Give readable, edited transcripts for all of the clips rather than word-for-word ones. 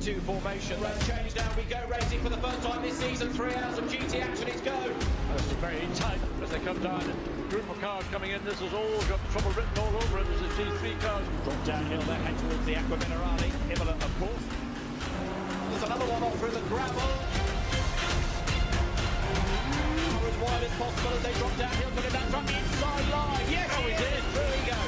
3-2 formation. Road change now, we go racing for the first time this season. 3 hours of GT action, it's go. This is very tight as they come down. Group of cars coming in, this has all got trouble written all over it. This is G3 cars. Drop downhill, they head towards the Aqua Minerale. Imola, of course. There's another one off through the gravel. As wide as possible as they drop downhill, putting that from the inside line. Yes, he did. Through he goes.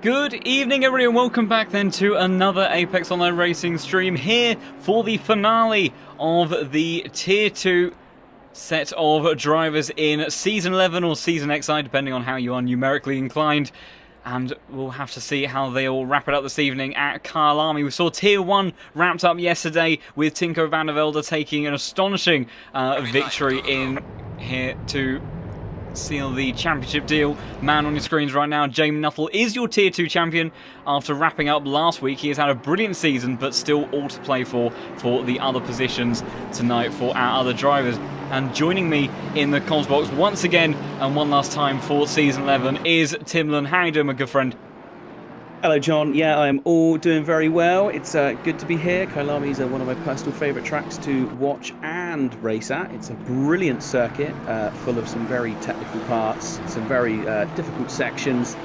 Good evening everybody and welcome back then to another Apex Online Racing stream here for the finale of the Tier 2 set of drivers in Season 11 or Season XI depending on how you are numerically inclined, and we'll have to see how they all wrap it up this evening at Kyalami. We saw Tier 1 wrapped up yesterday with Tinko van der Velde taking an astonishing victory in here to seal the championship deal. Man on your screens right now, Jamie Nuttall is your Tier 2 champion after wrapping up last week. He has had a brilliant season, but still all to play for the other positions tonight for our other drivers. And joining me in the comms box once again and one last time for Season 11 is Tim Lunn. How are you doing, my good friend? Hello, John. Yeah, I'm all doing very well. It's good to be here. Kyalami is one of my personal favourite tracks to watch and race at. It's a brilliant circuit, full of some very technical parts, some very difficult sections,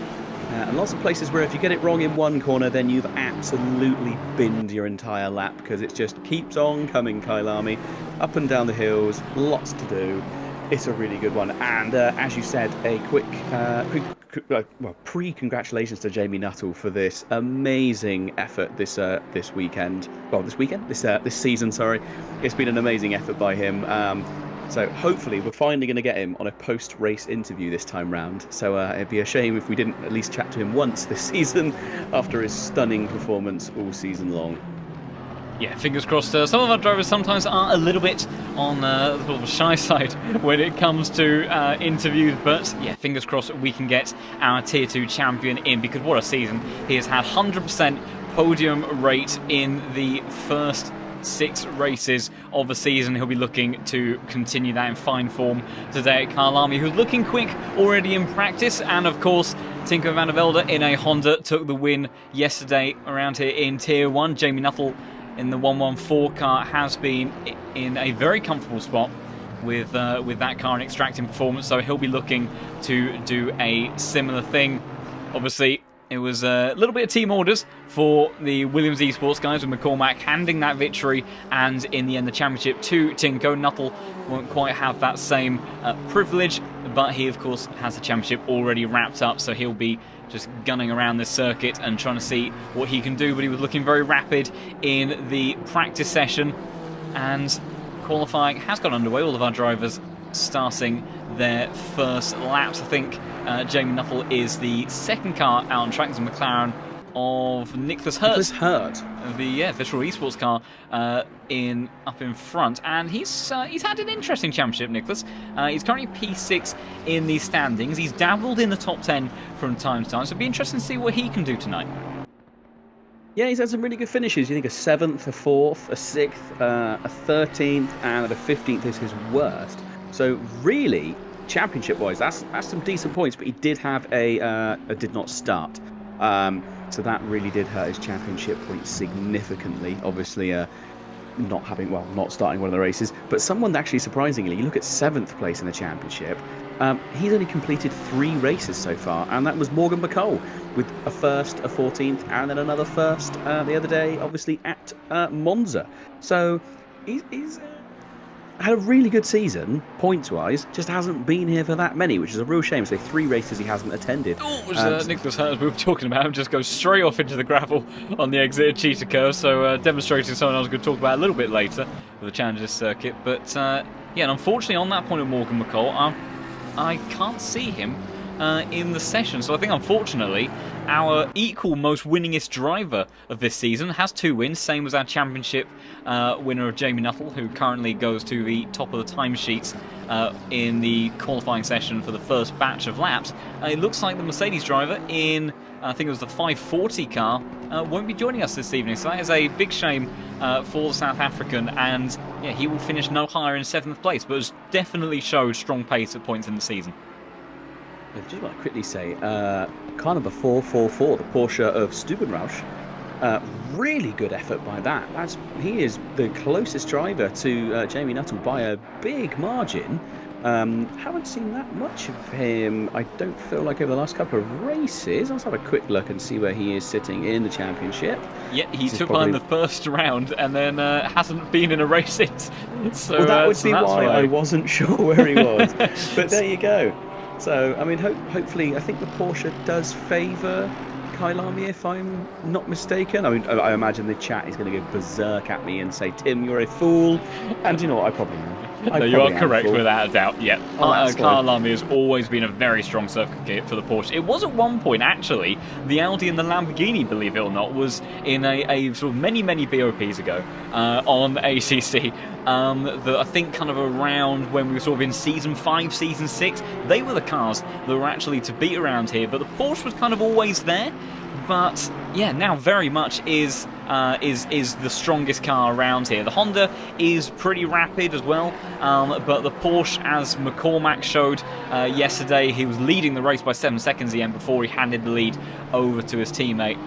and lots of places where if you get it wrong in one corner, then you've absolutely binned your entire lap, because it just keeps on coming, Kyalami. Up and down the hills, lots to do. It's a really good one. And as you said, a pre-congratulations to Jamie Nuttall for this amazing effort this weekend. Well, this season, sorry. It's been an amazing effort by him. So hopefully we're finally going to get him on a post-race interview this time round. So it'd be a shame if we didn't at least chat to him once this season after his stunning performance all season long. Yeah, fingers crossed. Some of our drivers sometimes are a little bit on the sort of shy side when it comes to interviews, but yeah, fingers crossed we can get our Tier 2 champion in, because what a season. He has had 100% podium rate in the first 6 races of the season. He'll be looking to continue that in fine form today at Kyalami, who's looking quick already in practice. And of course, Tinko van der Velde in a Honda took the win yesterday around here in Tier 1. Jamie Nuttall in the 114 car has been in a very comfortable spot with that car and extracting performance, so he'll be looking to do a similar thing. Obviously, it was a little bit of team orders for the Williams Esports guys, with McCormack handing that victory and in the end the championship to Tinko. Nuttall won't quite have that same privilege, but he of course has the championship already wrapped up, so he'll be just gunning around this circuit and trying to see what he can do. But he was looking very rapid in the practice session, and qualifying has got underway. All of our drivers starting their first laps. I think Jamie Nuttall is the second car out on track. It's a McLaren of Nicholas Hurt. The Visual Esports car up in front, and he's had an interesting championship, Nicholas. He's currently P6 in the standings. He's dabbled in the top 10 from time to time, so it'll be interesting to see what he can do tonight. Yeah, he's had some really good finishes. You think a 7th, a 4th, a 6th, a 13th, and a 15th is his worst. So really, championship-wise, that's some decent points, but he did have a did not start. So that really did hurt his championship points significantly. Obviously, not starting one of the races, but someone actually surprisingly, you look at 7th place in the championship. He's only completed 3 races so far, and that was Morgan McCall with a first, a 14th, and then another first the other day, obviously at Monza. So he's had a really good season, points-wise, just hasn't been here for that many, which is a real shame. So 3 races he hasn't attended. Oh, it was Nicholas Hurt, as we were talking about him, just goes straight off into the gravel on the exit of Cheetah Curve, so demonstrating something I was going to talk about a little bit later with the Challenger circuit. But, yeah, and unfortunately on that point of Morgan McCall, I can't see him in the session. So I think, unfortunately, our equal most winningest driver of this season has 2 wins, same as our championship winner of Jamie Nuttall, who currently goes to the top of the timesheets in the qualifying session for the first batch of laps. It looks like the Mercedes driver in, I think it was the 540 car, won't be joining us this evening. So that is a big shame for the South African, and yeah, he will finish no higher in 7th place, but has definitely showed strong pace at points in the season. I just want to quickly say, car number 444, the Porsche of Stubenrausch, really good effort by that. He is the closest driver to Jamie Nuttall by a big margin. Haven't seen that much of him, I don't feel like, over the last couple of races. Let's have a quick look and see where he is sitting in the championship. Yeah, he took part in the first round and then hasn't been in a race since. So, well, that would be why I wasn't sure where he was. But there you go. So, I mean, hopefully, I think the Porsche does favour Kyalami, if I'm not mistaken. I mean, I imagine the chat is going to go berserk at me and say, Tim, you're a fool. And you know what, I probably am. No, you are correct without a doubt, yeah. Kyalami has always been a very strong circuit kit for the Porsche. It was at one point, actually, the Audi and the Lamborghini, believe it or not, was in a sort of many BOPs ago on ACC. That I think kind of around when we were sort of in Season 5, Season 6, they were the cars that were actually to beat around here, but the Porsche was kind of always there. But yeah, now very much is the strongest car around here. The Honda is pretty rapid as well, but the Porsche, as McCormack showed yesterday, he was leading the race by 7 seconds at the end before he handed the lead over to his teammate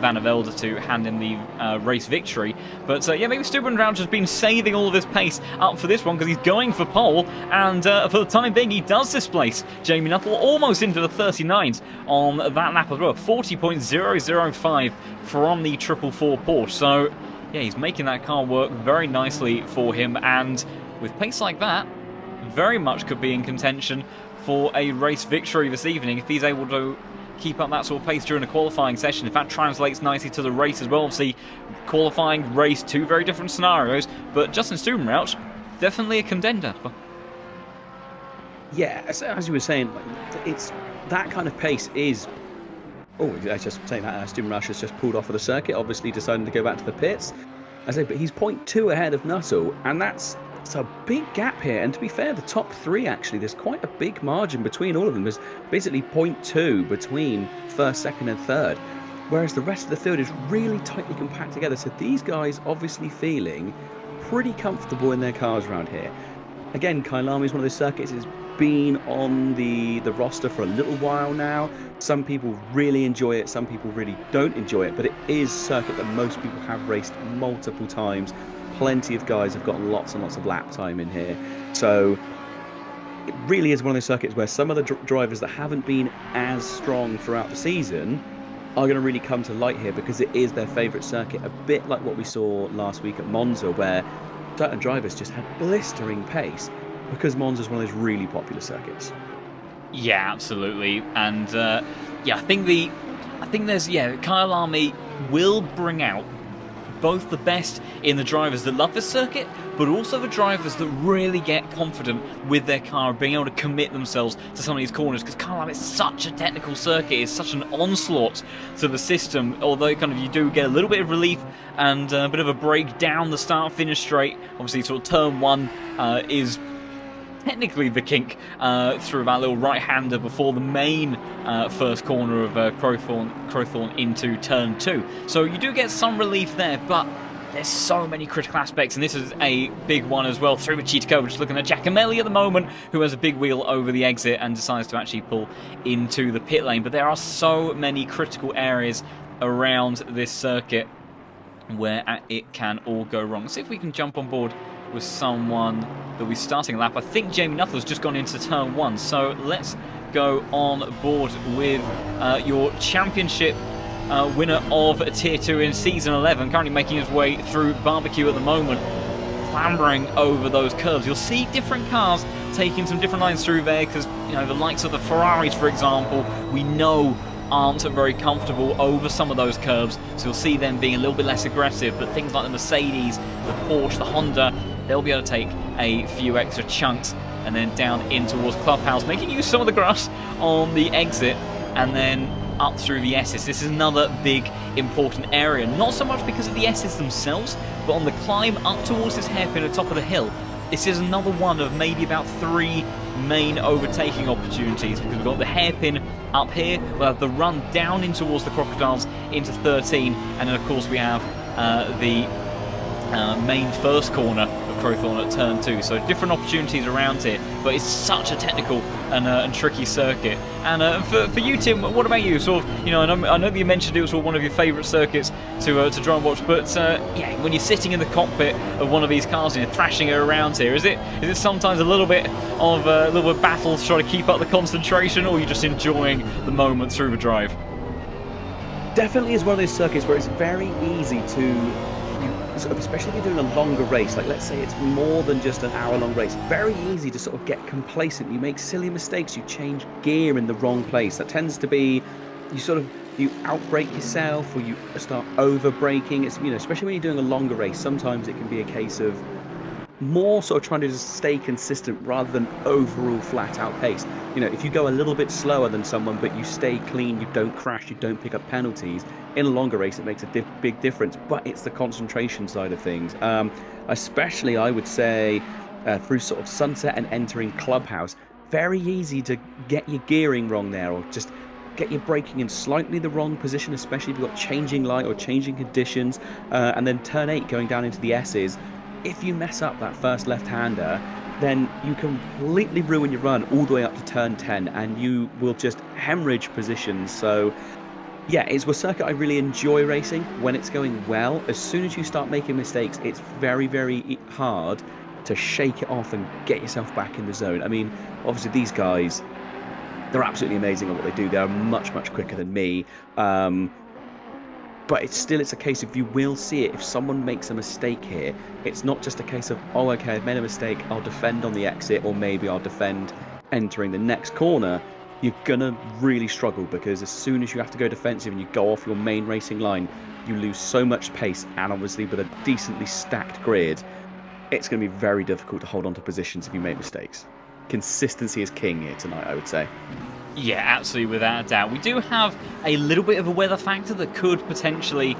Van der Velde to hand him the race victory. But yeah, maybe Stubenrausch has been saving all of his pace up for this one because he's going for pole, and for the time being he does displace Jamie Nuttall almost into the 39s on that lap as well. 40.005 from the 444 Porsche. So yeah, he's making that car work very nicely for him, and with pace like that, very much could be in contention for a race victory this evening if he's able to keep up that sort of pace during a qualifying session. If that translates nicely to the race as well, obviously qualifying, race, 2 very different scenarios, but Justin Stubenrausch, definitely a contender. Yeah, as you were saying, it's that kind of pace is... Oh, I was just saying that Stubenrausch has just pulled off of the circuit, obviously deciding to go back to the pits. I say, but he's 0.2 ahead of Nuttall, and that's a big gap here. And to be fair, the top 3 actually, there's quite a big margin between all of them. There's basically 0.2 between first, second, and third, whereas the rest of the field is really tightly compact together. So these guys obviously feeling pretty comfortable in their cars around here. Again, Kyalami is one of those circuits that's been on the roster for a little while now. Some people really enjoy it, some people really don't enjoy it, but it is a circuit that most people have raced multiple times. Plenty of guys have gotten lots and lots of lap time in here. So it really is one of those circuits where some of the drivers that haven't been as strong throughout the season are going to really come to light here, because it is their favourite circuit, a bit like what we saw last week at Monza, where certain drivers just had blistering pace, because Monza is one of those really popular circuits. Yeah, absolutely. And yeah, I think Kyalami will bring out both the best in the drivers that love this circuit, but also the drivers that really get confident with their car, being able to commit themselves to some of these corners, because Kyalami is such a technical circuit, it's such an onslaught to the system, although kind of you do get a little bit of relief and a bit of a break down the start-finish straight. Obviously, sort of turn 1 is technically the kink through that little right-hander before the main first corner of Crowthorne into turn 2. So you do get some relief there, but there's so many critical aspects, and this is a big one as well. Through with Cheetah, we're just looking at Giacomelli at the moment, who has a big wheel over the exit and decides to actually pull into the pit lane. But there are so many critical areas around this circuit where it can all go wrong. Let's see if we can jump on board with someone that we're starting a lap. I think Jamie Nuttall's just gone into turn 1, so let's go on board with your championship winner of Tier 2 in Season 11, currently making his way through Barbecue at the moment, clambering over those curves. You'll see different cars taking some different lines through there, because the likes of the Ferraris, for example, we know aren't very comfortable over some of those curves, so you'll see them being a little bit less aggressive. But things like the Mercedes, the Porsche, the Honda, they'll be able to take a few extra chunks and then down in towards Clubhouse, making use of some of the grass on the exit, and then up through the S's. This is another big important area, not so much because of the S's themselves, but on the climb up towards this hairpin at the top of the hill. This is another one of maybe about 3 main overtaking opportunities, because we've got the hairpin up here, we'll have the run down in towards the Crocodiles into 13, and then of course we have the main first corner of Crowthorne at turn 2. So different opportunities around here, but it's such a technical and tricky circuit. And for you, Tim, what about you? Sort of, I know that you mentioned it was one of your favourite circuits to try and watch, but yeah, when you're sitting in the cockpit of one of these cars and you're thrashing it around here, is it sometimes a little bit of battle to try to keep up the concentration, or are you just enjoying the moment through the drive? Definitely is one of those circuits where it's very easy to, especially if you're doing a longer race, like let's say it's more than just an hour-long race, very easy to sort of get complacent. You make silly mistakes, you change gear in the wrong place. That tends to be, you outbrake yourself, or you start over-braking. It's, especially when you're doing a longer race, sometimes it can be a case of more sort of trying to just stay consistent rather than overall flat-out pace. If you go a little bit slower than someone, but you stay clean, you don't crash, you don't pick up penalties, in a longer race it makes a big difference. But it's the concentration side of things, especially I would say through sort of Sunset and entering Clubhouse. Very easy to get your gearing wrong there, or just get your braking in slightly the wrong position, especially if you've got changing light or changing conditions, and then turn 8 going down into the S's. If you mess up that first left-hander, then you completely ruin your run all the way up to turn 10, and you will just hemorrhage positions. So yeah, it's a circuit I really enjoy racing when it's going well. As soon as you start making mistakes, it's very, very hard to shake it off and get yourself back in the zone. I mean, obviously these guys, they're absolutely amazing at what they do. They're much, much quicker than me. But it's a case of, you will see it if someone makes a mistake here. It's not just a case of, oh, okay, I've made a mistake, I'll defend on the exit, or maybe I'll defend entering the next corner. You're going to really struggle, because as soon as you have to go defensive and you go off your main racing line, you lose so much pace, and obviously with a decently stacked grid, it's going to be very difficult to hold on to positions if you make mistakes. Consistency is king here tonight, I would say. Yeah, absolutely, without a doubt. We do have a little bit of a weather factor that could potentially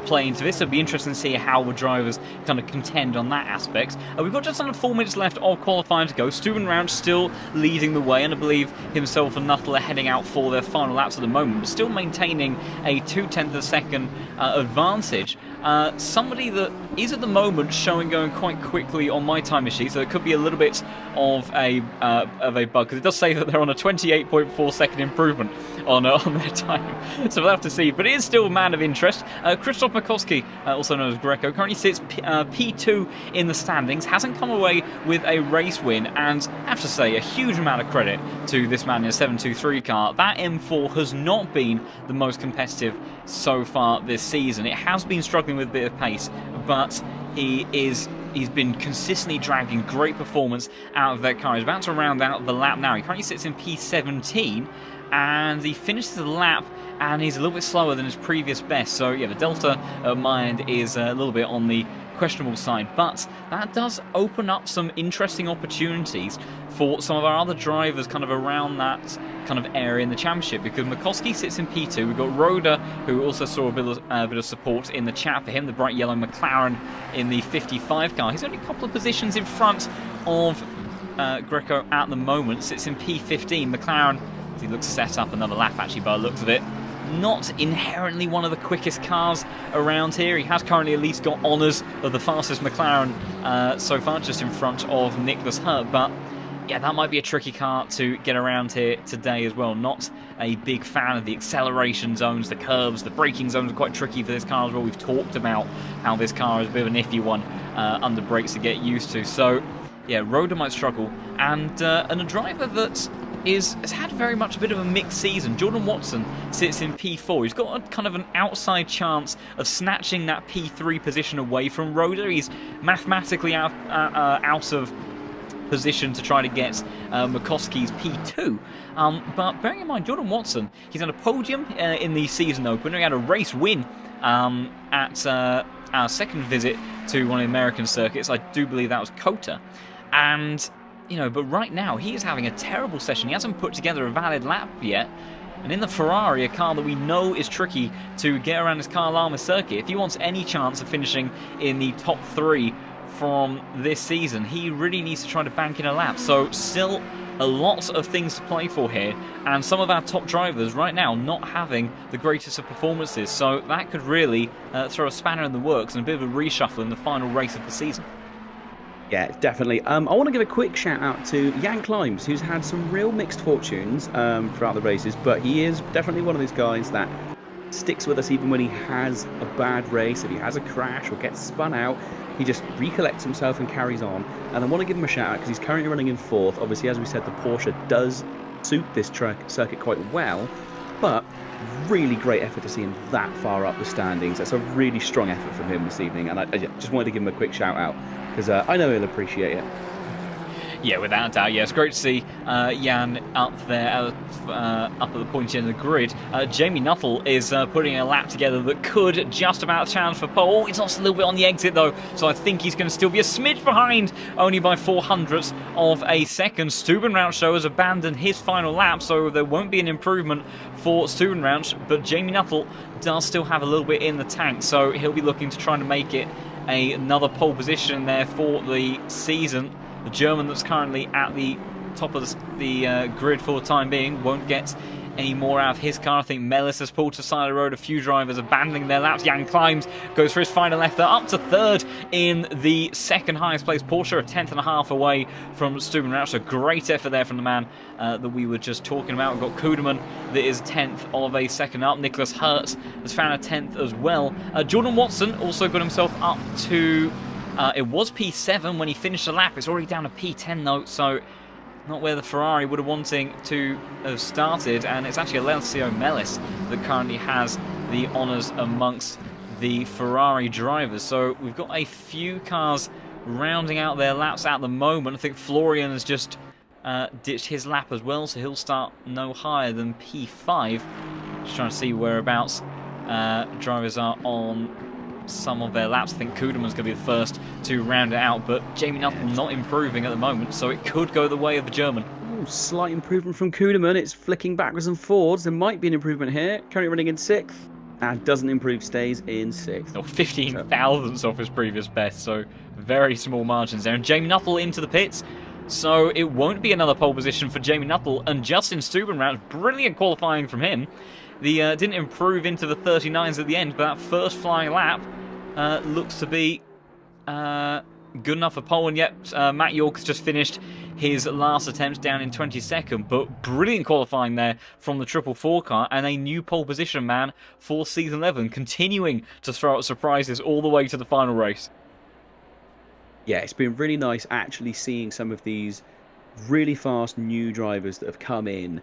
play into this. It'll be interesting to see how the drivers kind of contend on that aspect. We've got just under 4 minutes left of qualifying to go. Steuben Rauch still leading the way, and I believe himself and Nuttall are heading out for their final laps at the moment, but still maintaining a 0.2 of a second advantage. Somebody that is at the moment going quite quickly on my timer sheet, so it could be a little bit of a bug, because it does say that they're on a 28.4-second improvement on their time, so we'll have to see. But it is still a man of interest. Krzysztof Makowski, also known as Greco, currently sits P2 in the standings, hasn't come away with a race win, and I have to say a huge amount of credit to this man in a 723 car. That M4 has not been the most competitive so far this season. It has been struggling with a bit of pace, but he's been consistently dragging great performance out of that car. He's about to round out the lap now. He currently sits in P17, and he finishes the lap, and he's a little bit slower than his previous best. So yeah, the delta at my end is a little bit on the questionable side, but that does open up some interesting opportunities for some of our other drivers kind of around that kind of area in the championship, because Makowski sits in P2. We've got Roda, who also saw a bit of support in the chat for him, the bright yellow McLaren in the 55 car. He's only a couple of positions in front of Greco at the moment, sits in P15. McLaren, he looks set up another lap actually by the looks of it. not inherently one of the quickest cars around here. He has currently at least got honours of the fastest McLaren so far, just in front of Nicholas Hurt, but yeah, that might be a tricky car to get around here today as well. Not a big fan of the acceleration zones, the curves, the braking zones are quite tricky for this car as well. We've talked about how this car is a bit of an iffy one under brakes to get used to. So yeah, Roda might struggle, and a driver that has had very much a bit of a mixed season. Jordan Watson sits in P4. He's got a kind of an outside chance of snatching that P3 position away from Roda. He's mathematically out of position to try to get McCoskey's P2. But bearing in mind, Jordan Watson, he's on a podium in the season opener. He had a race win at our second visit to one of the American circuits. I do believe that was COTA. And, you know, but right now he is having a terrible session. He hasn't put together a valid lap yet. And in the Ferrari, a car that we know is tricky to get around this Kyalami circuit, if he wants any chance of finishing in the top 3 from this season, he really needs to try to bank in a lap. So still a lot of things to play for here, and some of our top drivers right now not having the greatest of performances, so that could really throw a spanner in the works and a bit of a reshuffle in the final race of the season. Yeah, definitely. I want to give a quick shout out to Jan Climbs, who's had some real mixed fortunes throughout the races, but he is definitely one of these guys that sticks with us even when he has a bad race. If he has a crash or gets spun out, he just recollects himself and carries on. And I want to give him a shout out because he's currently running in 4th. Obviously, as we said, the Porsche does suit this circuit quite well, but really great effort to see him that far up the standings. That's a really strong effort from him this evening, and I just wanted to give him a quick shout out because I know he'll appreciate it. Yeah, without a doubt. Yeah, it's great to see Jan up there, up at the pointy end of the grid. Jamie Nuttall is putting a lap together that could just about challenge for pole. It's lost a little bit on the exit though, so I think he's going to still be a smidge behind, only by 0.04 of a second. Stubenrauch though has abandoned his final lap, so there won't be an improvement for Stubenrauch, but Jamie Nuttall does still have a little bit in the tank, so he'll be looking to try to make it another pole position there for the season. The German that's currently at the top of the grid for the time being won't get any more out of his car. I think Mellis has pulled to the side of the road. A few drivers abandoning their laps. Jan Climbs goes for his final left there, up to 3rd in the second highest place Porsche, a 10th.5 away from Stubenrauch. So great effort there from the man that we were just talking about. We've got Kuderman that is 10th of a second up. Nicholas Hertz has found a 10th as well. Jordan Watson also got himself up to it was P7 when he finished the lap. It's already down to P10 though, so not where the Ferrari would have wanting to have started, and it's actually Alessio Mellis that currently has the honours amongst the Ferrari drivers. So we've got a few cars rounding out their laps at the moment. I think Florian has just ditched his lap as well, so he'll start no higher than P5. Just trying to see whereabouts drivers are on some of their laps. I think Kuderman's going to be the first to round it out, but Jamie Nuttall not improving at the moment, so it could go the way of the German. Ooh, slight improvement from Kuderman. It's flicking backwards and forwards. There might be an improvement here. Currently running in 6th. And doesn't improve, stays in 6th. Or 15 thousandths off his previous best, so very small margins there. And Jamie Nuttall into the pits, so it won't be another pole position for Jamie Nuttall. And Justin Stubenrauch, brilliant qualifying from him. The didn't improve into the 39s at the end, but that first flying lap looks to be good enough for pole. And yet Matt York's just finished his last attempt down in 22nd, but brilliant qualifying there from the 444 car, and a new pole position man for season 11, continuing to throw out surprises all the way to the final race. Yeah, it's been really nice actually seeing some of these really fast new drivers that have come in,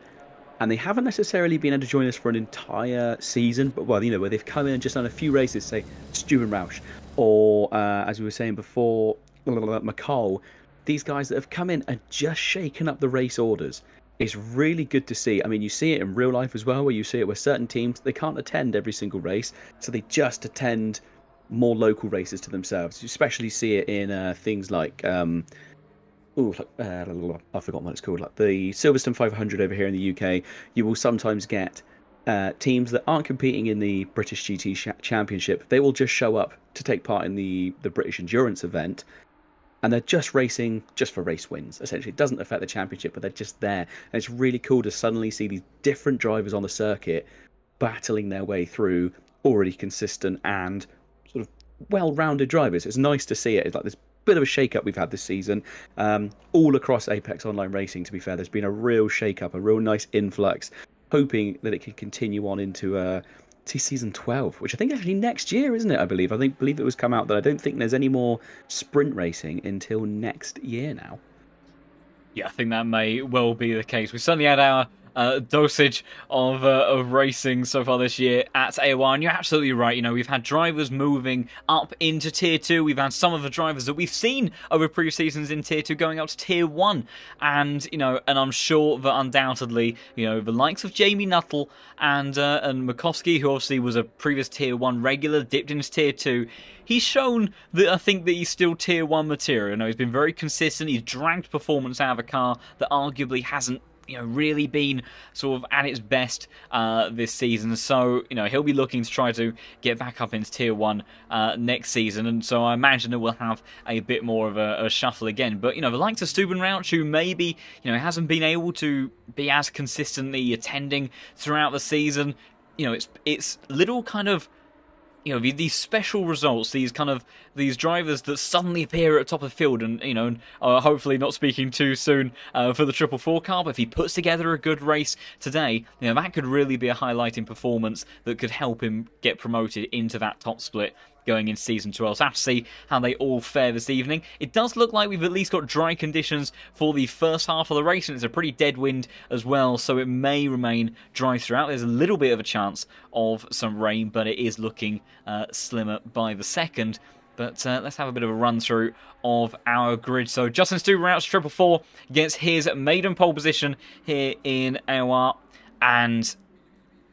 and they haven't necessarily been able to join us for an entire season, but well, you know, where they've come in and just done a few races, say Stubenrauch, or as we were saying before, McCall. These guys that have come in and just shaken up the race orders. It's really good to see. I mean, you see it in real life as well, where you see it where certain teams, they can't attend every single race, so they just attend more local races to themselves. You especially see it in things like I've forgotten what it's called, like the Silverstone 500 over here in the UK. You will sometimes get teams that aren't competing in the British GT Championship. They will just show up to take part in the British Endurance event, and they're just racing just for race wins. Essentially, it doesn't affect the championship, but they're just there. And it's really cool to suddenly see these different drivers on the circuit battling their way through already consistent and sort of well-rounded drivers. It's nice to see it. It's like this bit of a shake-up we've had this season, all across Apex Online Racing, to be fair. There's been a real shake-up, a real nice influx, hoping that it can continue on into to season 12, which I think actually next year, isn't it? I believe it was come out that I don't think there's any more sprint racing until next year now. Yeah, I think that may well be the case. We certainly had our dosage of racing so far this year at AOR, and you're absolutely right. You know, we've had drivers moving up into Tier 2. We've had some of the drivers that we've seen over previous seasons in Tier 2 going up to Tier 1. And, you know, and I'm sure that undoubtedly, you know, the likes of Jamie Nuttall and Makovsky, who obviously was a previous Tier 1 regular, dipped into Tier 2, he's shown that I think that he's still Tier 1 material. You know, he's been very consistent. He's dragged performance out of a car that arguably hasn't, you know, really been sort of at its best this season. So, you know, he'll be looking to try to get back up into Tier 1 next season. And so I imagine that we'll have a bit more of a shuffle again. But, you know, the likes of Stubenrauch, who maybe, you know, hasn't been able to be as consistently attending throughout the season, you know, it's little kind of, you know, these special results, these drivers that suddenly appear at the top of the field, and, you know, hopefully not speaking too soon for the 444 car, but if he puts together a good race today, you know, that could really be a highlighting performance that could help him get promoted into that top split going into Season 12. So I have to see how they all fare this evening. It does look like we've at least got dry conditions for the first half of the race, and it's a pretty dead wind as well, so it may remain dry throughout. There's a little bit of a chance of some rain, but it is looking slimmer by the second. But let's have a bit of a run-through of our grid. So Justin Stubenrauch, 444, gets his maiden pole position here in AOR, and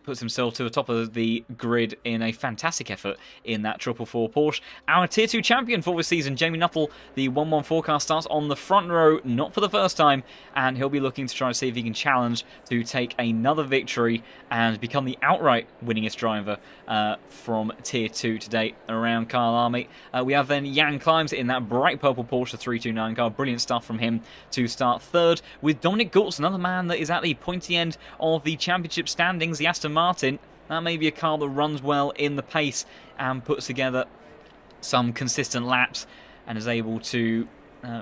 puts himself to the top of the grid in a fantastic effort in that 444 Porsche. Our Tier 2 champion for this season, Jamie Nuttall, the 114 car, starts on the front row, not for the first time, and he'll be looking to try to see if he can challenge to take another victory and become the outright winningest driver from Tier 2 to date around Kyalami. We have then Jan Climbs in that bright purple Porsche 329 car. Brilliant stuff from him to start third, with Dominic Gultz, another man that is at the pointy end of the championship standings, the Aston Martin. That may be a car that runs well in the pace and puts together some consistent laps and is able to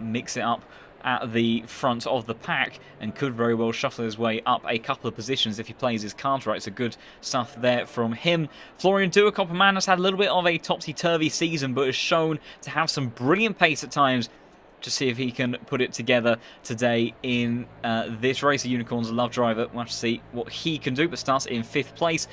mix it up at the front of the pack, and could very well shuffle his way up a couple of positions if he plays his cards right. So good stuff there from him. Florian Duerkop, a man that's had a little bit of a topsy-turvy season, but has shown to have some brilliant pace at times. To see if he can put it together today in this race. The Unicorns love driver. We'll have to see what he can do, but starts in 5th place.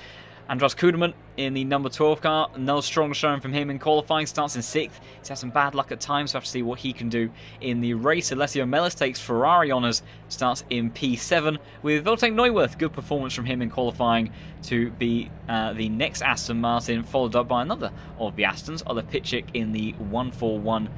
Andras Kuderman in the number 12 car. Another strong showing from him in qualifying. Starts in 6th. He's had some bad luck at times, so we'll have to see what he can do in the race. Alessio Mellis takes Ferrari honours. Starts in P7 with Voltek Neuwirth. Good performance from him in qualifying to be the next Aston Martin, followed up by another of the Astons, Ola Pitchik in the 141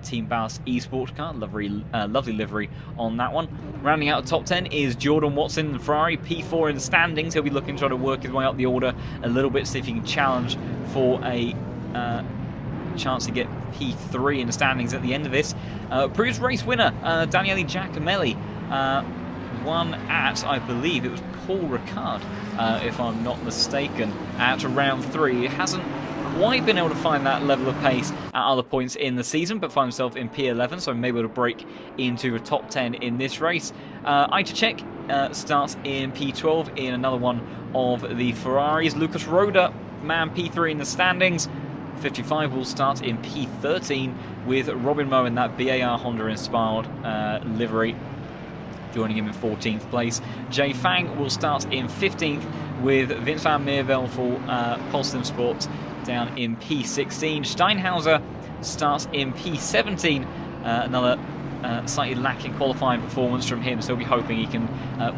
Team Ballast Esports car. Lovely livery on that one. Rounding out the top 10 is Jordan Watson in the Ferrari, P4 in the standings. He'll be looking to try to work his way up the order a little bit, see if he can challenge for a chance to get P3 in the standings at the end of this. Previous race winner, Daniele Giacomelli, won at, I believe it was Paul Ricard, if I'm not mistaken, at round 3. It hasn't quite been able to find that level of pace at other points in the season, but find himself in P11, so maybe able to break into a top 10 in this race. Ajacek starts in P12 in another one of the Ferraris. Lucas Roda, man, P3 in the standings. 55 will start in P13 with Robin Moe in that BAR Honda-inspired livery, joining him in 14th place. Jay Fang will start in 15th with Vince van Meerveld for Polestar Sports down in P16. Steinhauser starts in P17, another slightly lacking qualifying performance from him, so we'll be hoping he can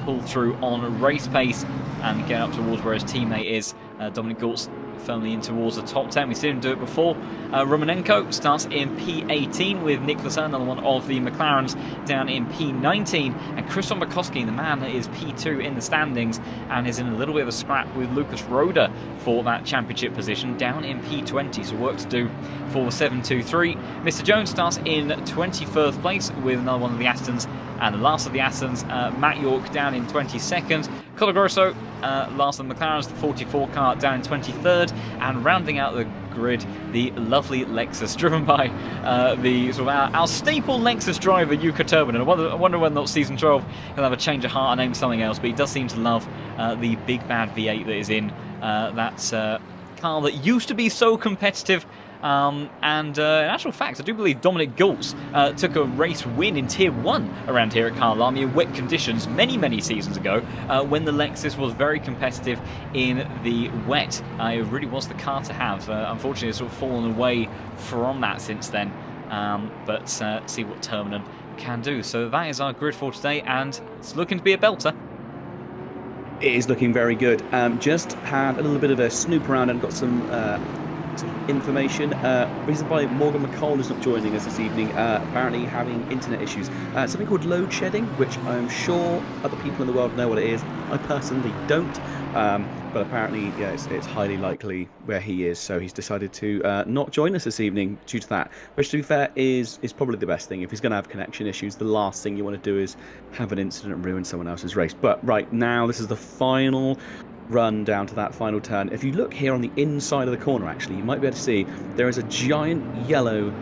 pull through on race pace and get up towards where his teammate is. Dominic Gultz firmly in towards the top 10. We've seen him do it before. Romanenko starts in P18 with Nicholas, another one of the McLarens, down in P19. And Christian Bukowski, the man that is P2 in the standings and is in a little bit of a scrap with Lucas Roda for that championship position, down in P20. So work to do for 723. Mr. Jones starts in 21st place with another one of the Astons. And the last of the Astons, Matt York, down in 22nd. Colagrosso, last of the McLaren's, the 44 car down in 23rd, and rounding out the grid, the lovely Lexus, driven by the sort of our staple Lexus driver, Yuka Turbin. And I wonder whether or not Season 12 he'll have a change of heart and name something else, but he does seem to love the big bad V8 that is in that car that used to be so competitive. In actual fact, I do believe Dominic Gultz took a race win in Tier 1 around here at Kyalami in wet conditions many seasons ago when the Lexus was very competitive in the wet. It really was the car to have. Unfortunately, it's sort of fallen away from that since then. But see what Terminen can do. So that is our grid for today, and it's looking to be a belter. It is looking very good. Just had a little bit of a snoop around and got some information. Reason why Morgan McCall is not joining us this evening, apparently having internet issues. Something called load shedding, which I'm sure other people in the world know what it is. I personally don't, but apparently, yeah, it's highly likely where he is, so he's decided to not join us this evening due to that, which, to be fair, is probably the best thing. If he's going to have connection issues, the last thing you want to do is have an incident and ruin someone else's race. But right now, this is the final run down to that final turn. If you look here on the inside of the corner, actually, you might be able to see there is a giant yellow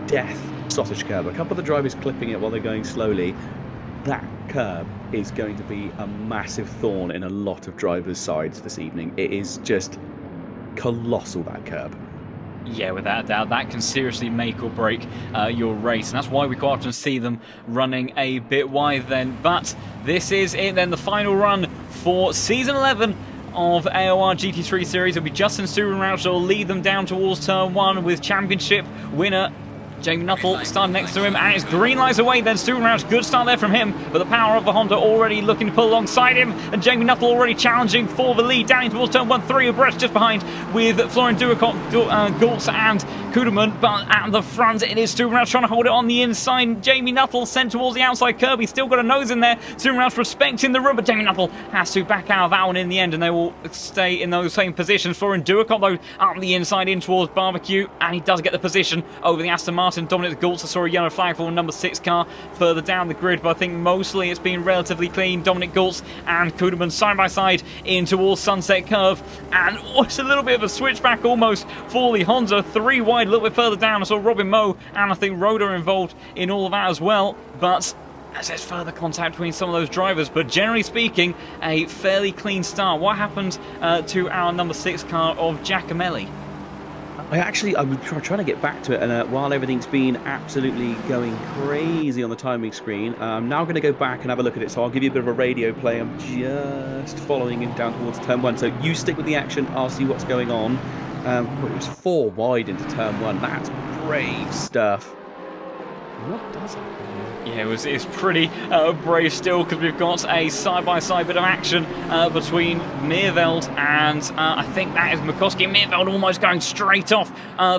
death sausage curb. A couple of the drivers clipping it while they're going slowly. That curb is going to be a massive thorn in a lot of drivers' sides this evening. It is just colossal, that curb. Yeah, without a doubt, that can seriously make or break your race, and that's why we quite often see them running a bit wide then. But this is it then, the final run for Season 11 of AOR GT3 Series. It'll be Justin Stubenrauch that will lead them down towards Turn 1 with championship winner Jamie Nuttall starting next to him, and it's green lights away then. Stubenrauch, good start there from him, but the power of the Honda already looking to pull alongside him, and Jamie Nuttall already challenging for the lead down towards Turn 1, 3 abreast just behind with Florian Gultz and Kuderman, but at the front it is Stubenrauch trying to hold it on the inside. Jamie Nuttall sent towards the outside curb, he's still got a nose in there. Stubenrauch respecting the room, but Jamie Nuttall has to back out of that one in the end, and they will stay in those same positions. Florian Duicott though up the inside in towards Barbecue, and he does get the position over the Aston Martin. Dominic Gultz, I saw a yellow flag for number 6 car further down the grid, but I think mostly it's been relatively clean. Dominic Gultz and Kuderman side by side in towards Sunset Curve, and it's a little bit of a switchback almost for the Honda. 3 wide, a little bit further down. I saw Robin Moe and I think Rhoda involved in all of that as well, but as there's further contact between some of those drivers, but generally speaking, a fairly clean start. What happened to our number 6 car of Giacomelli? I was trying to get back to it, and while everything's been absolutely going crazy on the timing screen, I'm now going to go back and have a look at it, so I'll give you a bit of a radio play. I'm just following him down towards Turn 1, so you stick with the action, I'll see what's going on. It was 4 wide into Turn 1, that's brave stuff. What does happen? Yeah, it's pretty brave still, because we've got a side-by-side bit of action between Meerveld and I think that is McCoskey. Meerveld almost going straight off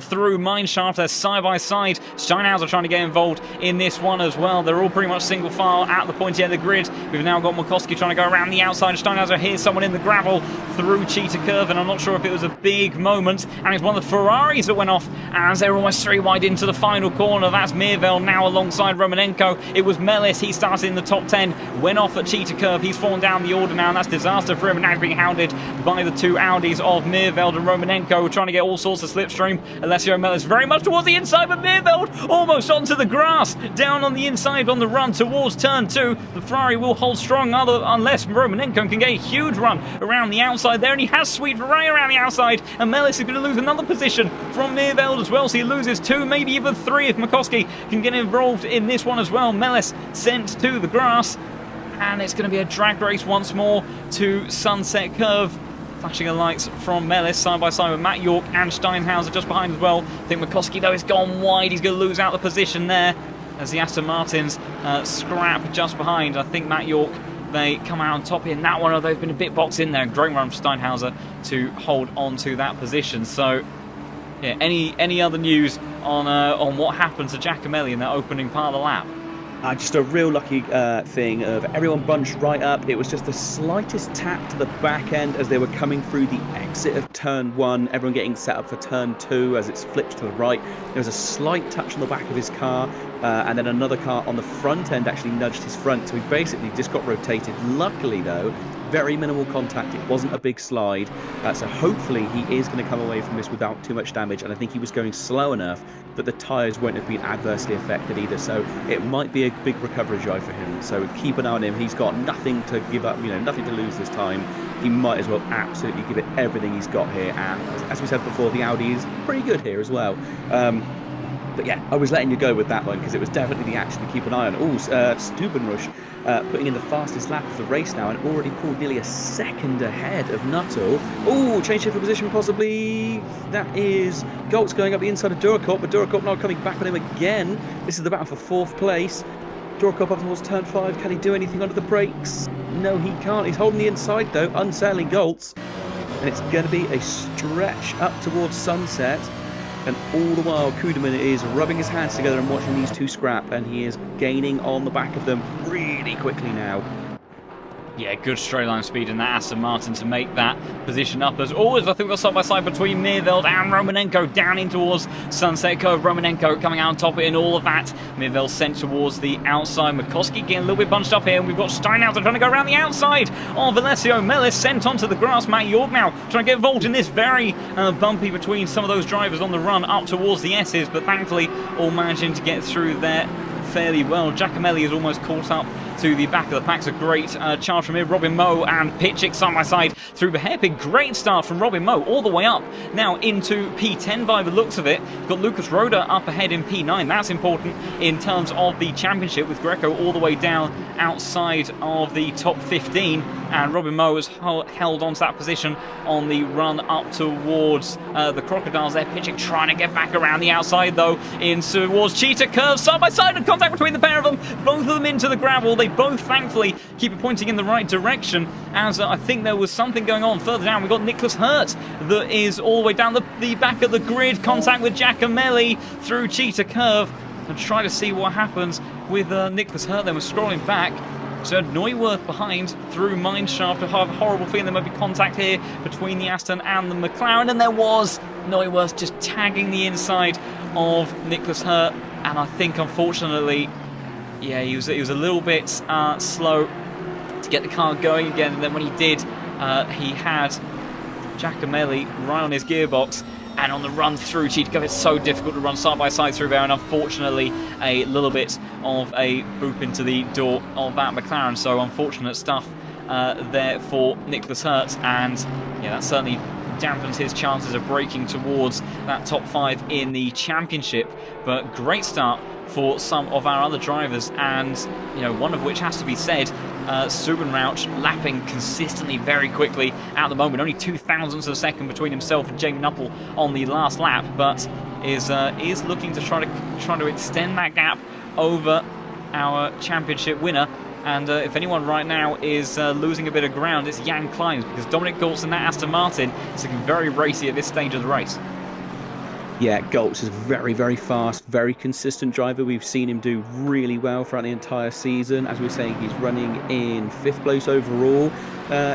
through Mineshaft. They're side-by-side. Steinhauser trying to get involved in this one as well. They're all pretty much single file at the pointy end of the grid. We've now got McCoskey trying to go around the outside. Steinhauser hears someone in the gravel through Cheetah Curve, and I'm not sure if it was a big moment, and it's one of the Ferraris that went off as they're almost 3 wide into the final corner. That's Meerveld now alongside Romanenko. It was Mellis, he started in the top 10, went off at Cheetah Curve, he's fallen down the order now, and that's disaster for him, and now he's being hounded by the 2 Audis of Meerveld and Romanenko, trying to get all sorts of slipstream. Alessio Mellis very much towards the inside, but Meerveld almost onto the grass, down on the inside on the run towards Turn 2. The Ferrari will hold strong unless Romanenko can get a huge run around the outside there, and he has Sweet Ferrari around the outside, and Mellis is going to lose another position from Meerveld as well, so he loses 2, maybe even 3 if McCoskey can get involved in this one as well. Mellis sent to the grass, and it's going to be a drag race once more to Sunset Curve. Flashing of lights from Mellis side by side with Matt York and Steinhauser just behind as well. I think McCoskey though has gone wide, he's going to lose out the position there as the Aston Martins scrap just behind. I think Matt York, they come out on top in that one, although they've been a bit boxed in there. Great run from Steinhauser to hold on to that position. So yeah, any other news on what happened to Giacomelli in that opening part of the lap? Just a real lucky thing of everyone bunched right up. It was just the slightest tap to the back end as they were coming through the exit of Turn 1, everyone getting set up for Turn 2 as it's flipped to the right. There was a slight touch on the back of his car, and then another car on the front end actually nudged his front, so he basically just got rotated. Luckily though, very minimal contact, it wasn't a big slide, so hopefully he is going to come away from this without too much damage, and I think he was going slow enough that the tyres won't have been adversely affected either, so it might be a big recovery drive for him. So keep an eye on him. He's got nothing to give up, you know, nothing to lose this time. He might as well absolutely give it everything he's got here, and as we said before, the Audi is pretty good here as well. But yeah, I was letting you go with that one because it was definitely the action to keep an eye on. Oh, Stubenrush putting in the fastest lap of the race now and already pulled nearly a second ahead of Nuttall. Oh, change shift of position possibly. That is Goltz going up the inside of Duracorp, but Duracorp now coming back on him again. This is the battle for 4th place. Duracorp up towards turn 5. Can he do anything under the brakes? No, he can't. He's holding the inside though, unsettling Goltz. And it's going to be a stretch up towards sunset. And all the while, Kuderman is rubbing his hands together and watching these two scrap, and he is gaining on the back of them really quickly now. Yeah, good straight line speed in that Aston Martin to make that position up. As always, I think we're side by side between Meerveld and Romanenko down in towards Sunset Cove. Romanenko coming out on top in all of that. Meerveld sent towards the outside. McCoskey getting a little bit bunched up here. And we've got Steinhauser trying to go around the outside of Alessio Mellis, sent onto the grass. Matt York now trying to get involved in this very bumpy between some of those drivers on the run up towards the S's, but thankfully all managing to get through there fairly well. Giacomelli is almost caught up to the back of the pack. A great charge from here. Robin Moe and Pitchick side by side through the hairpin. Great start from Robin Moe all the way up now into P10 by the looks of it. Got Lucas Roda up ahead in P9. That's important in terms of the championship, with Greco all the way down outside of the top 15, and Robin Moe has held on to that position on the run up towards the Crocodiles there. Pitchick trying to get back around the outside though in towards Cheetah Curve, side by side, and contact between the pair of them, both of them into the gravel. They both thankfully keep it pointing in the right direction, as I think there was something going on further down. We've got Nicholas Hurt that is all the way down the back of the grid, contact with Giacomelli through Cheetah Curve, and try to see what happens with Nicholas Hurt. Then we're scrolling back. So Neuwirth behind through Mineshaft. I have a horrible feeling there might be contact here between the Aston and the McLaren, and there was. Neuwirth just tagging the inside of Nicholas Hurt, and I think unfortunately, yeah, he was a little bit slow to get the car going again, and then when he did, he had Giacomelli right on his gearbox, and on the run through Cheetah Curve, it's so difficult to run side by side through there, and unfortunately a little bit of a boop into the door of that McLaren. So unfortunate stuff there for Nicholas Hurt, and yeah, that certainly dampens his chances of breaking towards that top 5 in the championship. But great start for some of our other drivers, and you know, one of which has to be said, Stubenrauch lapping consistently very quickly at the moment, only 0.02 of a second between himself and Jamie Nuttall on the last lap, but is looking to try to extend that gap over our championship winner. And if anyone right now is losing a bit of ground, it's Jan Climbs, because Dominic Goltz and that Aston Martin is looking very racy at this stage of the race. Yeah, Goltz is a very, very fast, very consistent driver. We've seen him do really well throughout the entire season. As we were saying, he's running in 5th place overall.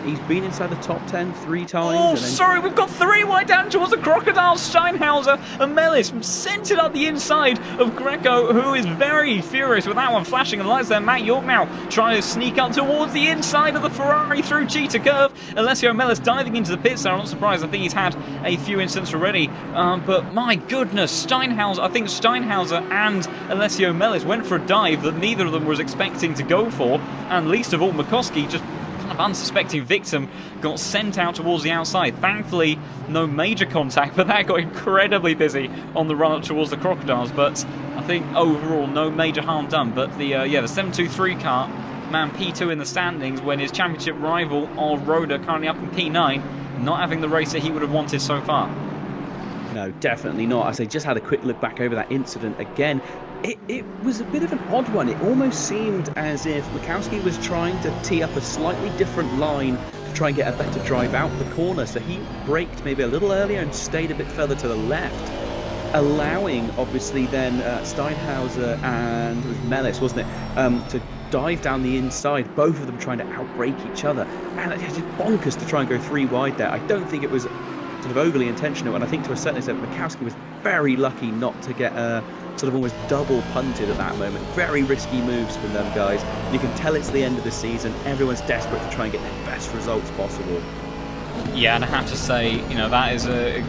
He's been inside the top 10 3 times. Oh, sorry, we've got 3 wide down towards the Crocodiles. Steinhauser and Mellis sent it up the inside of Greco, who is very furious with that one, flashing the lights there. Matt York now trying to sneak up towards the inside of the Ferrari through Cheetah Curve. Alessio Mellis diving into the pits there. I'm not surprised. I think he's had a few incidents already. But my goodness, I think Steinhauser and Alessio Mellis went for a dive that neither of them was expecting to go for. And least of all, McCoskey, just unsuspecting victim, got sent out towards the outside. Thankfully, no major contact, but that got incredibly busy on the run up towards the Crocodiles. But I think overall, no major harm done. But the 723 car, man, P2 in the standings, when his championship rival of Roda currently up in P9, not having the race that he would have wanted so far. No, definitely not. As I just had a quick look back over that incident again, it was a bit of an odd one. It almost seemed as if Mikowski was trying to tee up a slightly different line to try and get a better drive out the corner. So he braked maybe a little earlier and stayed a bit further to the left, allowing obviously then Steinhauser and it was Mellis, wasn't it, to dive down the inside, both of them trying to outbrake each other. And it's just bonkers to try and go 3 wide there. I don't think it was sort of overly intentional, and I think to a certain extent Mikowski was very lucky not to get sort of almost double punted at that moment. Very risky moves from them guys. You can tell it's the end of the season. Everyone's desperate to try and get their best results possible. Yeah, and I have to say, you know, that is a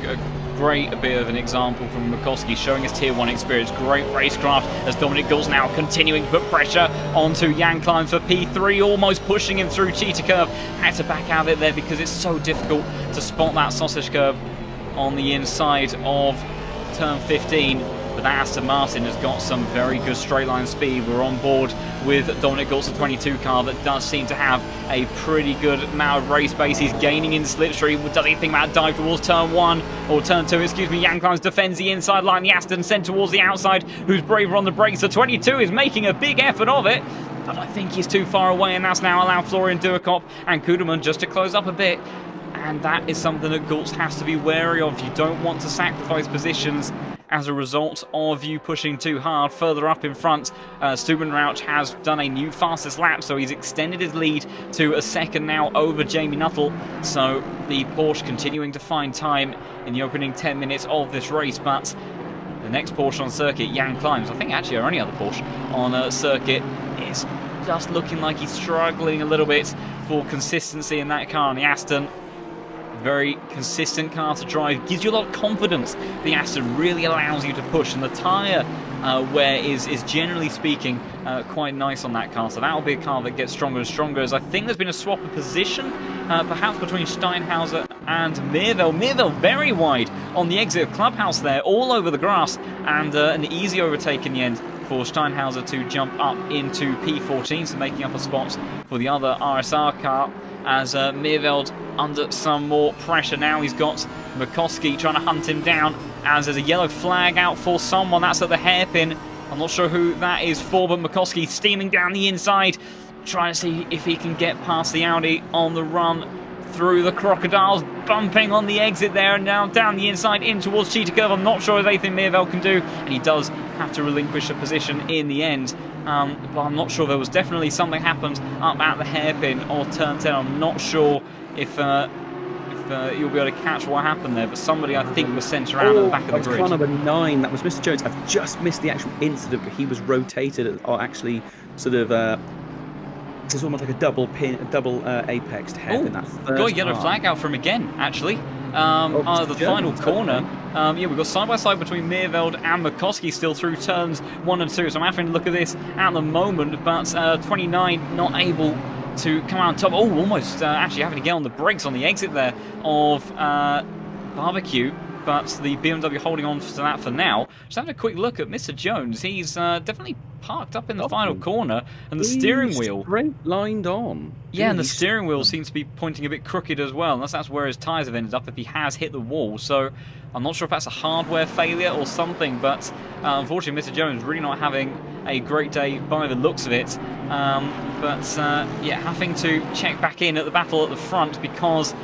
great bit of an example from McCoskey, showing his Tier 1 experience. Great racecraft as Dominic Gulls now continuing to put pressure onto Jan Klein for P3, almost pushing him through Cheetah Curve. Had to back out of it there because it's so difficult to spot that sausage curve on the inside of turn 15. But that Aston Martin has got some very good straight line speed. We're on board with Dominic Gulls, the 22 car that does seem to have a pretty good amount of race pace. He's gaining in slipstream. Does he think about dive towards turn 1 or turn 2? Excuse me. Jan Klein defends the inside line. The Aston sent towards the outside. Who's braver on the brakes? The 22 is making a big effort of it, but I think he's too far away, and that's now allowed Florian Duerkop and Kuderman just to close up a bit. And that is something that Gulls has to be wary of. You don't want to sacrifice positions as a result of you pushing too hard. Further up in front, Stubenrauch has done a new fastest lap, so he's extended his lead to a second now over Jamie Nuttall. So the Porsche continuing to find time in the opening 10 minutes of this race, but the next Porsche on circuit, Jan Klein, I think actually our only other Porsche on circuit, is just looking like he's struggling a little bit for consistency in that car. And the Aston, very consistent car to drive, gives you a lot of confidence. The Aston really allows you to push, and the tyre wear is generally speaking quite nice on that car, so that will be a car that gets stronger and stronger. As I think there's been a swap of position perhaps between Steinhauser and Meerveld. Meerveld very wide on the exit of Clubhouse there, all over the grass, and an easy overtake in the end for Steinhauser to jump up into P14, so making up a spot for the other RSR car. As Meerveld under some more pressure now. He's got McCoskey trying to hunt him down, as there's a yellow flag out for someone. That's at the hairpin. I'm not sure who that is for, but McCoskey steaming down the inside, trying to see if he can get past the Audi on the run through the Crocodiles, bumping on the exit there, and now down the inside in towards Cheetah Curve. I'm not sure if anything Meerveld can do, and he does have to relinquish a position in the end. But I'm not sure. There was definitely something happened up at the hairpin or turn 10. I'm not sure if you'll be able to catch what happened there, but somebody I think was sent around at the back of the grid. Car number 9, that was Mr. Jones. I've just missed the actual incident, but he was rotated, or actually sort of it's almost like a double apexed head in that first got a yellow flag out for him again, actually. The final corner. Yeah, we've got side-by-side between Meerveld and McCoskey still through turns 1 and 2, so I'm having to look at this at the moment, but 29 not able to come out on top. Oh, almost actually having to get on the brakes on the exit there of Barbecue, but the BMW holding on to that for now. Just having a quick look at Mr. Jones. He's definitely parked up in the final corner, and the steering wheel straight lined on. Yeah, and the steering wheel seems to be pointing a bit crooked as well, and that's where his tyres have ended up if he has hit the wall. So I'm not sure if that's a hardware failure or something, but unfortunately Mr. Jones really not having a great day by the looks of it. Yeah, having to check back in at the battle at the front, because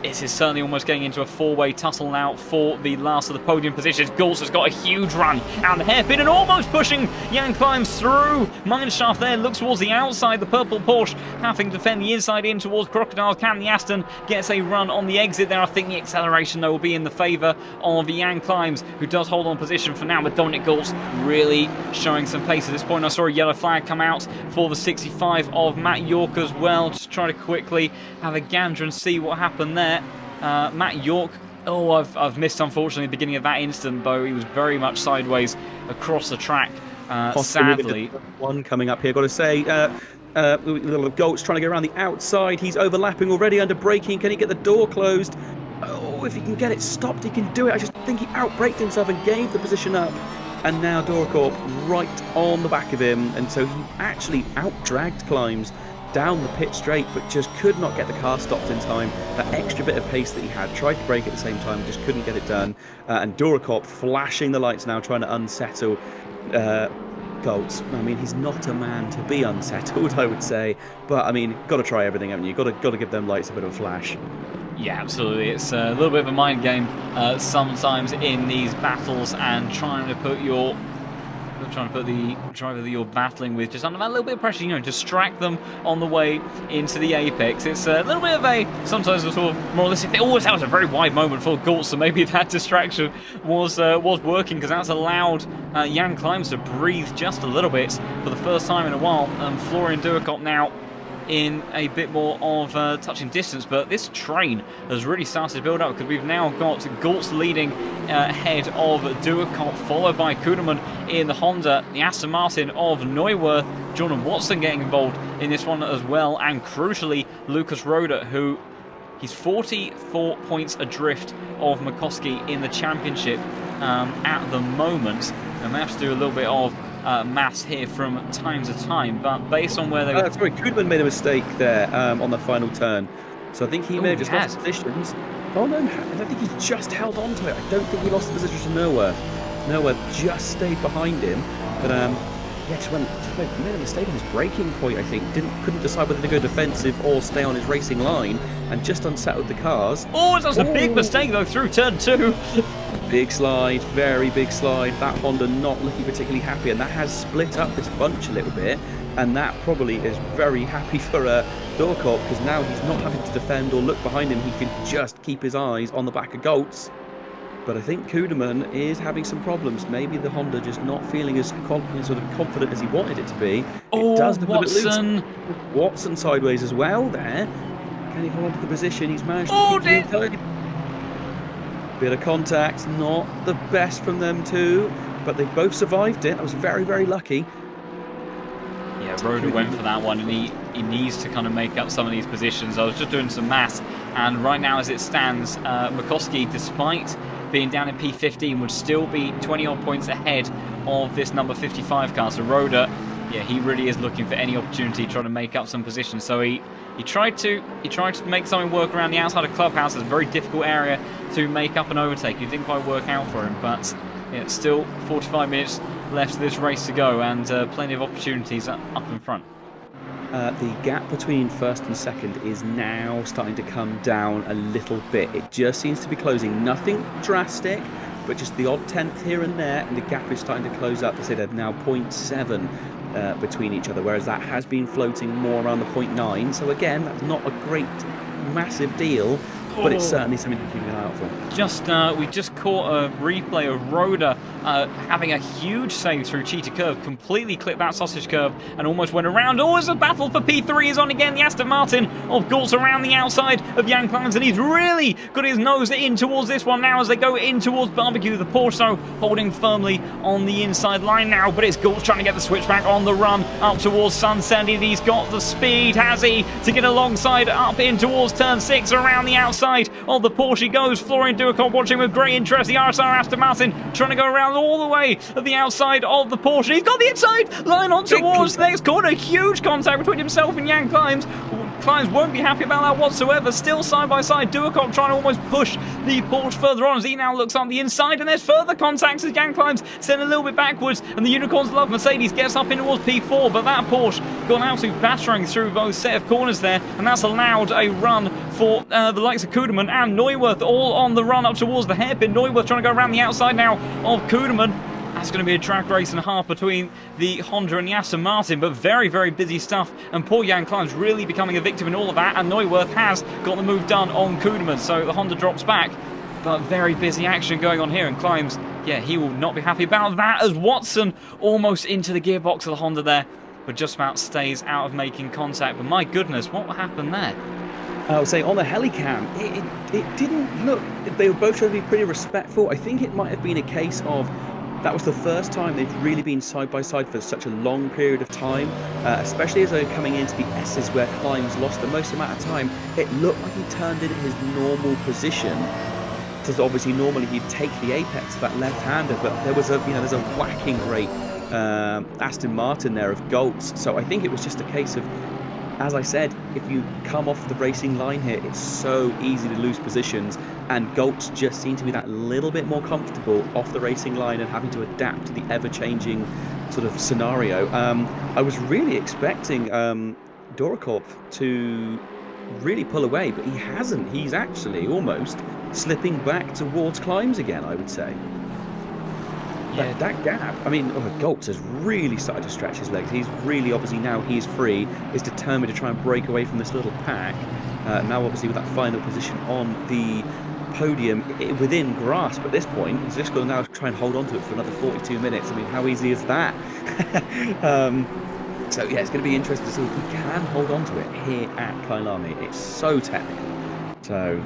this is certainly almost getting into a four-way tussle now for the last of the podium positions. Gulls has got a huge run out the hairpin and almost pushing. Jan climbs through. Mineshaft there looks towards the outside. The purple Porsche having to defend the inside in towards Crocodile. Can the Aston gets a run on the exit there? I think the acceleration though will be in the favour of Jan Climbs, who does hold on position for now, but Dominic Gulls really showing some pace at this point. I saw a yellow flag come out for the 65 of Matt York as well. Just try to quickly have a gander and see what happened there. Matt York, I've missed unfortunately the beginning of that instant, though he was very much sideways across the track, sadly. One coming up here, got to say, Golt's trying to go around the outside. He's overlapping already under braking. Can he get the door closed? Oh, if he can get it stopped, he can do it. I just think he outbraked himself and gave the position up. And now Duerkop right on the back of him, and so he actually outdragged Climbs down the pit straight, but just could not get the car stopped in time. That extra bit of pace that he had, tried to brake at the same time, just couldn't get it done. And Duerkop flashing the lights now, trying to unsettle Goltz. I mean, he's not a man to be unsettled, I would say, but I mean, got to try everything, haven't you? Got to give them lights a bit of a flash. Yeah, absolutely. It's a little bit of a mind game sometimes in these battles, and trying to put your trying to put the driver that you're battling with just under that little bit of pressure, you know, distract them on the way into the apex. It's a little bit of a, sometimes a sort of moralistic thing. Oh, that was a very wide moment for Galt, so maybe that distraction was working, because that's allowed Jan Climbs to breathe just a little bit for the first time in a while. Florian Duerkop now in a bit more of touching distance, but this train has really started to build up, because we've now got Galt's leading ahead of Duerkop, followed by Kuderman in the Honda, the Aston Martin of Neuwirth, Jordan Watson getting involved in this one as well, and crucially Lucas Roda, who he's 44 points adrift of McCoskey in the championship at the moment. And they have to do a little bit of maths here from time to time, but based on where they were... Sorry, Kuderman made a mistake there on the final turn, so I think he may have just lost positions. Oh no, I think he just held on to it. I don't think he lost the position to Neuwirth. Neuwirth just stayed behind him, but yeah, just made a mistake on his braking point, I think. Couldn't decide whether to go defensive or stay on his racing line, and just unsettled the cars. Oh, that was a big mistake though through turn 2. Big slide, very big slide. That Honda not looking particularly happy, and that has split up this bunch a little bit, and that probably is very happy for Duerkop, because now he's not having to defend or look behind him. He can just keep his eyes on the back of Galt's. But I think Kuderman is having some problems. Maybe the Honda just not feeling as sort of confident as he wanted it to be. Oh, it does look Watson! A bit loose. Watson sideways as well there. Can he hold on to the position? He's managed to keep the bit of contact, not the best from them two, but they both survived it. I was very, very lucky. Yeah, Roda went for that one, and he needs to kind of make up some of these positions. I was just doing some maths, and right now as it stands, McCoskey, despite being down in P15, would still be 20-odd points ahead of this number 55 car. So Roda, yeah, he really is looking for any opportunity, trying to make up some positions. So he tried to make something work around the outside of Clubhouse. It's a very difficult area to make up an overtake. It didn't quite work out for him, but yeah, it's still 45 minutes left of this race to go, and plenty of opportunities up in front. The gap between first and second is now starting to come down a little bit. It just seems to be closing. Nothing drastic, but just the odd tenth here and there, and the gap is starting to close up. They say they're now 0.7 between each other, whereas that has been floating more around the 0.9. So again, that's not a great, massive deal, but it's certainly something to keep an eye out for. We just caught a replay of Roda having a huge save through Cheetah Curve, completely clipped that sausage curve and almost went around. Oh, as a battle for P3 is on again. The Aston Martin of Galt's around the outside of Jan Climbs, and he's really got his nose in towards this one now as they go in towards Barbecue. The Porsche holding firmly on the inside line now, but it's Galt's trying to get the switchback on the run up towards Sunset. He's got the speed, has he, to get alongside up in towards turn 6 around the outside of the Porsche goes. Florian Duerkop watching with great interest. The RSR Aston Martin trying to go around all the way at the outside of the Porsche. He's got the inside line on towards the next corner. Huge contact between himself and Jan Climbs. Climbs won't be happy about that whatsoever. Still side by side. Duerkop trying to almost push the Porsche further on as he now looks on the inside, and there's further contacts as Jan Climbs sent a little bit backwards, and the Unicorns love Mercedes gets up in towards P4, but that Porsche got an absolute battering through both set of corners there, and that's allowed a run for the likes of Kuderman and Neuwirth all on the run up towards the hairpin. Neuwirth trying to go around the outside now of Kuderman. That's going to be a track race and a half between the Honda and the Aston Martin, but very, very busy stuff. And poor Jan Climbs really becoming a victim in all of that, and Neuwirth has got the move done on Kuderman, so the Honda drops back. But very busy action going on here, and Climbs, yeah, he will not be happy about that as Watson almost into the gearbox of the Honda there, but just about stays out of making contact. But my goodness, what happened there? I would say on the helicam, it didn't look, they were both trying to be pretty respectful. I think it might have been a case of that was the first time they've really been side by side for such a long period of time, especially as they're coming into the S's where Climbs lost the most amount of time. It looked like he turned in his normal position. So obviously normally he'd take the apex of that left-hander, but there was there's a whacking great Aston Martin there of Galt's. So I think it was just a case of, as I said, if you come off the racing line here, it's so easy to lose positions, and Galt's just seemed to be that little bit more comfortable off the racing line and having to adapt to the ever-changing sort of scenario. I was really expecting Duerkop to really pull away, but he hasn't. He's actually almost slipping back towards Climbs again, I would say. Yeah, that gap. I mean, Goltz has really started to stretch his legs. He's really, obviously, now he's free, is determined to try and break away from this little pack. Now, obviously, with that final position on the podium within grasp at this point, he's just got to now try and hold on to it for another 42 minutes. I mean, how easy is that? So, yeah, it's going to be interesting to see if he can hold on to it here at Kyalami. It's so technical. So...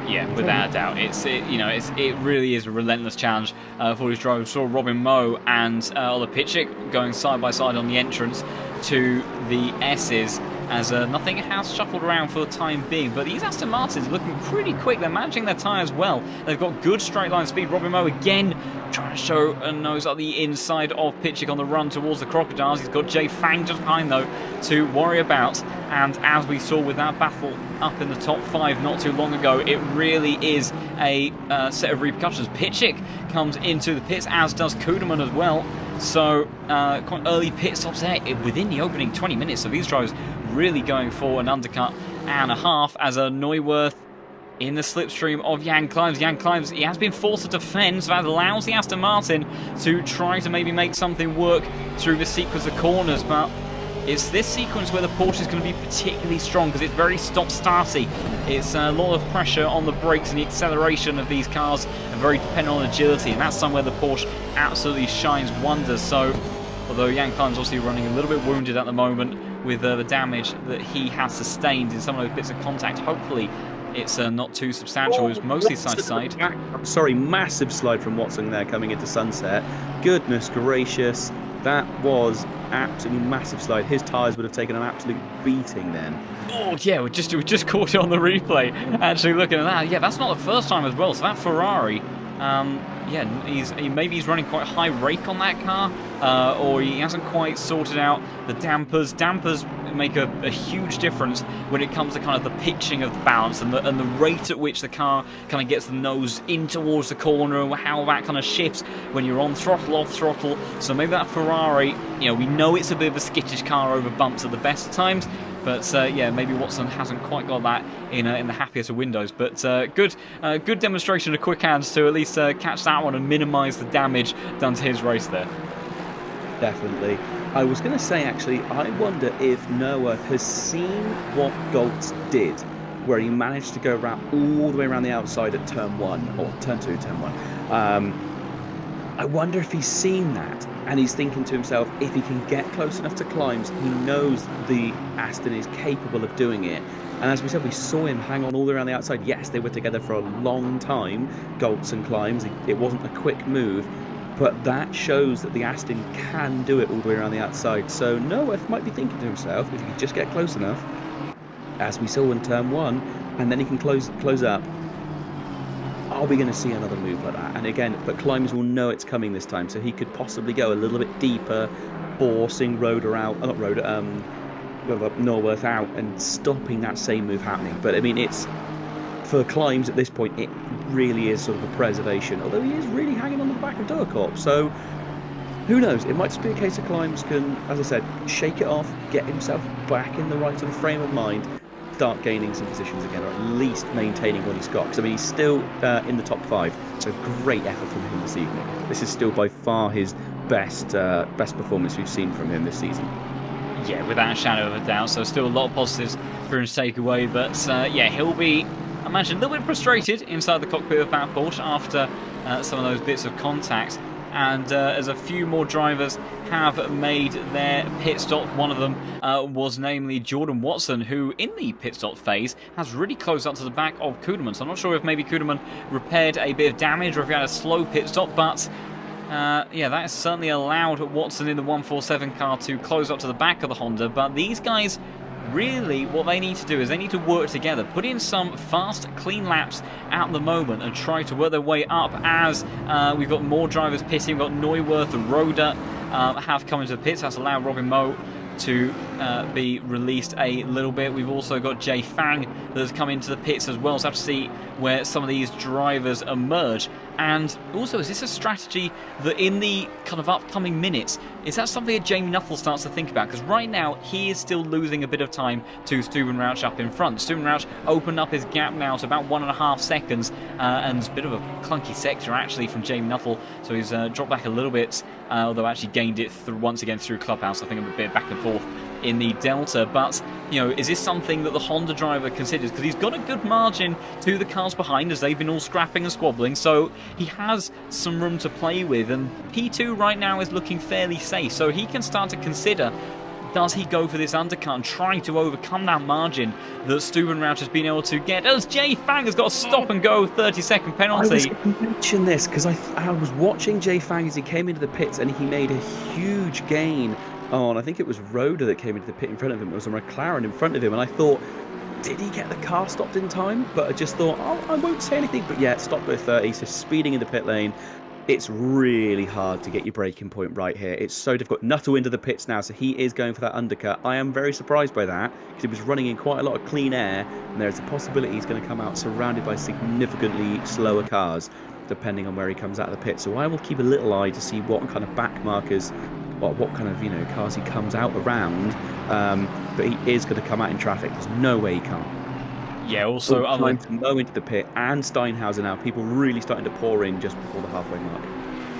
yeah, without a doubt, it really is a relentless challenge for his drivers. We saw Robin Moe and Ola Pitchik going side by side on the entrance to the S's, as nothing has shuffled around for the time being. But these Aston Martins are looking pretty quick. They're managing their tyres well. They've got good straight line speed. Robin Moe again trying to show a nose at the inside of Pitchik on the run towards the Crocodiles. He's got Jay Fang just behind, though, to worry about. And as we saw with that battle up in the top 5 not too long ago, it really is a set of repercussions. Pitchik comes into the pits, as does Kuderman as well. So quite early pit stops there within the opening 20 minutes. So these drivers really going for an undercut and a half, as a Neuwirth in the slipstream of Jan Climbs. Jan Climbs, he has been forced to defend, so that allows the Aston Martin to try to maybe make something work through the sequence of corners. But it's this sequence where the Porsche is going to be particularly strong, because it's very stop-starty. It's a lot of pressure on the brakes, and the acceleration of these cars are very dependent on agility, and that's somewhere the Porsche absolutely shines wonders. So, although Jan Climb's obviously running a little bit wounded at the moment with the damage that he has sustained in some of those bits of contact, hopefully it's not too substantial. It was mostly side-to-side. Sorry, massive slide from Watson there coming into Sunset. Goodness gracious. That was absolutely massive slide. His tyres would have taken an absolute beating then. Oh yeah, we just caught it on the replay. Actually, looking at that, yeah, that's not the first time as well. So that Ferrari, yeah, maybe he's running quite high rake on that car, or he hasn't quite sorted out the dampers. Dampers make a huge difference when it comes to kind of the pitching of the balance and the rate at which the car kind of gets the nose in towards the corner, and how that kind of shifts when you're on throttle, off throttle. So maybe that Ferrari, we know it's a bit of a skittish car over bumps at the best of times. But yeah, maybe Watson hasn't quite got that in the happiest of windows. But good demonstration of quick hands to at least catch that one and minimise the damage done to his race there. Definitely. I was going to say, actually, I wonder if Neuwirth has seen what Goltz did, where he managed to go around all the way around the outside at turn 1, or turn 2, turn 1. I wonder if he's seen that, and he's thinking to himself, if he can get close enough to Climbs, he knows the Aston is capable of doing it. And as we said, we saw him hang on all the way around the outside. Yes, they were together for a long time, Goltz and Climbs. It wasn't a quick move, but that shows that the Aston can do it all the way around the outside. So Neuwirth might be thinking to himself, if he could just get close enough, as we saw in turn 1, and then he can close up, are we going to see another move like that? And again, but Climbs will know it's coming this time, so he could possibly go a little bit deeper, forcing Neuwirth out and stopping that same move happening. But I mean, it's for Climbs at this point, it really is sort of a preservation, although he is really hanging on the back of Doorcorp. So who knows? It might just be a case of Climbs can, as I said, shake it off, get himself back in the right sort of frame of mind, start gaining some positions again, or at least maintaining what he's got. Because I mean, he's still in the top 5, so great effort from him this evening. This is still by far his best performance we've seen from him this season. Yeah, without a shadow of a doubt. So still a lot of positives for him to take away. But yeah, he'll be, I imagine, a little bit frustrated inside the cockpit of that Porsche after some of those bits of contact. And as a few more drivers have made their pit stop, one of them was namely Jordan Watson, who in the pit stop phase has really closed up to the back of Kuderman. So I'm not sure if maybe Kuderman repaired a bit of damage or if he had a slow pit stop, but yeah, that has certainly allowed Watson in the 147 car to close up to the back of the Honda. But these guys, really, what they need to do is they need to work together, put in some fast, clean laps at the moment and try to work their way up as we've got more drivers pitting. We've got Neuwirth and Roda have come into the pits. That's allowed Robin Moe to be released a little bit. We've also got Jay Fang that has come into the pits as well, so I have to see where some of these drivers emerge. And also, is this a strategy that in the kind of upcoming minutes, is that something that Jamie Nuttall starts to think about? Because right now, he is still losing a bit of time to Stuben Rauch up in front. Stuben Rauch opened up his gap now to about 1.5 seconds, and a bit of a clunky sector actually from Jamie Nuttall, so he's dropped back a little bit, although actually gained it once again through Clubhouse. I think a bit back and forth in the Delta. But, you know, is this something that the Honda driver considers? Because he's got a good margin to the cars behind as they've been all scrapping and squabbling, so he has some room to play with, and P2 right now is looking fairly safe, so he can start to consider, does he go for this undercut and try to overcome that margin that Stuben Rauch has been able to get, as Jay Fang has got a stop and go 30-second penalty. I was going to mention this because I was watching Jay Fang as he came into the pits, and he made a huge gain on, I think it was Roda that came into the pit in front of him. It was a McLaren in front of him, and I thought, did he get the car stopped in time? But I just thought, oh, I won't say anything. But yeah, stopped at 30, so speeding in the pit lane. It's really hard to get your braking point right here. It's so difficult. Nuttall into the pits now, so he is going for that undercut. I am very surprised by that, because he was running in quite a lot of clean air, and there's a possibility he's going to come out surrounded by significantly slower cars, depending on where he comes out of the pit. So I will keep a little eye to see what kind of back markers, or what kind of, you know, cars he comes out around. But he is going to come out in traffic. There's no way he can't. Yeah, also trying to mow into the pit, and Steinhauser now, people really starting to pour in just before the halfway mark.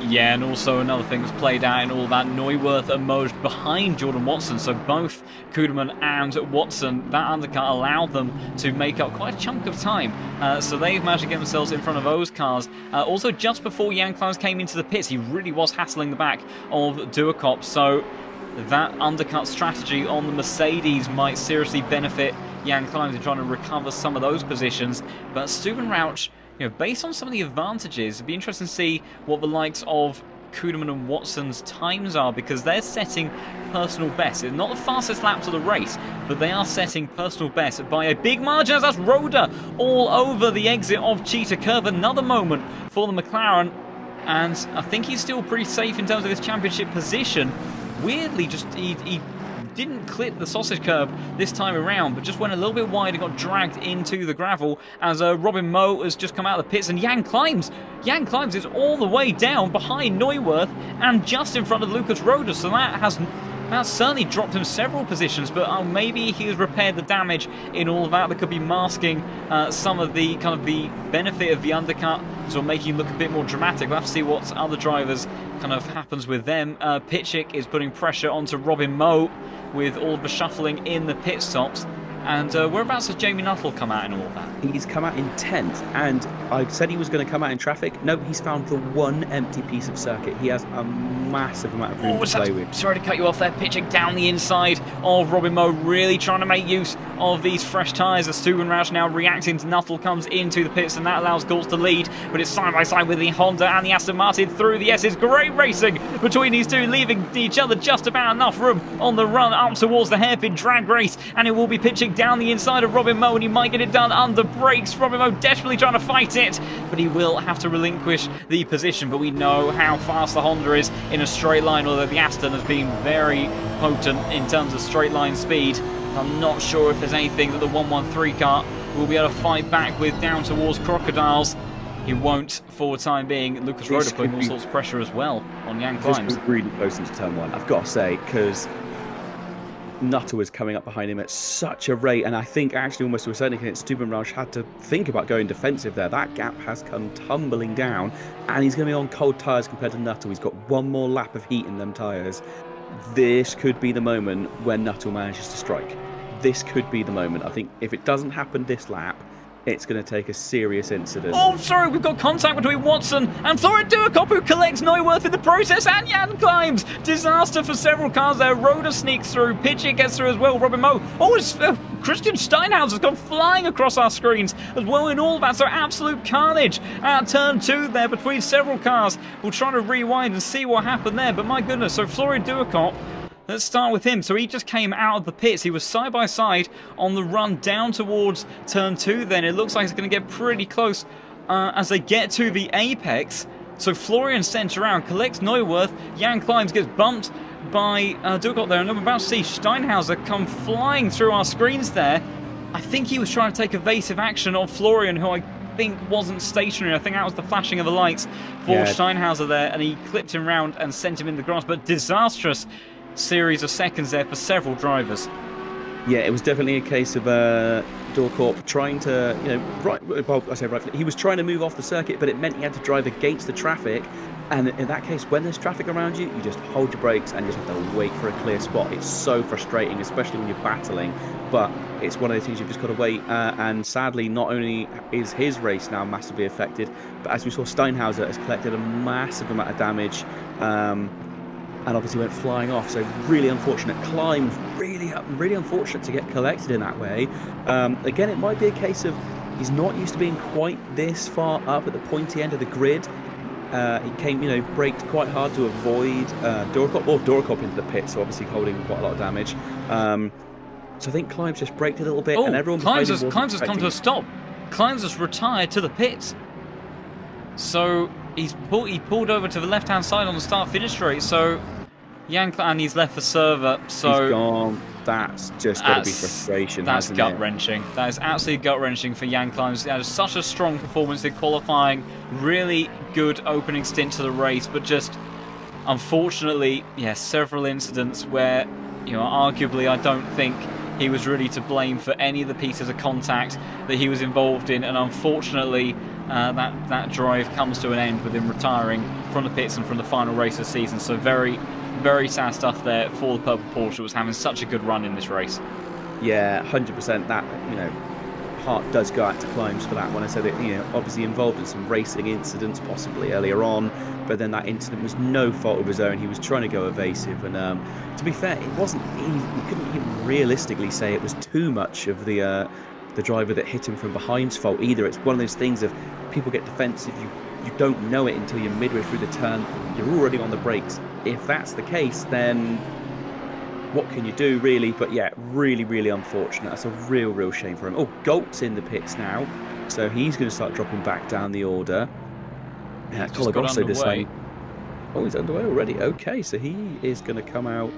Yeah, and also another thing that's played out in all that, Neuwirth emerged behind Jordan Watson, so both Kuderman and Watson, that undercut allowed them to make up quite a chunk of time, so they've managed to get themselves in front of those cars. Also, just before Jan Kleins came into the pits, he really was hassling the back of Duakop, so that undercut strategy on the Mercedes might seriously benefit Jan Kleins in trying to recover some of those positions. But Stuben Rauch, you know, based on some of the advantages, it'd be interesting to see what the likes of Kuderman and Watson's times are, because they're setting personal best. It's not the fastest laps of the race, but they are setting personal best by a big margin, as that's Roda all over the exit of Cheetah Curve. Another moment for the McLaren, and I think he's still pretty safe in terms of his championship position. Weirdly, just he didn't clip the sausage curb this time around, but just went a little bit wide and got dragged into the gravel as Robin Moe has just come out of the pits, and Jan Kleins is all the way down behind Neuwirth and just in front of Lucas Roda, so that's certainly dropped him several positions, but maybe he has repaired the damage in all of that. That could be masking some of the kind of the benefit of the undercut, so making it look a bit more dramatic. We'll have to see what other drivers kind of happens with them. Pitchick is putting pressure onto Robin Moe with all the shuffling in the pit stops. And whereabouts has Jamie Nuttall come out in all that? He's come out in 10th, and I said he was going to come out in traffic. No, he's found the one empty piece of circuit. He has a massive amount of room to play with. Sorry to cut you off there. Pitching down the inside of Robin Moe, really trying to make use of these fresh tyres. As Stuben Rauch now reacting to Nuttall comes into the pits, and that allows Gultz to lead, but it's side by side with the Honda and the Aston Martin through the S's. Great racing between these two, leaving each other just about enough room on the run up towards the hairpin drag race, and it will be pitching down the inside of Robin Moe, and he might get it done under brakes. Robin Moe desperately trying to fight it, but he will have to relinquish the position. But we know how fast the Honda is in a straight line, although the Aston has been very potent in terms of straight line speed. I'm not sure if there's anything that the 113 car will be able to fight back with down towards Crocodiles. He won't for the time being. Lucas Roda putting all sorts of pressure as well on Jan Kleins. This was really close into turn one, I've got to say, because Nuttall was coming up behind him at such a rate, and I think actually almost to a certain extent Stuben Rauch had to think about going defensive there. That gap has come tumbling down, and he's going to be on cold tyres compared to Nuttall. He's got one more lap of heat in them tyres. This could be the moment when Nuttall manages to strike. This could be the moment. I think if it doesn't happen this lap, it's going to take a serious incident. Oh, sorry, we've got contact between Watson and Florian Duakop, who collects Neuwirth in the process, and Jan Kleins. Disaster for several cars there. Roda sneaks through, Pitchick gets through as well, Robin Moe. Oh, it's Christian Steinhaus has gone flying across our screens as well in all that, so absolute carnage at turn 2 there between several cars. We'll try to rewind and see what happened there, but my goodness, so Florian Duakop, let's start with him. So he just came out of the pits. He was side by side on the run down towards turn 2 then. It looks like it's going to get pretty close as they get to the apex. So Florian sent around, collects Neuwirth. Jan Kleins gets bumped by Dugott there, and I'm about to see Steinhauser come flying through our screens there. I think he was trying to take evasive action on Florian, who I think wasn't stationary. I think that was the flashing of the lights for Steinhauser there, and he clipped him round and sent him in the grass. But disastrous series of seconds there for several drivers. Yeah, it was definitely a case of Dorcorp trying to, rightfully, he was trying to move off the circuit, but it meant he had to drive against the traffic. And in that case, when there's traffic around you, you just hold your brakes and just have to wait for a clear spot. It's so frustrating, especially when you're battling. But it's one of those things you've just got to wait. And sadly, not only is his race now massively affected, but as we saw, Steinhauser has collected a massive amount of damage. And obviously went flying off, so really unfortunate. Climb, really unfortunate to get collected in that way. Again, it might be a case of he's not used to being quite this far up at the pointy end of the grid. He came, braked quite hard to avoid Dorocop into the pit, so obviously holding quite a lot of damage. So I think Climbs just braked a little bit, and everyone Climbs has come to a stop. Climbs has retired to the pits. So he pulled over to the left-hand side on the start-finish straight. So and he's left the server. So he's gone. That's just got to be frustration. That's gut-wrenching. That is absolutely gut-wrenching for Jan Climbs. He had such a strong performance in qualifying. Really good opening stint to the race, but just unfortunately, several incidents where, arguably, I don't think he was really to blame for any of the pieces of contact that he was involved in, and unfortunately, that drive comes to an end with him retiring from the pits and from the final race of the season. So very, very sad stuff there for the Purple Porsche. Was having such a good run in this race. Yeah, 100%. That heart does go out to Climbs for that one. I said that obviously involved in some racing incidents possibly earlier on, but then that incident was no fault of his own. He was trying to go evasive, and to be fair, it wasn't. You couldn't even realistically say it was too much of the driver that hit him from behind's fault either. It's one of those things of people get defensive. You don't know it until you're midway through the turn. You're already on the brakes. If that's the case, then what can you do, really? But yeah, really, really unfortunate. That's a real shame for him. Oh, Galt's in the pits now, so he's going to start dropping back down the order. Colagrosso decided. Oh, he's underway already. Okay, so he is going to come out.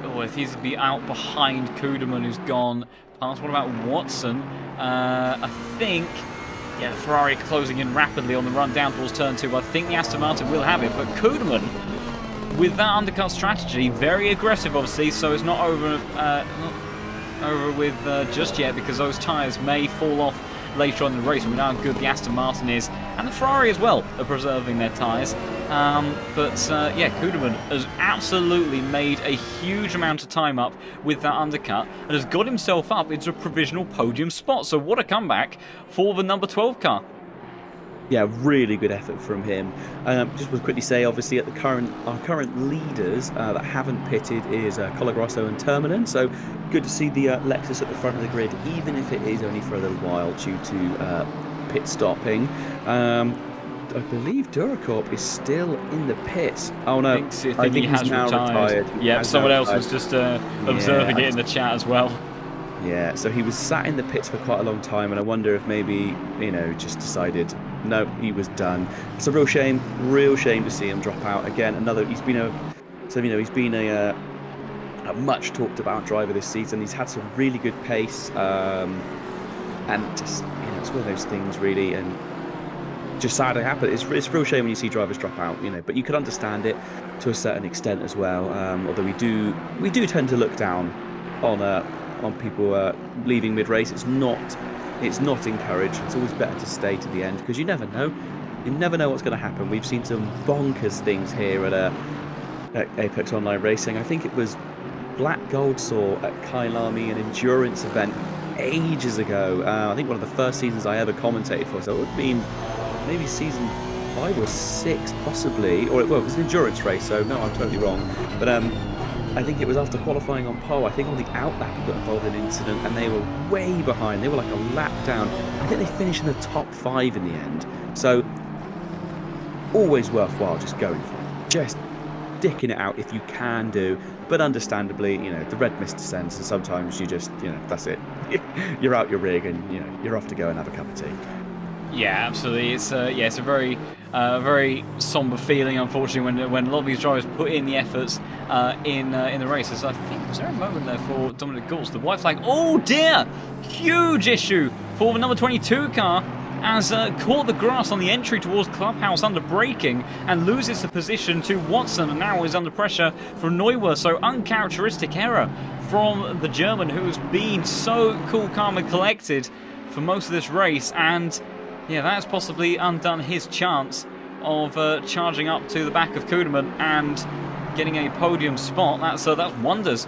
Oh, if he's to be out behind Kuderman, who's gone past. What about Watson? I think. Yeah, Ferrari closing in rapidly on the run down towards turn 2. I think the Aston Martin will have it, but Kuderman, with that undercut strategy, very aggressive, obviously, so it's not over with just yet, because those tyres may fall off later on in the race. We know how good the Aston Martin is, and the Ferrari as well are preserving their tyres. Kuderman has absolutely made a huge amount of time up with that undercut and has got himself up into a provisional podium spot. So what a comeback for the number 12 car. Yeah, really good effort from him. Just want to quickly say, obviously, our current leaders that haven't pitted is Colagrosso and Terminen. So good to see the Lexus at the front of the grid, even if it is only for a little while due to pit stopping. I believe Duracorp is still in the pits. Oh no, I think he has now retired. Yeah, someone else was just observing it in the chat as well. Yeah, so he was sat in the pits for quite a long time, and I wonder if maybe, just decided, no, he was done. It's a real shame to see him drop out again. He's been a much talked about driver this season. He's had some really good pace, and just, it's one of those things really, and just sad to happen. It's a real shame when you see drivers drop out, but you could understand it to a certain extent as well. Although we do tend to look down on people leaving mid-race. It's not encouraged. It's always better to stay to the end, because you never know what's going to happen. We've seen some bonkers things here at Apex Online Racing. I think it was Black Gold saw at Kyalami, an endurance event ages ago. I think one of the first seasons I ever commentated for, so it would have been maybe season 5 or 6 possibly, or it was an endurance race, so no, I'm totally wrong, but I think it was after qualifying on pole. I think on the outlap he got involved in an incident, and they were way behind. They were like a lap down. I think they finished in the top 5 in the end. So always worthwhile just going for it, just dicking it out if you can do. But understandably, the red mist descends, and sometimes you just, that's it. You're out your rig, and you're off to go and have a cup of tea. Yeah, absolutely. It's a very very somber feeling, unfortunately, when a lot of these drivers put in the efforts in the races. I think, was there a moment there for Dominic Gultz? The white flag, oh dear! Huge issue for the number 22 car, as caught the grass on the entry towards Clubhouse under braking and loses the position to Watson, and now is under pressure from Neuwer. So uncharacteristic error from the German, who has been so cool, calm and collected for most of this race, and yeah, that has possibly undone his chance of charging up to the back of Kuderman and getting a podium spot. That's wonders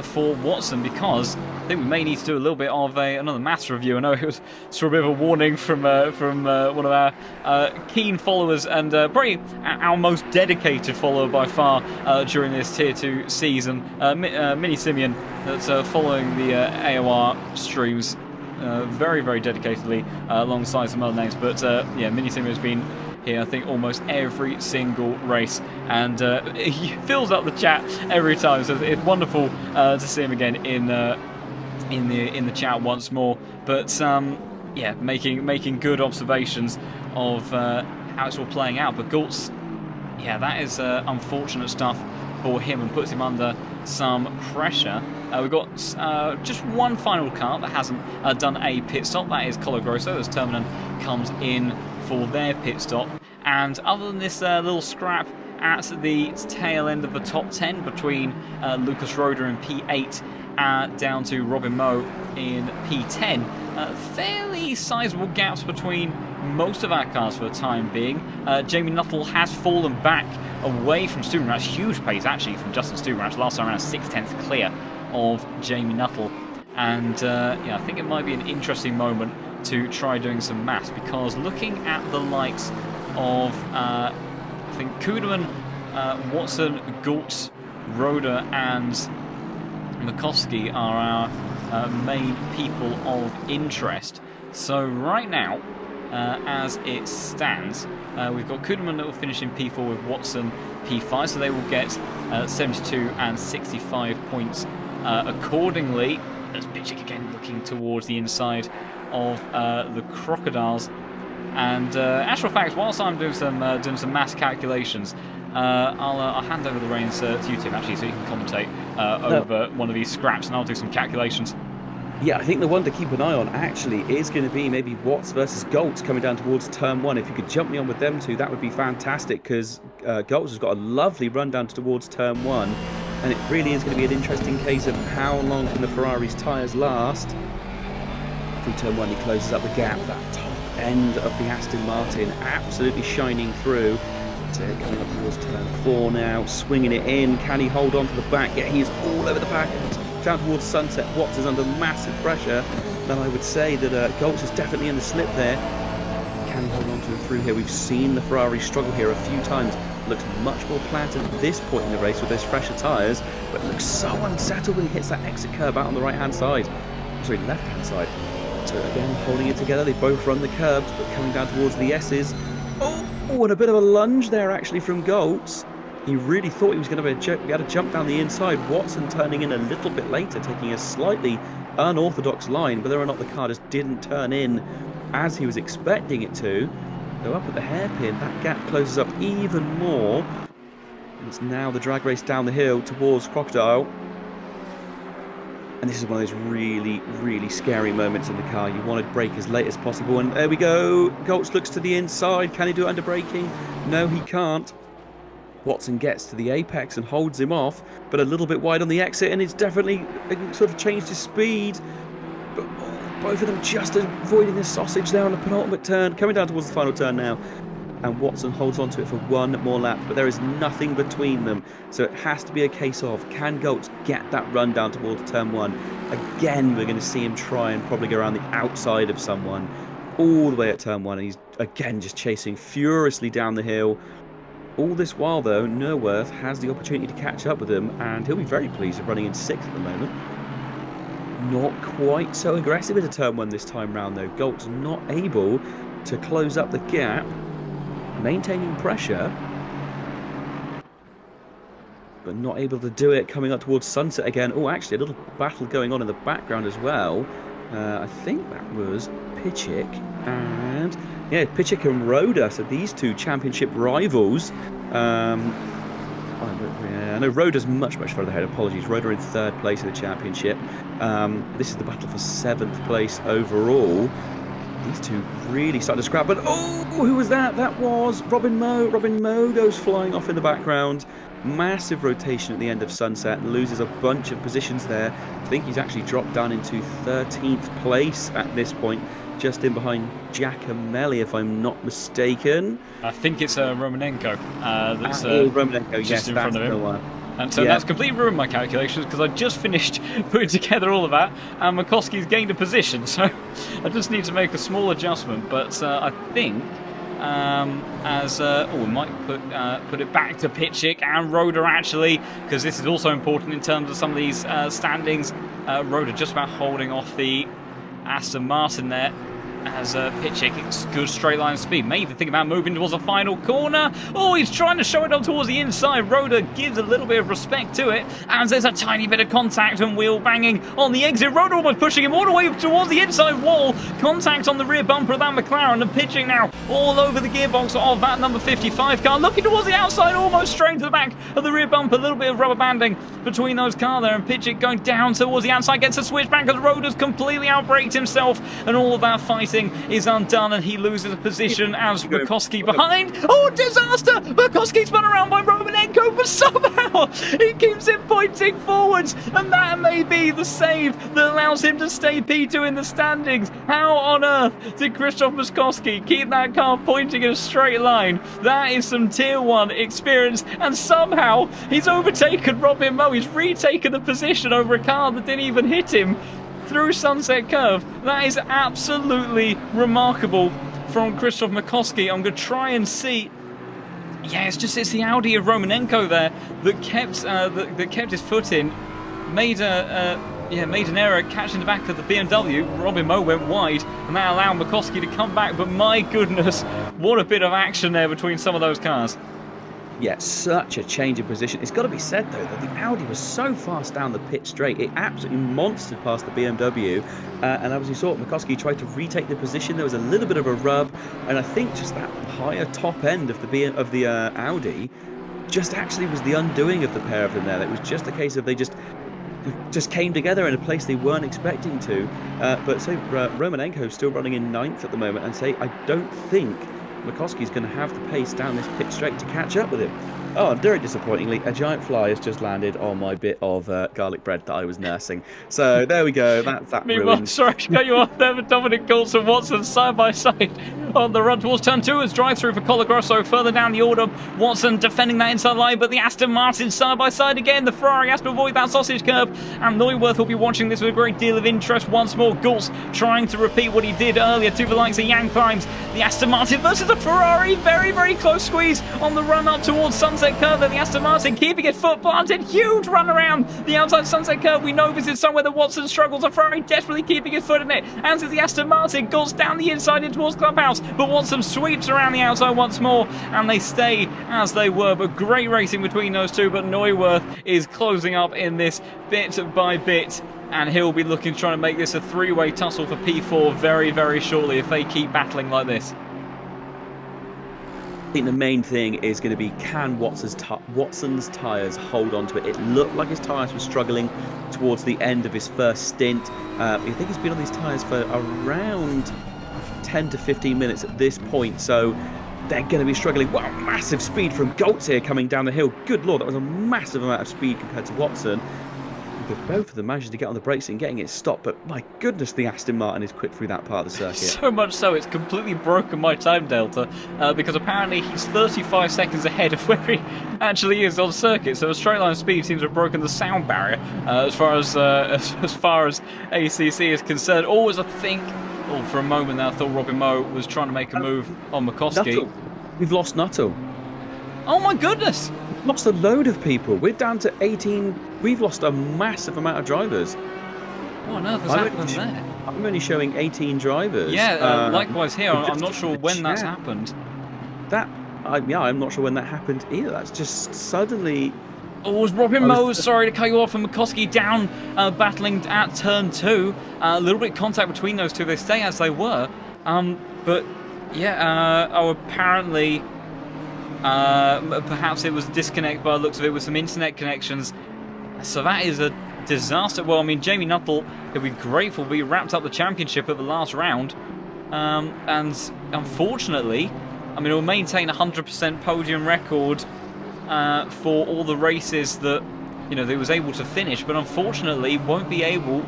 for Watson, because I think we may need to do a little bit of another maths review. I know it was sort of a bit of a warning from one of our keen followers, and probably our most dedicated follower by far during this Tier 2 season, Mini Simeon, that's following the AOR streams very, very dedicatedly alongside some other names. But yeah, Mini Simeon has been here, I think, almost every single race, and he fills up the chat every time. So it's wonderful to see him again in the chat once more. But yeah, making good observations of how it's all playing out. But Gultz, yeah, that is unfortunate stuff for him and puts him under some pressure. We've got just one final car that hasn't done a pit stop. That is Colo Grosso, as Terminen comes in for their pit stop. And other than this little scrap at the tail end of the top 10 between Lucas Roder in P8 down to Robin Moe in P10, fairly sizable gaps between most of our cars for the time being. Jamie Nuttall has fallen back away from Stubenratz. Huge pace actually from Justin Stubenratz. Last time around 6/10 clear of Jamie Nuttall. And yeah, I think it might be an interesting moment to try doing some maths, because looking at the likes of I think Kuderman, Watson, Gultz, Roder and Makowski are our main people of interest. So right now, as it stands, we've got Kuderman that will finish in P4 with Watson P5, so they will get 72 and 65 points accordingly. There's Pitchick again looking towards the inside of the Crocodiles. And actual fact, whilst I'm doing some mass calculations, I'll hand over the reins to you, Tim, actually, so you can commentate over one of these scraps, and I'll do some calculations. Yeah, I think the one to keep an eye on actually is going to be maybe Watts versus Gultz coming down towards turn 1. If you could jump me on with them two, that would be fantastic, because Gultz has got a lovely run down towards turn 1, and it really is going to be an interesting case of how long can the Ferrari's tyres last. Through turn 1, he closes up the gap. That top end of the Aston Martin absolutely shining through. Coming up towards turn 4 now, swinging it in. Can he hold on to the back? Yeah, he's all over the back. Down towards Sunset. Watts is under massive pressure. Then I would say that Gultz is definitely in the slip there. Can he hold on to him through here? We've seen the Ferrari struggle here a few times. Looks much more planted at this point in the race with those fresher tyres, but looks so unsettled when he hits that exit curb out on the right-hand side. Sorry, left-hand side. So again, holding it together. They both run the curbs, but coming down towards the S's. Oh, and a bit of a lunge there actually from Gultz. He really thought he was going to be able to jump down the inside. Watson turning in a little bit later, taking a slightly unorthodox line. Whether or not the car just didn't turn in as he was expecting it to. Though up at the hairpin, that gap closes up even more. And it's now the drag race down the hill towards Crocodile. And this is one of those really, really scary moments in the car. You want to brake as late as possible. And there we go. Gultz looks to the inside. Can he do it under braking? No, he can't. Watson gets to the apex and holds him off, but a little bit wide on the exit, and it's definitely sort of changed his speed. But both of them just avoiding the sausage there on the penultimate turn, coming down towards the final turn now. And Watson holds on to it for one more lap, but there is nothing between them. So it has to be a case of, can Gultz get that run down towards turn 1? Again, we're going to see him try and probably go around the outside of someone all the way at turn 1. And he's, again, just chasing furiously down the hill. All this while, though, Neuwirth has the opportunity to catch up with him, and he'll be very pleased at running in 6th at the moment. Not quite so aggressive into turn 1 this time round, though. Gultz not able to close up the gap. Maintaining pressure, but not able to do it. Coming up towards Sunset again. Oh, actually, a little battle going on in the background as well. I think that was Pitchick and Pitchick and Roda. So these two championship rivals. I know Roda's much further ahead. Apologies, Roda in 3rd place in the championship. This is the battle for 7th place overall. These two really started to scrap, but who was that? That was Robin Moe. Robin Moe goes flying off in the background. Massive rotation at the end of Sunset, loses a bunch of positions there. I think he's actually dropped down into 13th place at this point, just in behind Giacomelli, if I'm not mistaken. I think it's Romanenko. That's Romanenko, just yes, in front of him. The one. And so that's completely ruined my calculations because I just finished putting together all of that and McCoskey's gained a position, so I just need to make a small adjustment. But I think we might put it back to Pitchick and Roda actually, because this is also important in terms of some of these standings. Roda just about holding off the Aston Martin there. As Pitchick, it's good straight line speed. May even think about moving towards the final corner. Oh, he's trying to show it up towards the inside. Roda gives a little bit of respect to it. And there's a tiny bit of contact and wheel banging on the exit. Roda almost pushing him all the way towards the inside wall. Contact on the rear bumper of that McLaren. And Pitchick now all over the gearbox of that number 55 car. Looking towards the outside, almost straight to the back of the rear bumper. A little bit of rubber banding between those cars there. And Pitchick going down towards the outside. Gets a switch back as Roda's completely outbraked himself. And all of that fighting is undone, and he loses a position as McCoskey behind. Oh, disaster! McCoskey spun around by Romanenko, but somehow he keeps it pointing forwards, and that may be the save that allows him to stay P2 in the standings. How on earth did Krzysztof McCoskey keep that car pointing in a straight line? That is some tier 1 experience, and somehow he's overtaken Robin Moe. He's retaken the position over a car that didn't even hit him through Sunset Curve. That is absolutely remarkable from Krzysztof McCoskey. I'm going to try and see. Yeah, it's the Audi of Romanenko there that kept his foot in, made an error catching the back of the BMW. Robin Moe went wide, and that allowed McCoskey to come back. But my goodness, what a bit of action there between some of those cars. Yeah, such a change in position. It's got to be said, though, that the Audi was so fast down the pit straight. It absolutely monstered past the BMW. And as you saw, McCoskey tried to retake the position. There was a little bit of a rub. And I think just that higher top end of the Audi just actually was the undoing of the pair of them there. It was just a case of they just came together in a place they weren't expecting to. But Romanenko's still running in 9th at the moment. And I don't think McCoskey's going to have the pace down this pit straight to catch up with him. Oh, and very disappointingly, a giant fly has just landed on my bit of garlic bread that I was nursing. So there we go. That's that ruined. Sorry to cut you off there, but Dominic Coulson and Watson side by side on the run towards turn 2 as drive through for Colagrosso further down the order. Watson defending that inside line, but the Aston Martin side by side again. The Ferrari has to avoid that sausage curb, and Neuwirth will be watching this with a great deal of interest once more. Gulls trying to repeat what he did earlier to the likes of Yang Climbs. The Aston Martin versus the Ferrari. Very, very close squeeze on the run up towards Sunset Curve. The Aston Martin keeping his foot planted. Huge run around the outside Sunset Curve. We know this is somewhere that Watson struggles. The Ferrari desperately keeping his foot in it. And to the Aston Martin, goes down the inside in towards Clubhouse. But Watson sweeps around the outside once more. And they stay as they were. But great racing between those two. But Neuwirth is closing up in this bit by bit. And he'll be looking to try to make this a three-way tussle for P4 very, very shortly if they keep battling like this. I think the main thing is going to be, can Watson's tyres hold on to it? It looked like his tyres were struggling towards the end of his first stint. I think he's been on these tyres for around 10 to 15 minutes at this point, so they're going to be struggling. Wow, massive speed from Goltz here coming down the hill. Good lord, that was a massive amount of speed compared to Watson. But both of them managed to get on the brakes and getting it stopped. But my goodness, the Aston Martin is quick through that part of the circuit. So much so, it's completely broken my time delta because apparently he's 35 seconds ahead of where he actually is on circuit. So a straight line speed seems to have broken the sound barrier as far as ACC is concerned. Always a think. Oh, for a moment there, I thought Robin Moe was trying to make a move on McCoskey. Nuttall. We've lost Nuttall. Oh my goodness! Lost a load of people. We're down to 18. We've lost a massive amount of drivers. What on earth has happened there? I'm only showing 18 drivers. Yeah, likewise here. I'm not sure when that's happened. I'm not sure when that happened either. That's just suddenly Oh, it was Robin Mose, sorry to cut you off, and McCoskey down, battling at turn 2. A little bit of contact between those two. They stay as they were. But, yeah, apparently, perhaps it was a disconnect by the looks of it with some internet connections. So that is a disaster. Well, I mean, Jamie Nuttall, he'll be grateful we wrapped up the championship at the last round. And unfortunately, I mean, it will maintain a 100% podium record for all the races that, you know, they was able to finish, but unfortunately won't be able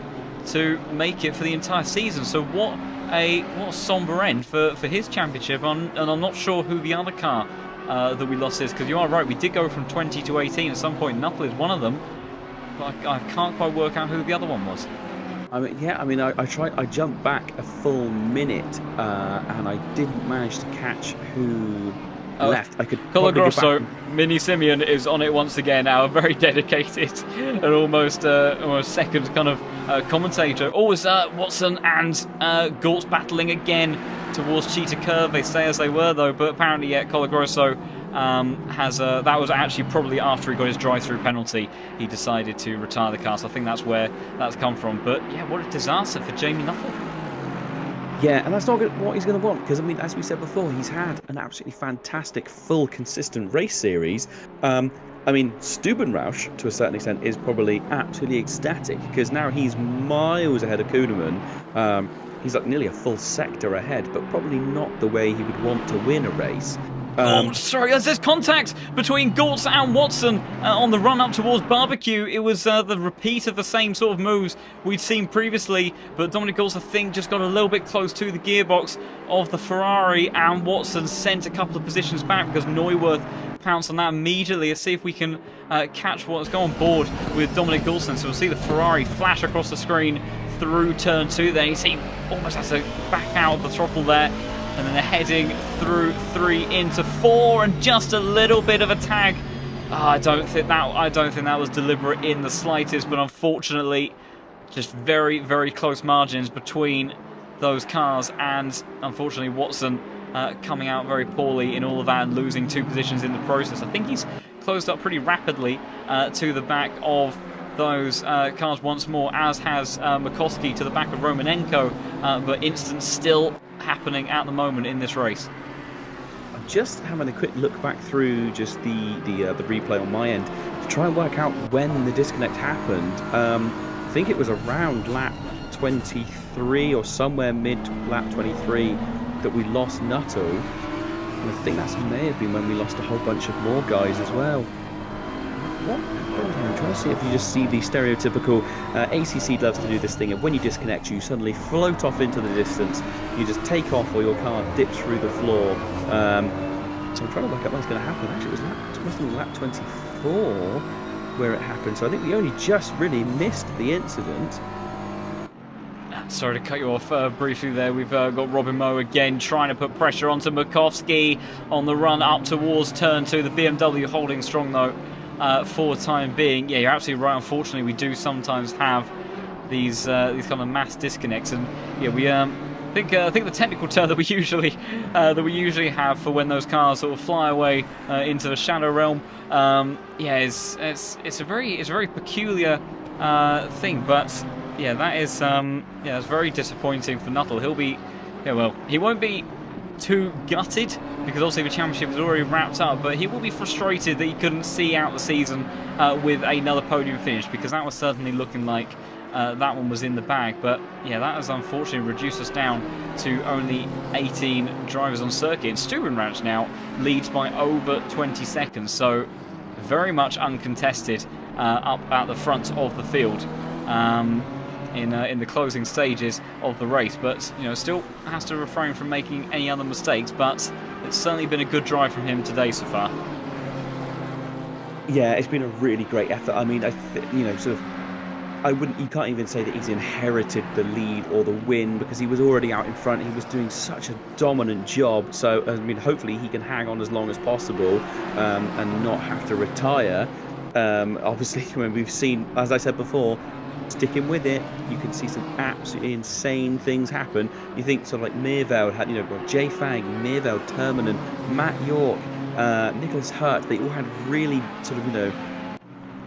to make it for the entire season. So what a somber end for his championship. And I'm not sure who the other car that we lost is, because you are right, we did go from 20 to 18 at some point. Nuttall is one of them, but I can't quite work out who the other one was. I mean, yeah, I mean, I jumped back a full minute, and I didn't manage to catch who left. I could Colagrosso, Mini Simeon is on it once again, our very dedicated and almost second kind of commentator. Always Watson and Gault's battling again towards Cheetah Curve. They stay as they were though, but apparently Colagrosso has that was actually probably after he got his drive-through penalty. He decided to retire the car, so I think that's where that's come from. But yeah, what a disaster for Jamie Nuttall. Yeah, and that's not what he's going to want, because I mean, as we said before, he's had an absolutely fantastic, full, consistent race series. I mean, Stubenrausch, to a certain extent, is probably absolutely ecstatic, because now he's miles ahead of Kuhnemann. He's like nearly a full sector ahead, but probably not the way he would want to win a race. Oh, sorry, there's contact between Gaultz and Watson on the run up towards Barbecue. It was the repeat of the same sort of moves we'd seen previously, but Dominic Gaultz, I think, just got a little bit close to the gearbox of the Ferrari, and Watson sent a couple of positions back because Neuwirth pounced on that immediately. Let's see if we can catch what's going on board with Dominic Gaultz. So we'll see the Ferrari flash across the screen through turn 2. Then you see almost has to back out of the throttle there. And then they're heading through 3 into 4, and just a little bit of a tag. I don't think that was deliberate in the slightest, but unfortunately, just very, very close margins between those cars, and unfortunately Watson coming out very poorly in all of that and losing 2 positions in the process. I think he's closed up pretty rapidly to the back of those cars once more, as has McCoskey to the back of Romanenko, but instance still happening at the moment in this race. I'm just having a quick look back through just the replay on my end to try and work out when the disconnect happened. I think it was around lap 23 or somewhere mid lap 23 that we lost Nuttall, and I think that may have been when we lost a whole bunch of more guys as well. What? I'm trying to see if you just see the stereotypical ACC loves to do this thing of when you disconnect, you suddenly float off into the distance, you just take off or your car dips through the floor. So I'm trying to work out what's going to happen. Actually, it must have been lap 24 where it happened, so I think we only just really missed the incident. Sorry to cut you off briefly there. We've got Robin Moe again trying to put pressure onto Makovsky on the run up towards turn 2. The BMW holding strong though. For the time being. Yeah, you're absolutely right. Unfortunately, we do sometimes have these kind of mass disconnects, and yeah, we I think the technical term that we usually have for when those cars sort of fly away into the shadow realm, yeah, it's a very peculiar thing. But yeah, that is yeah, it's very disappointing for Nuttall. He'll be, yeah, well, he won't be too gutted because obviously the championship is already wrapped up, but he will be frustrated that he couldn't see out the season with another podium finish, because that was certainly looking like that one was in the bag. But yeah, that has unfortunately reduced us down to only 18 drivers on circuit, and Stubenrausch now leads by over 20 seconds, so very much uncontested up at the front of the field in the closing stages of the race. But you know, still has to refrain from making any other mistakes, but it's certainly been a good drive from him today so far. Yeah, it's been a really great effort. I mean, you know, sort of, you can't even say that he's inherited the lead or the win, because he was already out in front. He was doing such a dominant job. So I mean, hopefully he can hang on as long as possible and not have to retire. Obviously, when we've seen, as I said before, sticking with it, you can see some absolutely insane things happen. You think sort of like Meerveld had, you know, Jay Fang, Meerveld, Terminen, Matt York, Nicholas Hurt. They all had really sort of, you know,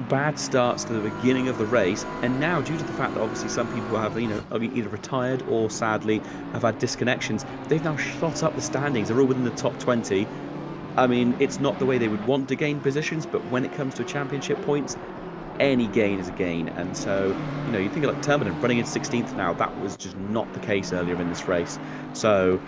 bad starts to the beginning of the race, and now due to the fact that obviously some people have, have either retired or sadly have had disconnections, they've now shot up the standings. They're all within the top 20. I mean, it's not the way they would want to gain positions, but when it comes to championship points, any gain is a gain. And so, you think of like Terminen running in 16th now. That was just not the case earlier in this race. So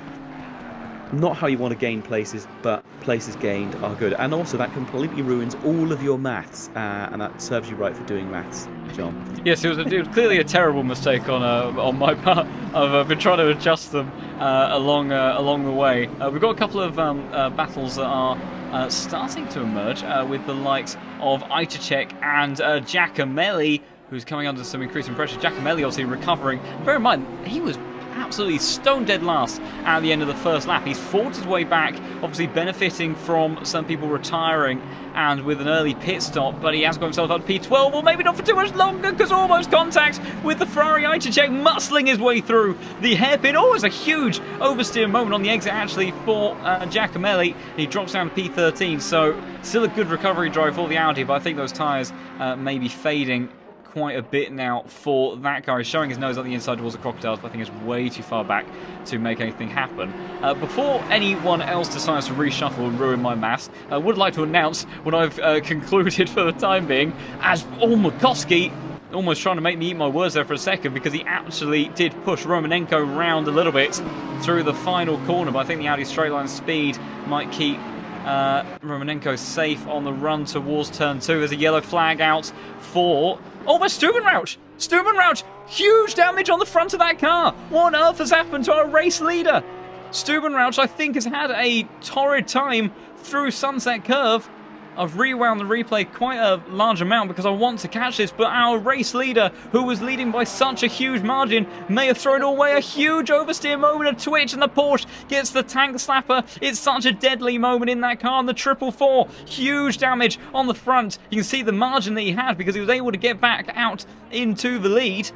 not how you want to gain places, but places gained are good. And also that completely ruins all of your maths, and that serves you right for doing maths, John. Yes, it was clearly a terrible mistake on my part. I've been trying to adjust them along the way. We've got a couple of battles that are starting to emerge with the likes of Itacek and Giacomelli, who's coming under some increasing pressure. Giacomelli obviously recovering. Bear in mind, he was absolutely stone dead last at the end of the first lap. He's fought his way back, obviously benefiting from some people retiring and with an early pit stop, but he has got himself up to P12, or maybe not for too much longer, because almost contact with the Ferrari. Itacek muscling his way through the hairpin. Oh, it's a huge oversteer moment on the exit actually for Giacomelli. He drops down to P13, so still a good recovery drive for the Audi, but I think those tyres may be fading quite a bit now for that guy. He's showing his nose on the inside towards the crocodiles, but I think it's way too far back to make anything happen. Before anyone else decides to reshuffle and ruin my maths, I would like to announce what I've concluded for the time being, as Makoski almost trying to make me eat my words there for a second, because he actually did push Romanenko round a little bit through the final corner, but I think the Audi straight line speed might keep Romanenko safe on the run towards turn 2. There's a yellow flag out for... Oh, there's Stubenrauch! Stubenrauch! Huge damage on the front of that car! What on earth has happened to our race leader? Stubenrauch, I think, has had a torrid time through Sunset Curve. I've rewound the replay quite a large amount because I want to catch this, but our race leader, who was leading by such a huge margin, may have thrown away a huge oversteer moment of Twitch, and the Porsche gets the tank slapper. It's such a deadly moment in that car, and the 444, huge damage on the front. You can see the margin that he had because he was able to get back out into the lead.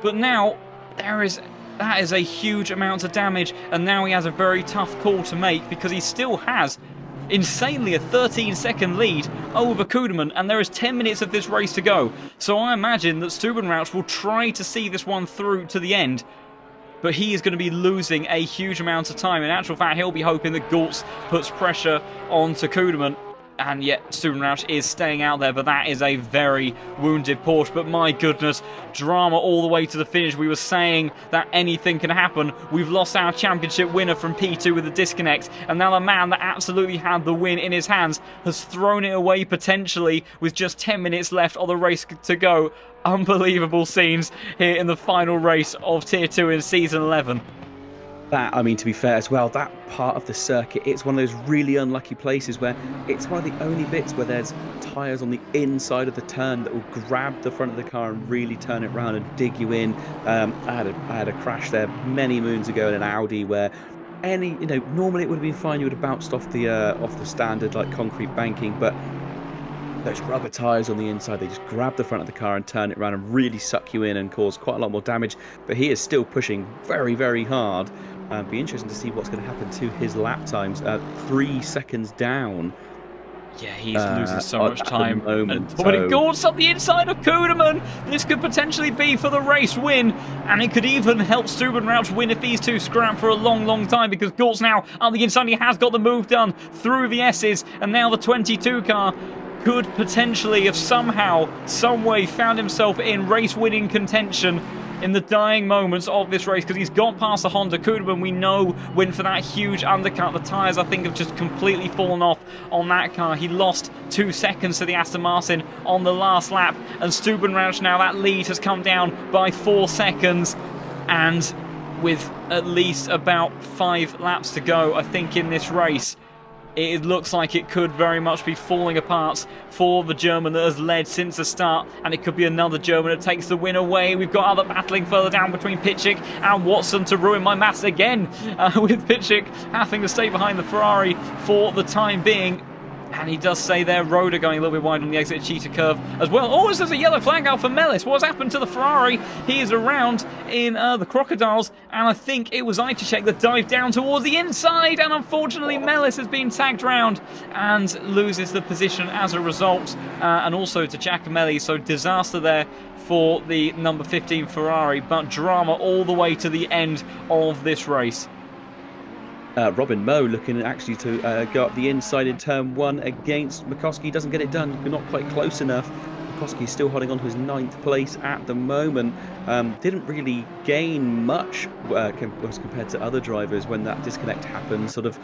But now, that is a huge amount of damage, and now he has a very tough call to make because he still has insanely a 13-second lead over Kuderman, and there is 10 minutes of this race to go. So I imagine that Stubenrauch will try to see this one through to the end, but he is going to be losing a huge amount of time. In actual fact, he'll be hoping that Goltz puts pressure onto Kuderman, and yet Stubenrauch is staying out there, but that is a very wounded Porsche. But my goodness, drama all the way to the finish. We were saying that anything can happen. We've lost our championship winner from P2 with a disconnect, and now the man that absolutely had the win in his hands has thrown it away potentially with just 10 minutes left of the race to go. Unbelievable scenes here in the final race of Tier 2 in Season 11. That, I mean, to be fair as well, that part of the circuit, it's one of those really unlucky places where it's one of the only bits where there's tyres on the inside of the turn that will grab the front of the car and really turn it around and dig you in. I had a crash there many moons ago in an Audi where normally it would have been fine. You would have bounced off the standard like concrete banking, but those rubber tyres on the inside, they just grab the front of the car and turn it around and really suck you in and cause quite a lot more damage. But he is still pushing very, very hard. Be interesting to see what's going to happen to his lap times. 3 seconds down. Yeah, he's losing so much time. But it goes up the inside of Kuderman. This could potentially be for the race win, and it could even help Stubenrauch win if these two scrap for a long, long time, because Goltz now on the inside, he has got the move done through the S's, and now the 22 car could potentially have somehow, some way found himself in race-winning contention in the dying moments of this race, because he's got past the Honda. Kuderman, we know, went for that huge undercut. The tyres, I think, have just completely fallen off on that car. He lost 2 seconds to the Aston Martin on the last lap, and Stubenrauch now, that lead has come down by 4 seconds, and with at least about 5 laps to go, I think, in this race, it looks like it could very much be falling apart for the German that has led since the start, and it could be another German that takes the win away. We've got other battling further down between Pitchik and Watson to ruin my maths again, with Pitchik having to stay behind the Ferrari for the time being. And he does say there, Roda going a little bit wide on the exit cheetah curve as well. Oh, there's a yellow flag out for Mellis. What's happened to the Ferrari? He is around in the Crocodiles, and I think it was Ajticek that dived down towards the inside, and unfortunately Mellis has been tagged round and loses the position as a result, and also to Giacomelli, so disaster there for the number 15 Ferrari, but drama all the way to the end of this race. Robin Moe looking actually to go up the inside in turn 1 against McCoskey. Doesn't get it done, not quite close enough. McCoskey still holding on to his 9th place at the moment. Didn't really gain much as compared to other drivers when that disconnect happened. Sort of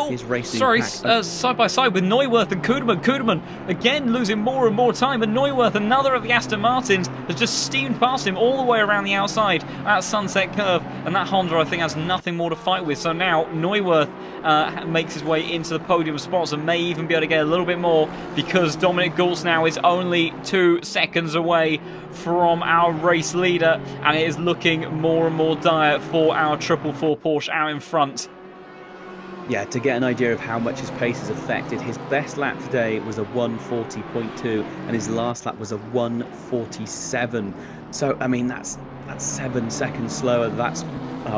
his racing. Sorry, side by side with Neuwirth and Kuderman. Kuderman again losing more and more time, and Neuwirth, another of the Aston Martins, has just steamed past him all the way around the outside at Sunset Curve, and that Honda I think has nothing more to fight with. So now Neuwirth makes his way into the podium spots and may even be able to get a little bit more, because Dominic Gultz now is only 2 seconds away from our race leader, and it is looking more and more dire for our 444 Porsche out in front. Yeah, to get an idea of how much his pace is affected, his best lap today was a 1:40.2 and his last lap was a 1:47. So, I mean, that's 7 seconds slower. That's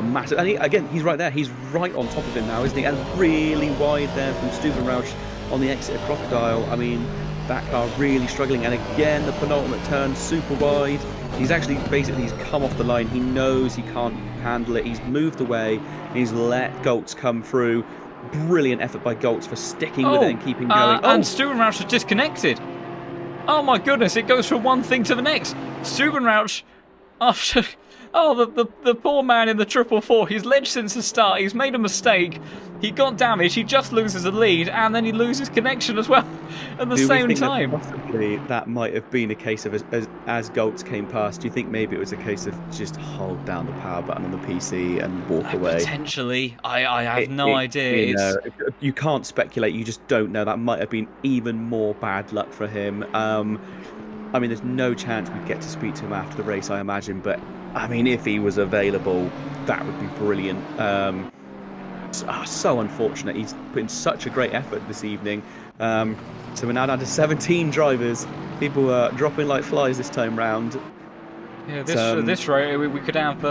massive. And again, he's right there. He's right on top of him now, isn't he? And really wide there from Stubenrausch on the exit of Crocodile. I mean, that car really struggling. And again, the penultimate turn, super wide. He's actually basically come off the line. He knows he can't handle it. He's moved away. He's let Gultz come through. Brilliant effort by Gultz for sticking with it and keeping going. And Stubenrausch is disconnected. Oh my goodness, it goes from one thing to the next. Stubenrausch, after... Oh, the poor man in the 444, he's led since the start, he's made a mistake, he got damaged, he just loses a lead, and then he loses connection as well at the same time. Possibly that might have been a case of as Gultz came past, do you think maybe it was a case of just hold down the power button on the PC and walk away? Potentially. I have no idea. You can't speculate, you just don't know. That might have been even more bad luck for him. I mean, there's no chance we'd get to speak to him after the race, I imagine, but I mean, if he was available, that would be brilliant. So unfortunate. He's put in such a great effort this evening. So we're now down to 17 drivers. People are dropping like flies this time round. Yeah, this race we could have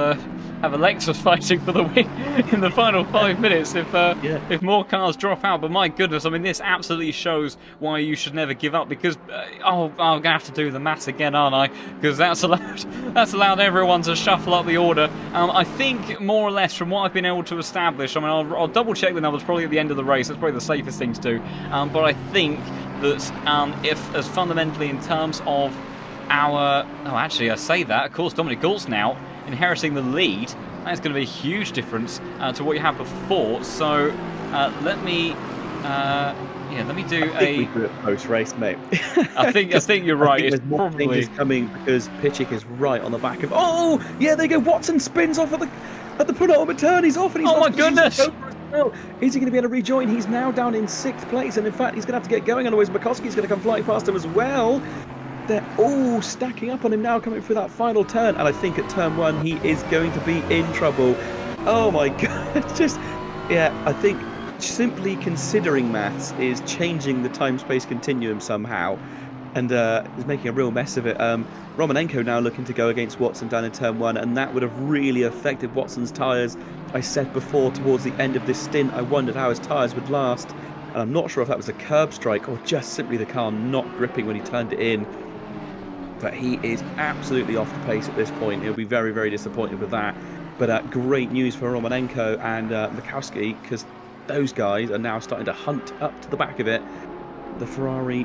Alexis fighting for the win in the final 5 minutes if more cars drop out. But my goodness, I mean, this absolutely shows why you should never give up. Because I'm gonna have to do the maths again, aren't I? Because that's allowed everyone to shuffle up the order. I think more or less from what I've been able to establish. I mean, I'll double check the numbers probably at the end of the race. That's probably the safest thing to do. But I think that if as fundamentally in terms of our... Oh, actually, I say that. Of course, Dominic Gultz now inheriting the lead. That's going to be a huge difference to what you had before. So let me do we do it post race, mate. I think you're right. There's more changes coming because Pitchick is right on the back of. Oh, yeah, there you go. Watson spins off at the penultimate turn. He's off, and he's my goodness. Is he going to be able to rejoin? He's now down in 6th place, and in fact, he's going to have to get going. Otherwise, McCoskey's going to come flying past him as well. They're all stacking up on him now, coming through that final turn, and I think at turn 1 he is going to be in trouble. Oh my god, I think simply considering maths is changing the time-space continuum somehow, and is making a real mess of it. Romanenko now looking to go against Watson down in turn 1, and that would have really affected Watson's tyres. I said before, towards the end of this stint, I wondered how his tyres would last, and I'm not sure if that was a curb strike or just simply the car not gripping when he turned it in. But he is absolutely off the pace at this point. He'll be very, very disappointed with that. But great news for Romanenko and Mikowski, because those guys are now starting to hunt up to the back of it. The Ferrari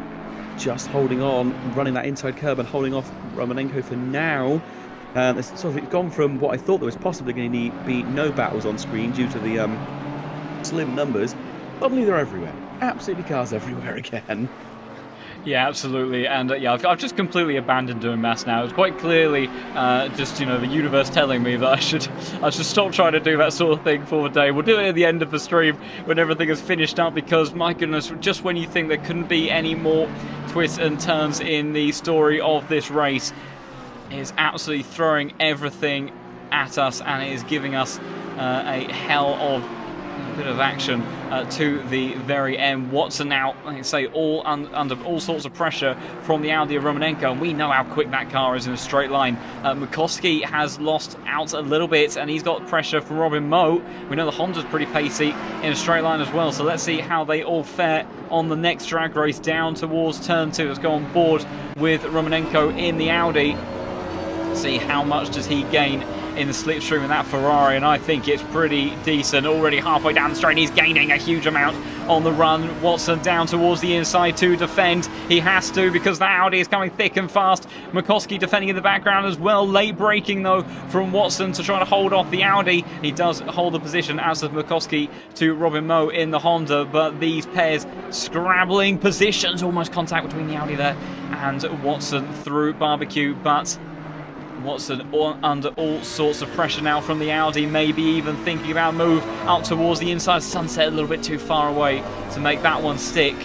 just holding on, running that inside curb and holding off Romanenko for now. It's sort of gone from what I thought there was possibly going to be no battles on screen due to the slim numbers. Suddenly they're everywhere. Absolutely cars everywhere again. Yeah, absolutely, and I've just completely abandoned doing maths now. It's quite clearly just the universe telling me that I should stop trying to do that sort of thing for the day. We'll do it at the end of the stream when everything is finished up, because my goodness, just when you think there couldn't be any more twists and turns in the story of this race, it is absolutely throwing everything at us, and it is giving us a hell of bit of action to the very end. Watson now, like I say, all under all sorts of pressure from the Audi of Romanenko, and we know how quick that car is in a straight line. Mikoski has lost out a little bit, and he's got pressure from Robin Moe. We know the Honda's pretty pacey in a straight line as well, so let's see how they all fare on the next drag race down towards turn 2. Let's go on board with Romanenko in the Audi. See how much does he gain in the slipstream in that Ferrari, and I think it's pretty decent. Already halfway down the straight, he's gaining a huge amount on the run. Watson down towards the inside to defend. He has to, because that Audi is coming thick and fast. Mikoski defending in the background as well. Late braking though from Watson to try to hold off the Audi. He does hold the position, as does Mikoski to Robin Moe in the Honda, but these pairs scrabbling positions. Almost contact between the Audi there and Watson through barbecue, but Watson under all sorts of pressure now from the Audi, maybe even thinking about a move up towards the inside. Sunset a little bit too far away to make that one stick,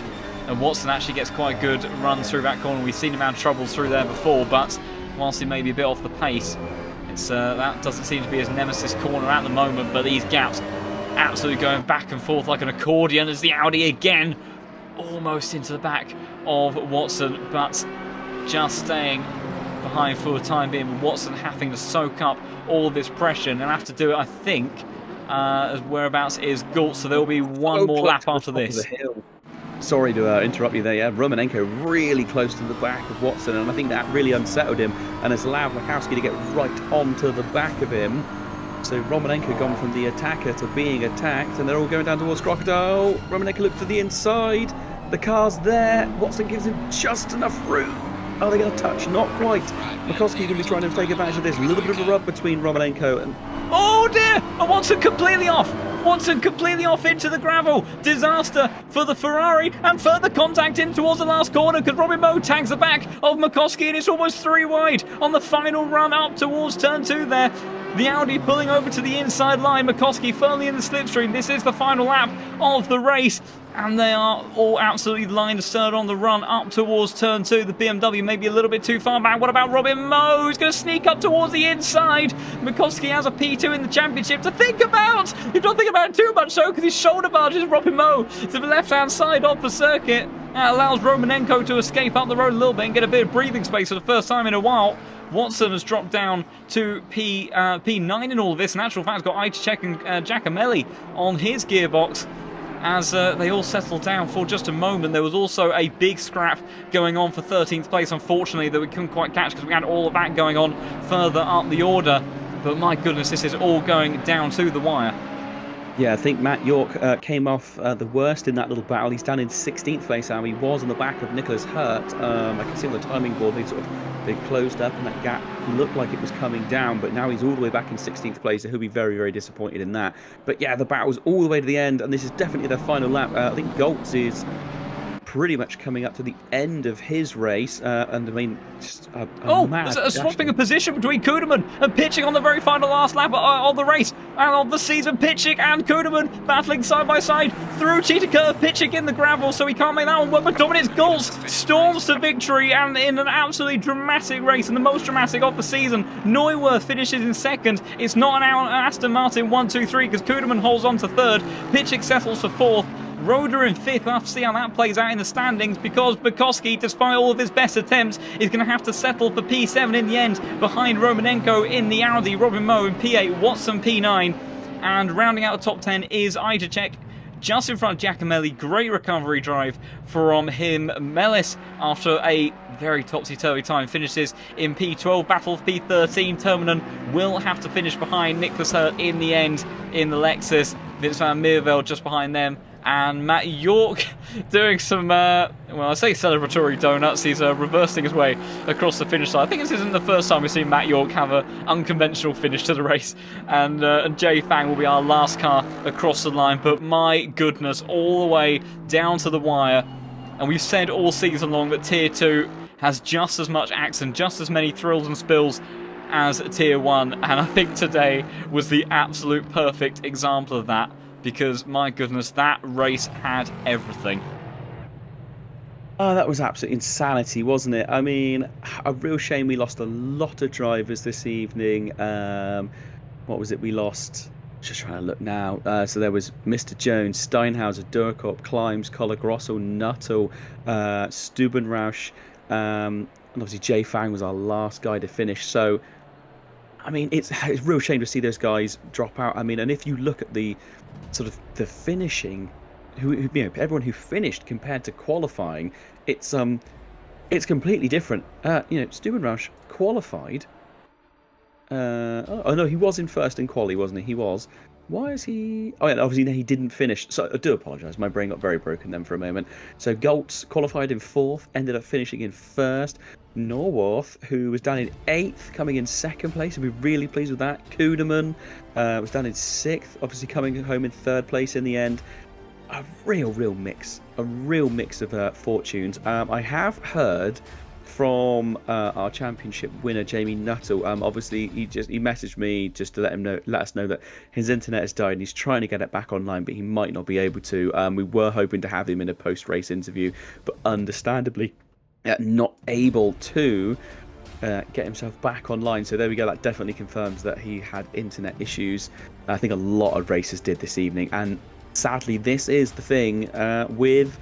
and Watson actually gets quite a good run through that corner. We've seen him have troubles through there before, but whilst he may be a bit off the pace, it's that doesn't seem to be his nemesis corner at the moment. But these gaps absolutely going back and forth like an accordion as the Audi again almost into the back of Watson, but just staying behind for the time being, with Watson having to soak up all of this pressure, and have to do it, I think, whereabouts is Galt, so there will be one more lap after this. Sorry to interrupt you there, yeah. Romanenko really close to the back of Watson, and I think that really unsettled him and has allowed Mikowski to get right onto the back of him. So Romanenko gone from the attacker to being attacked, and they're all going down towards Crocodile. Romanenko looks to the inside, the car's there, Watson gives him just enough room. Are they going to touch? Not quite. Mikoski going to be trying to take advantage of this. A little bit of a rub between Romanenko and... Oh dear! And Watson completely off! Watson completely off into the gravel. Disaster for the Ferrari, and further contact in towards the last corner because Robin Moe tags the back of Mikoski, and it's almost 3 wide on the final run up towards turn 2 there. The Audi pulling over to the inside line. Mikoski firmly in the slipstream. This is the final lap of the race, and they are all absolutely lined astern on the run up towards turn 2. The BMW may be a little bit too far back. What about Robin Moe, who's going to sneak up towards the inside? Mikoski has a P2 in the championship to think about. You don't think about it too much so, because his shoulder barges Robin Moe to the left-hand side of the circuit. That allows Romanenko to escape up the road a little bit and get a bit of breathing space for the first time in a while. Watson has dropped down to P9 in all of this. In actual fact, got Ajacek and Giacomelli on his gearbox as they all settled down for just a moment. There was also a big scrap going on for 13th place, unfortunately, that we couldn't quite catch because we had all of that going on further up the order. But my goodness, this is all going down to the wire. Yeah, I think Matt York came off the worst in that little battle. He's down in 16th place now. He was on the back of Nicholas Hurt. I can see on the timing board they closed up and that gap looked like it was coming down, but now he's all the way back in 16th place, so he'll be very, very disappointed in that. But yeah, the battle's all the way to the end, and this is definitely their final lap. I think Goltz is pretty much coming up to the end of his race, and I mean, just there's a swapping of position between Kuderman and Pitchik on the very final last lap of the race and of the season. Pitchik and Kuderman battling side by side through Cheetah Curve. Pitchik in the gravel, so he can't make that one. But Dominic's Goltz storms to victory, and in an absolutely dramatic race, and the most dramatic of the season, Neuwirth finishes in second. It's not an Aston Martin 1-2-3 because Kuderman holds on to third. Pitchik settles for fourth. Roder in fifth. We'll have to see how that plays out in the standings, because Mikoski, despite all of his best attempts, is going to have to settle for P7 in the end, behind Romanenko in the Audi, Robin Moe in P8, Watson P9, and rounding out the top 10 is Ajacek, just in front of Giacomelli. Great recovery drive from him. Mellis, after a very topsy-turvy time, finishes in P12, battle for P13. Terminen will have to finish behind Nicholas Hurt in the end in the Lexus. Vince van Meerveld just behind them. And Matt York doing some, well, I say celebratory donuts. He's reversing his way across the finish line. I think this isn't the first time we've seen Matt York have an unconventional finish to the race. And Jay Fang will be our last car across the line. But my goodness, all the way down to the wire. And we've said all season long that Tier 2 has just as much action, just as many thrills and spills as Tier 1. And I think today was the absolute perfect example of that. Because, my goodness, that race had everything. Oh, that was absolute insanity, wasn't it? I mean, a real shame we lost a lot of drivers this evening. What was it? We lost Just trying to look now. So there was Mr. Jones, Steinhauser, Durkop, Climbs, Colagrosso, Nuttall, Stubenrausch, and obviously Jay Fang was our last guy to finish. So, I mean, it's a real shame to see those guys drop out. I mean, and if you look at the sort of the finishing, everyone who finished compared to qualifying, it's completely different. Stubenrausch qualified. Oh no, he was in first in quali, wasn't he? He was. Why is he? Oh yeah, obviously no, he didn't finish. So I do apologise. My brain got very broken then for a moment. So Goltz qualified in 4th, ended up finishing in 1st. Norworth, who was down in 8th, coming in 2nd place. We're really pleased with that. Kuderman was down in 6th, obviously coming home in 3rd place in the end. A real mix of fortunes. I have heard from our championship winner Jamie Nuttall. Obviously he messaged me just to let us know that his internet has died and he's trying to get it back online, but he might not be able to. We were hoping to have him in a post-race interview, but understandably not able to get himself back online. So there we go. That definitely confirms that he had internet issues. I think a lot of racers did this evening, and sadly this is the thing with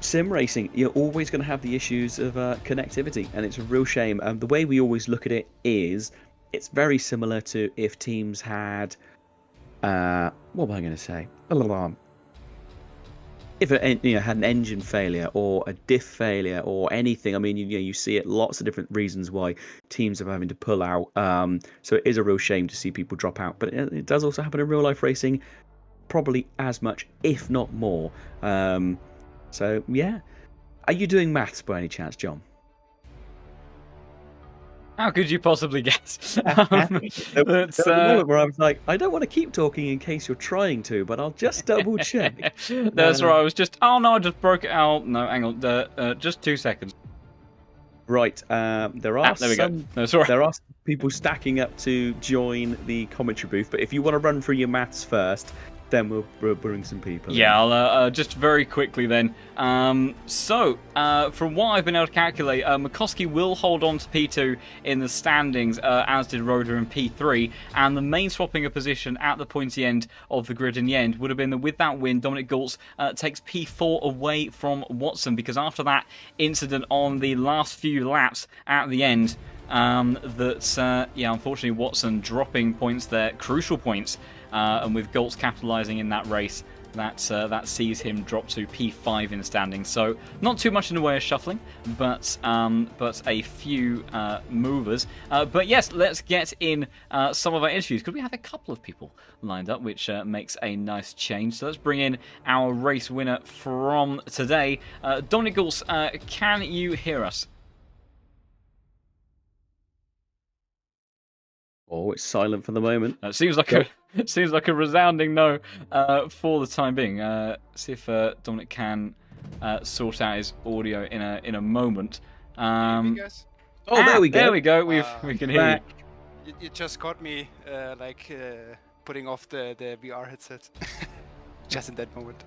sim racing. You're always going to have the issues of connectivity, and it's a real shame. The way we always look at it is it's very similar to if teams had what am I going to say? If it had an engine failure or a diff failure or anything. I mean, you see it lots of different reasons why teams are having to pull out. So it is a real shame to see people drop out, but it does also happen in real life racing, probably as much, if not more. So yeah, are you doing maths by any chance, John? How could you possibly guess? There was a moment where I was like, I don't want to keep talking in case you're trying to, but I'll just double check. That's right. I was just. Oh no, I just broke it out. No, hang on. Just 2 seconds. Right. There are there we go. No, there are some people stacking up to join the commentary booth, but if you want to run through your maths first, then we'll bring some people. Yeah, I'll just very quickly then. So, from what I've been able to calculate, McCoskey will hold on to P2 in the standings, as did Roder in P3, and the main swapping of position at the pointy end of the grid in the end would have been that with that win, Dominic Goltz takes P4 away from Watson, because after that incident on the last few laps at the end, unfortunately Watson dropping points there, crucial points, and with Goltz capitalising in that race, that sees him drop to P5 in the standings. So not too much in the way of shuffling, but a few movers. But yes, let's get in some of our interviews, because we have a couple of people lined up, which makes a nice change. So let's bring in our race winner from today, Dominic Goltz. Can you hear us? Oh, it's silent for the moment. It seems like a resounding no for the time being. See if Dominic can sort out his audio in a moment. Guys? There we go. There we go. We can hear you. You just caught me putting off the VR headset just in that moment.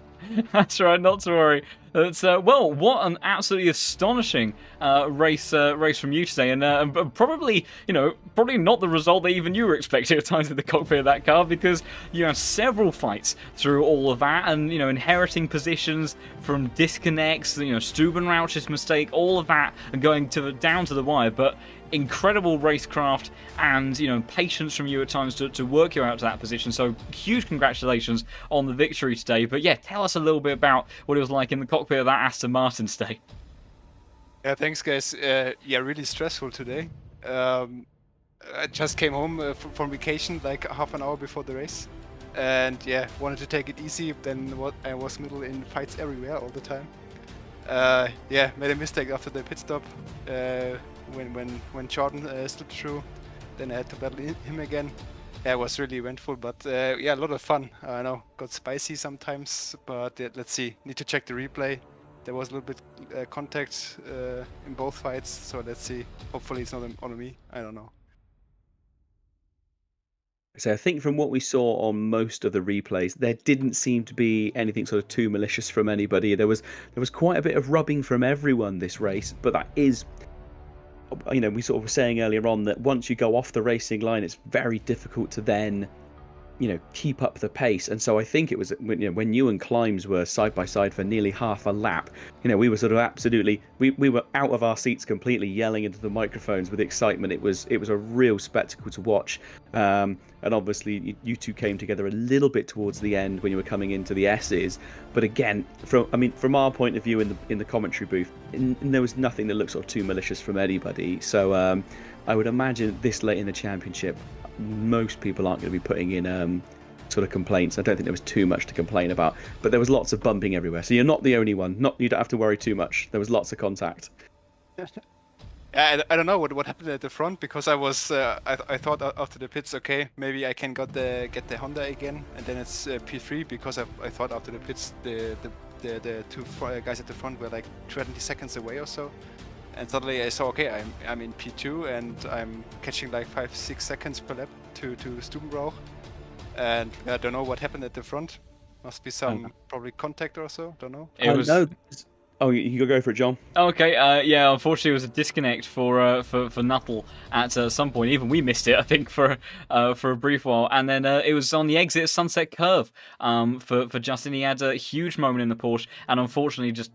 That's right, not to worry. It's what an absolutely astonishing race from you today, and probably not the result that even you were expecting at times in the cockpit of that car, because you had several fights through all of that, and inheriting positions from disconnects, Stubenrauch's mistake, all of that, and going down to the wire, but incredible racecraft and patience from you at times to work you out to that position. So huge congratulations on the victory today. But yeah, tell us a little bit about what it was like in the cockpit of that Aston Martin today. Yeah, thanks guys. Really stressful today. I just came home from vacation like half an hour before the race, and wanted to take it easy. Then I was middle in fights everywhere all the time. Made a mistake after the pit stop. When Jordan slipped through, then I had to battle him again. It was really eventful, but a lot of fun. I know, got spicy sometimes, but let's see. Need to check the replay. There was a little bit contact in both fights, so let's see. Hopefully it's not on me. I don't know. So I think from what we saw on most of the replays, there didn't seem to be anything sort of too malicious from anybody. There was quite a bit of rubbing from everyone this race, but that is, we sort of were saying earlier on that once you go off the racing line, it's very difficult to then keep up the pace. And so I think it was when you and Climbs were side by side for nearly half a lap, we were sort of absolutely we were out of our seats completely, yelling into the microphones with excitement. It was a real spectacle to watch. And obviously you two came together a little bit towards the end when you were coming into the S's, but again, from our point of view in the commentary booth, there was nothing that looked sort of too malicious from anybody. So I would imagine this late in the championship, most people aren't going to be putting in sort of complaints. I don't think there was too much to complain about, but there was lots of bumping everywhere. So you're not the only one. You don't have to worry too much. There was lots of contact. I don't know what happened at the front, because I was I thought after the pits, okay, maybe I can get the Honda again, and then it's P3, because I thought after the pits the two guys at the front were like 20 seconds away or so, and suddenly I saw, okay, I'm in P2 and I'm catching like 5-6 seconds per lap to Stubenrauch, and I don't know what happened at the front. Must be some probably contact or so. Don't know. No. Oh, you can go for it, John. Okay, yeah, unfortunately it was a disconnect for Nuttall at some point. Even we missed it, I think, for a brief while. And then it was on the exit Sunset Curve for Justin. He had a huge moment in the Porsche and unfortunately just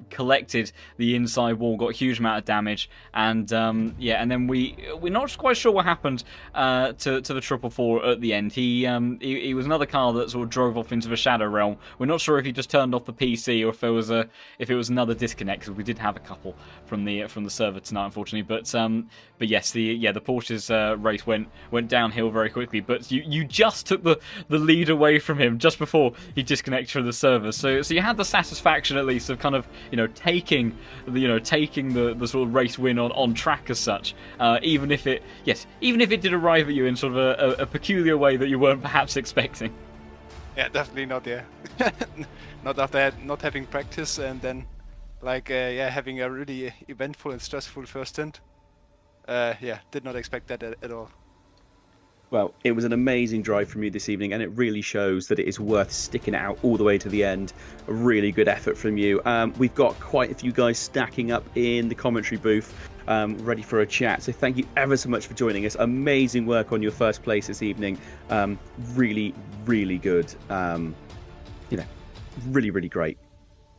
collected the inside wall, got a huge amount of damage. And and then we're not quite sure what happened to the 444 at the end. He was another car that sort of drove off into the shadow realm. We're not sure if he just turned off the PC or if it was another disconnect, because we did have a couple from the server tonight, unfortunately. But yes, the Porsche's race went downhill very quickly. But you just took the lead away from him just before he disconnected from the server. So you had the satisfaction at least of kind of taking the sort of race win on track as such. Even if it did arrive at you in sort of a peculiar way that you weren't perhaps expecting. Yeah, definitely not there. Not after not having practice, and then having a really eventful and stressful first stint. Did not expect that at all. Well, it was an amazing drive from you this evening, and it really shows that it is worth sticking it out all the way to the end. A really good effort from you. We've got quite a few guys stacking up in the commentary booth, ready for a chat. So thank you ever so much for joining us. Amazing work on your first place this evening. Really, really good. Really, really great.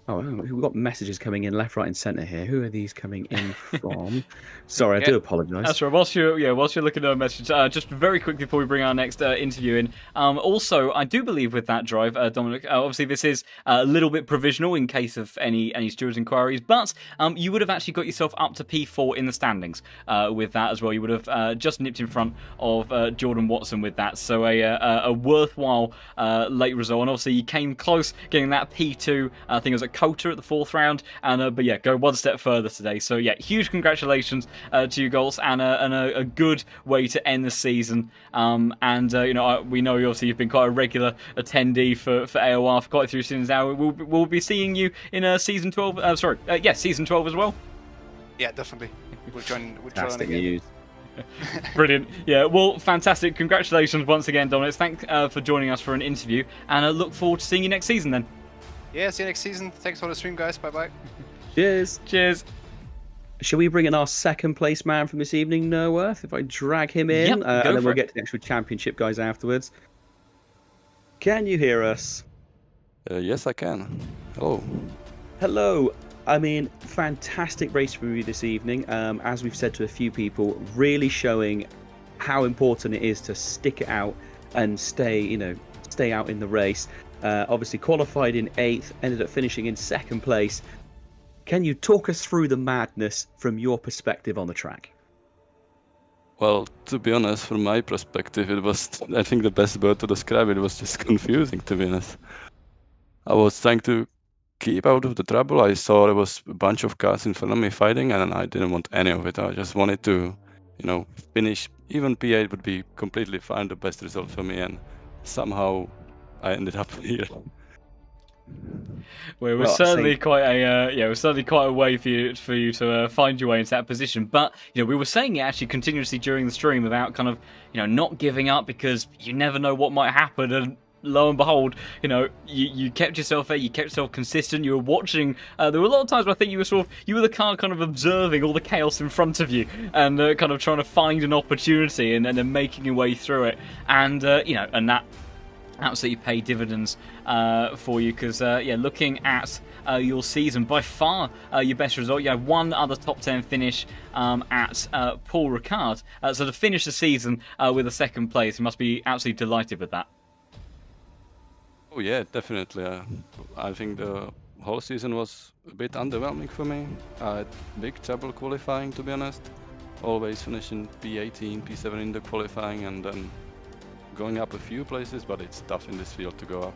Oh, we've got messages coming in left, right, and centre here. Who are these coming in from? Sorry, I do apologise. That's right. Whilst you're looking at a message, just very quickly before we bring our next interview in. Also, I do believe with that drive, Dominic. Obviously, this is a little bit provisional in case of any stewards' inquiries, but you would have actually got yourself up to P4 in the standings with that as well. You would have just nipped in front of Jordan Watson with that. So a worthwhile late result, and obviously you came close getting that P2. I think it was at Coulter at the 4th round, and go one step further today. So huge congratulations to you, Goltz, and a good way to end the season. We know obviously you've been quite a regular attendee for AOR for quite a few seasons now. We'll be seeing you in season 12. Season 12 as well. Yeah, definitely. We'll join Fantastic again. news. Brilliant. Yeah, well, fantastic. Congratulations once again, Dominic. Thanks for joining us for an interview, and I look forward to seeing you next season then. Yeah, see you next season. Thanks for the stream, guys. Bye-bye. Cheers. Shall we bring in our second place man from this evening, Noworth? If I drag him in, and then we'll get to the actual championship guys afterwards. Can you hear us? Yes, I can. Hello. I mean, fantastic race for you this evening. As we've said to a few people, really showing how important it is to stick it out and stay out in the race. Obviously qualified in 8th, ended up finishing in 2nd place. Can you talk us through the madness from your perspective on the track? Well, to be honest, from my perspective, it was, I think the best word to describe it was just confusing, to be honest. I was trying to keep out of the trouble. I saw there was a bunch of cars in front of me fighting, and I didn't want any of it. I just wanted to, finish. Even P8 would be completely fine, the best result for me, and somehow I ended up here. Well, it was certainly quite a way for you to find your way into that position. But we were saying it actually continuously during the stream about kind of not giving up, because you never know what might happen. And lo and behold, you kept yourself there, you kept yourself consistent. You were watching. There were a lot of times where I think you were the car kind of observing all the chaos in front of you and kind of trying to find an opportunity and then making your way through it. And and that absolutely pay dividends for you, because yeah, looking at your season, by far your best result. You had one other top 10 finish at Paul Ricard, so to finish the season with a second place, you must be absolutely delighted with that. Oh yeah, definitely. I think the whole season was a bit underwhelming for me. I had big trouble qualifying, to be honest. Always finishing P18, P7 in the qualifying, and then going up a few places, but it's tough in this field to go up.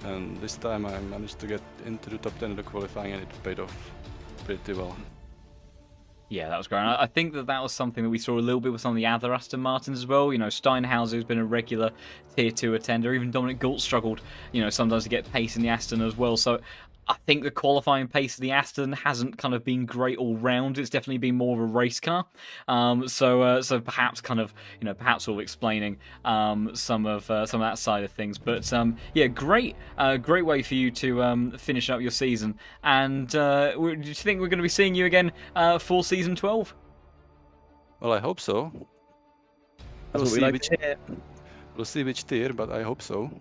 And this time I managed to get into the top 10 in the qualifying, and it paid off pretty well. Yeah, that was great. I think that was something that we saw a little bit with some of the other Aston Martins as well. You know, Steinhauser has been a regular Tier 2 attender. Even Dominic Gault struggled, you know, sometimes to get pace in the Aston as well. So I think the qualifying pace of the Aston hasn't kind of been great all round. It's definitely been more of a race car. So perhaps kind of, you know, perhaps sort of explaining some of that side of things. But yeah, great way for you to finish up your season. And do you think we're going to be seeing you again for season 12? Well, I hope so. That's what we like to hear. We'll see which tier, but I hope so.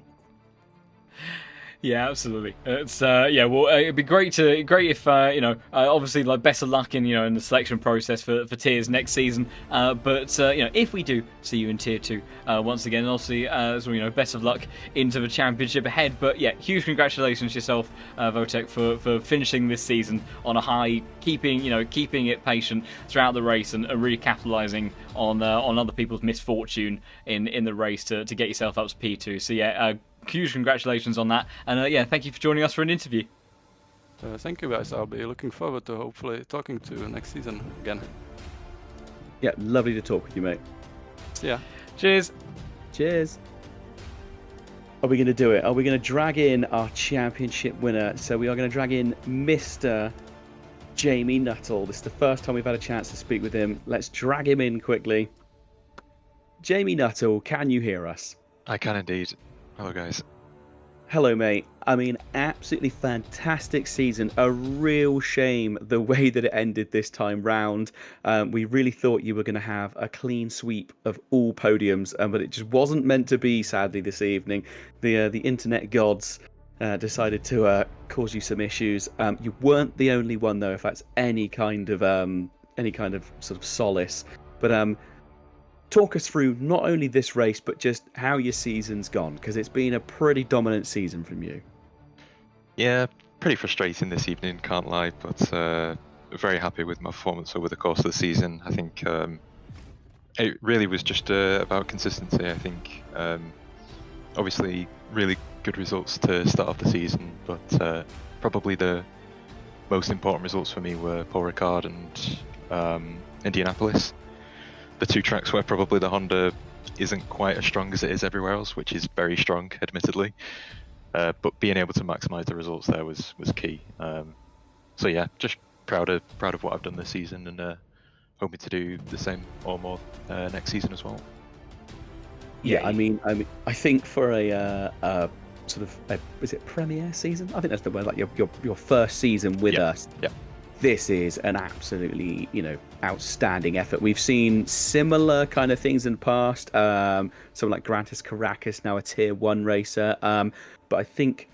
Yeah, absolutely. It's yeah. Well, it'd be great if you know. Obviously, like best of luck in in the selection process for tiers next season. But you know, if we do see you in tier 2 once again, obviously, so, you know, best of luck into the championship ahead. But yeah, huge congratulations to yourself, Votek, for finishing this season on a high, keeping it patient throughout the race and really capitalising on other people's misfortune in the race to get yourself up to P2. So yeah. Huge congratulations on that, and yeah, thank you for joining us for an interview. Thank you guys. I'll be looking forward to hopefully talking to you next season again. Yeah, lovely to talk with you, mate. Yeah. Cheers. Cheers. Are we going to do it? Are we going to drag in our championship winner? So we are going to drag in Mr. Jamie Nuttall. This is the first time we've had a chance to speak with him. Let's drag him in quickly. Jamie Nuttall, can you hear us? I can indeed. Hello, guys. Hello, mate. I mean, absolutely fantastic season. A real shame the way that it ended this time round. We really thought you were going to have a clean sweep of all podiums, but it just wasn't meant to be, sadly, this evening. The internet gods decided to cause you some issues. You weren't the only one, though, if that's any kind of sort of solace. But talk us through not only this race, but just how your season's gone, because it's been a pretty dominant season from you. Yeah, pretty frustrating this evening, can't lie, but very happy with my performance over the course of the season. I think it really was just about consistency. I think obviously really good results to start off the season, but probably the most important results for me were Paul Ricard and Indianapolis. The two tracks where probably the Honda isn't quite as strong as it is everywhere else, which is very strong, admittedly. But being able to maximise the results there was key. So yeah, just proud of what I've done this season, and hoping to do the same or more next season as well. Yeah, I mean, I think for a sort of is it premiere season? I think that's the word. Like your first season with us. Yeah. This is an absolutely, outstanding effort. We've seen similar kind of things in the past. Someone like Grantis Caracas, now a Tier 1 racer. But I think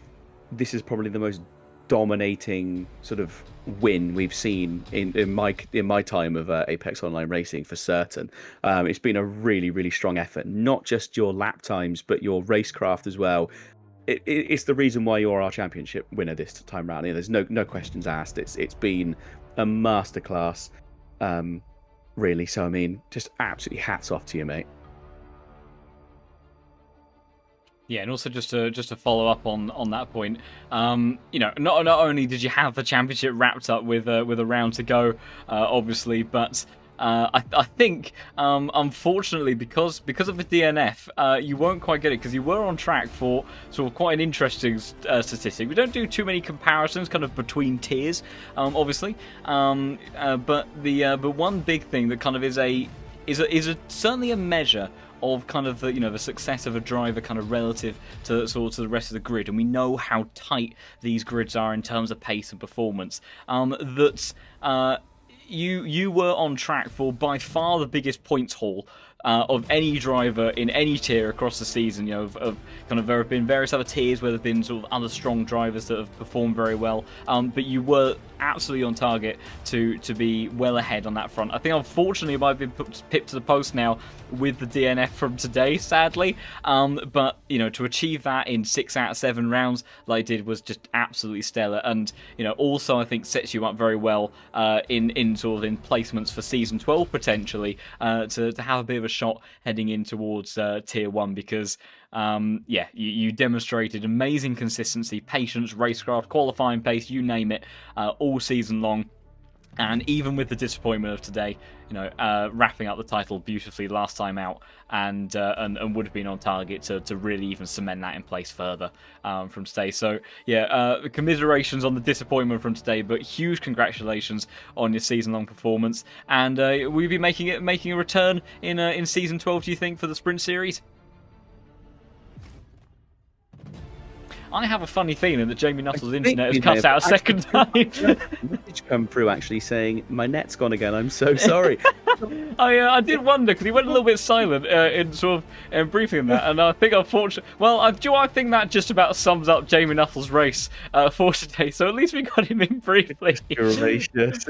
this is probably the most dominating sort of win we've seen in my time of Apex Online Racing, for certain. It's been a really, really strong effort. Not just your lap times, but your racecraft as well. It's the reason why you're our championship winner this time round. There's no questions asked. It's been a masterclass, really. So I mean, just absolutely hats off to you, mate. Yeah, and also just to follow up on that point, not only did you have the championship wrapped up with a round to go, obviously, but I think, unfortunately, because of the DNF, you won't quite get it, because you were on track for sort of quite an interesting statistic. We don't do too many comparisons kind of between tiers, obviously, but one big thing that kind of is certainly a measure of kind of the success of a driver kind of relative to sort of the rest of the grid, and we know how tight these grids are in terms of pace and performance. You were on track for by far the biggest points haul of any driver in any tier across the season. Of kind of there have been various other tiers where there have been sort of other strong drivers that have performed very well, but you were absolutely on target to be well ahead on that front. I think unfortunately I might have been pipped to the post now with the DNF from today, sadly, but to achieve that in 6 out of 7 rounds like I did was just absolutely stellar, and also I think sets you up very well in placements for season 12 potentially, to have a bit of a shot heading in towards tier 1, because you demonstrated amazing consistency, patience, racecraft, qualifying pace, you name it, all season long. And even with the disappointment of today, wrapping up the title beautifully last time out, and would have been on target to really even cement that in place further from today. So commiserations on the disappointment from today, but huge congratulations on your season-long performance. And will you be making a return in season 12? Do you think, for the sprint series? I have a funny feeling that Jamie Nuttall's internet has cut out a second time. Message come through actually saying my net's gone again. I'm so sorry. I did wonder, because he went a little bit silent in sort of briefing that, and I think unfortunately, I think that just about sums up Jamie Nuttall's race for today. So at least we got him in briefly. Gracious.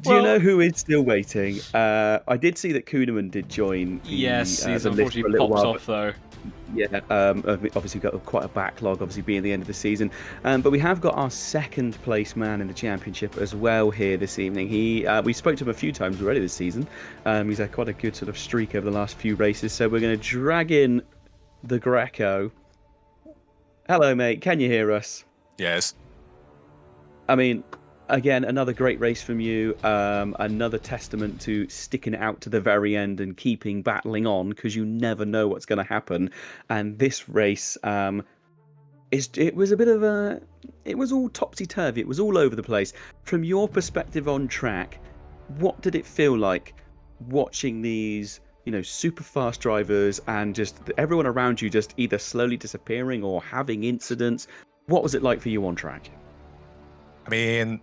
Do you know who is still waiting? I did see that Kuhneman did join. Yes, he's unfortunately pops off though. Yeah, obviously we've got quite a backlog, obviously being the end of the season. But we have got our second place man in the championship as well here this evening. We spoke to him a few times already this season. He's had quite a good sort of streak over the last few races. So we're going to drag in the Greco. Hello, mate. Can you hear us? Yes. I mean, again, another great race from you. Another testament to sticking it out to the very end and keeping battling on, because you never know what's going to happen. And this race, it was all topsy-turvy. It was all over the place. From your perspective on track, what did it feel like watching these, super fast drivers and just everyone around you just either slowly disappearing or having incidents? What was it like for you on track? I mean,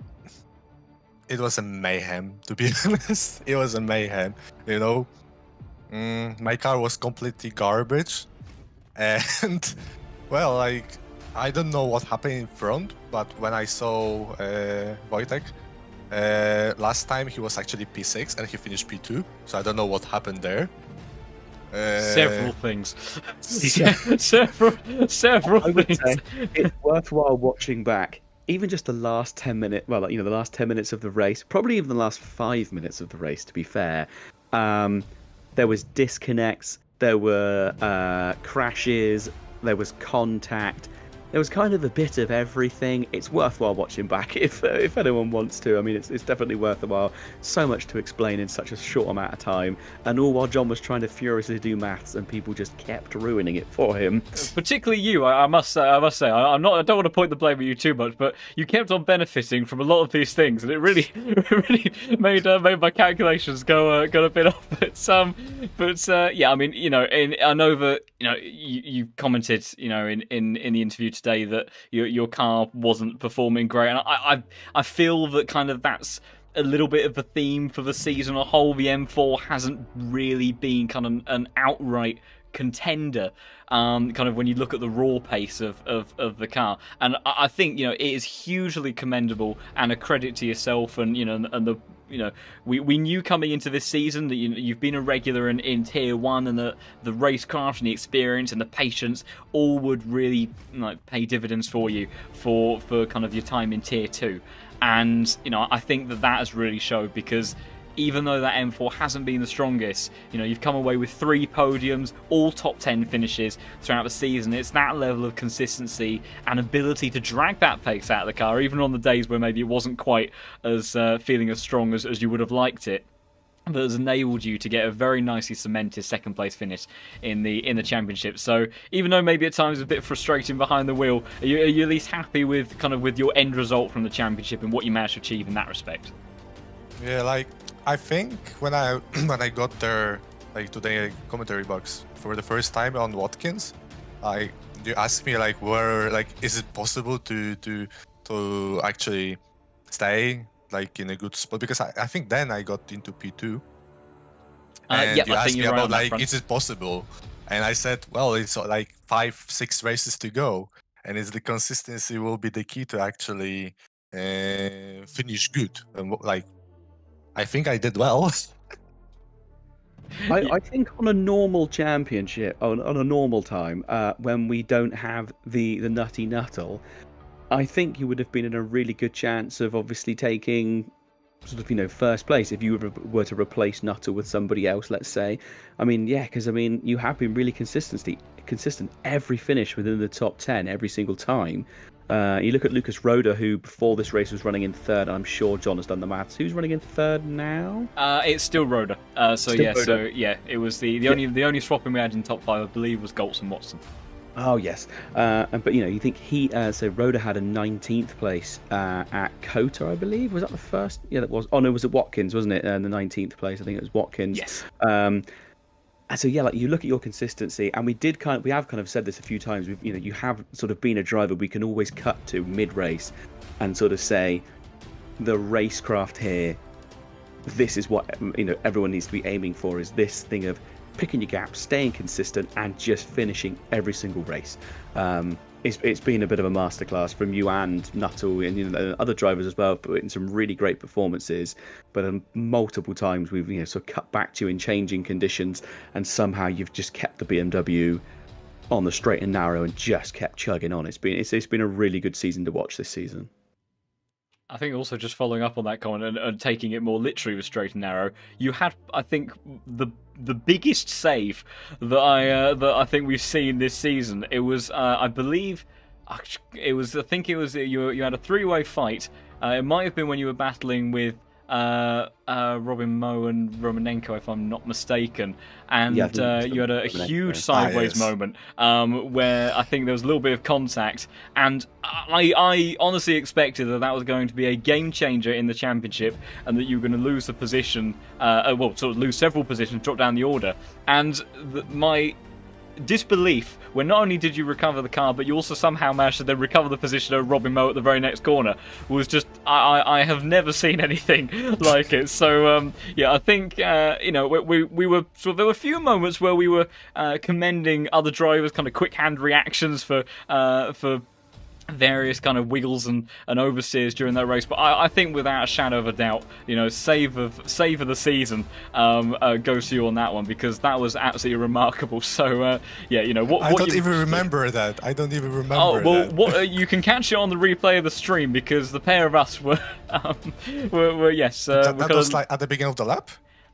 it was a mayhem, to be honest. It was a mayhem, My car was completely garbage. And, well, I don't know what happened in front, but when I saw Wojtek, last time he was actually P6 and he finished P2. So I don't know what happened there. Several things. Several I would things. say it's worthwhile watching back. Even just the last 10 minutes, the last 10 minutes of the race, probably even the last 5 minutes of the race, to be fair. There was disconnects, there were crashes, there was contact. There was kind of a bit of everything. It's worthwhile watching back if anyone wants to. I mean, it's definitely worthwhile. So much to explain in such a short amount of time, and all while John was trying to furiously do maths, and people just kept ruining it for him. Particularly you, I must say. I don't want to point the blame at you too much, but you kept on benefiting from a lot of these things, and it really made my calculations go a bit off. I mean, I know that you commented, in the interview today that your car wasn't performing great, and I feel that kind of that's a little bit of the theme for the season on a whole. The M4 hasn't really been kind of an outright contender, kind of when you look at the raw pace of the car, and I think it is hugely commendable and a credit to yourself, and we knew coming into this season that you've been a regular in tier 1, and the racecraft and the experience and the patience all would really pay dividends for you for kind of your time in tier 2. And I think that has really showed, because even though that M4 hasn't been the strongest, you've come away with 3 podiums, all top 10 finishes throughout the season. It's that level of consistency and ability to drag that pace out of the car, even on the days where maybe it wasn't quite as feeling as strong as you would have liked it, that has enabled you to get a very nicely cemented second place finish in the championship. So even though maybe at times it's a bit frustrating behind the wheel, are you at least happy with your end result from the championship and what you managed to achieve in that respect? Yeah, I think when I got there, to the commentary box for the first time on Watkins, you asked me where is it possible to actually stay like in a good spot because I think then I got into P2. Yeah, And you I asked think me you're right about on that like, front. is it possible? And I said, well, it's like 5-6 races to go, and it's the consistency will be the key to actually finish good. And like, I think I did well. I think on a normal championship, on a normal time, when we don't have the nutty nuttle, I think you would have been in a really good chance of obviously taking sort of first place if you were to replace Nuttall with somebody else, let's say. I mean, yeah, because I mean you have been really consistent every finish within the top 10 every single time. You look at Lucas Roda, who before this race was running in third, and I'm sure John has done the maths. Who's running in third now? It's still Roda. It was the only swapping we had in top 5, I believe, was Goltz and Watson. Oh yes, but you think so Roda had a 19th place at Cota, I believe. Was that the first? Yeah, that was. Oh no, it was at Watkins, wasn't it? The 19th place, I think it was Watkins. Yes. And so yeah, like you look at your consistency, and we have kind of said this a few times. You have sort of been a driver we can always cut to mid-race, and sort of say, the racecraft here. This is what everyone needs to be aiming for. Is this thing of picking your gaps, staying consistent, and just finishing every single race. It's been a bit of a masterclass from you and Nuttall and other drivers as well, but in some really great performances. But multiple times we've sort of cut back to you in changing conditions, and somehow you've just kept the BMW on the straight and narrow and just kept chugging on. It's been a really good season to watch this season. I think also just following up on that comment and taking it more literally with straight and narrow, you had, I think, the biggest save that I think we've seen this season. It was I think it was you had a 3-way fight. It might have been when you were battling with Robin Moe and Romanenko, if I'm not mistaken, and you had a huge sideways moment where I think there was a little bit of contact, and I honestly expected that was going to be a game changer in the championship, and that you were going to lose the position, lose several positions, drop down the order, and my disbelief when not only did you recover the car, but you also somehow managed to then recover the position of Robin Moe at the very next corner was just I have never seen anything like it. So I think we were there were a few moments where we were commending other drivers' kind of quick hand reactions for various kind of wiggles and oversteers during that race, but I think without a shadow of a doubt, save of the season goes to you on that one, because that was absolutely remarkable. So I don't even remember that. I don't even remember. Oh well, you can catch it on the replay of the stream, because the pair of us were yes. That was like at the beginning of the lap.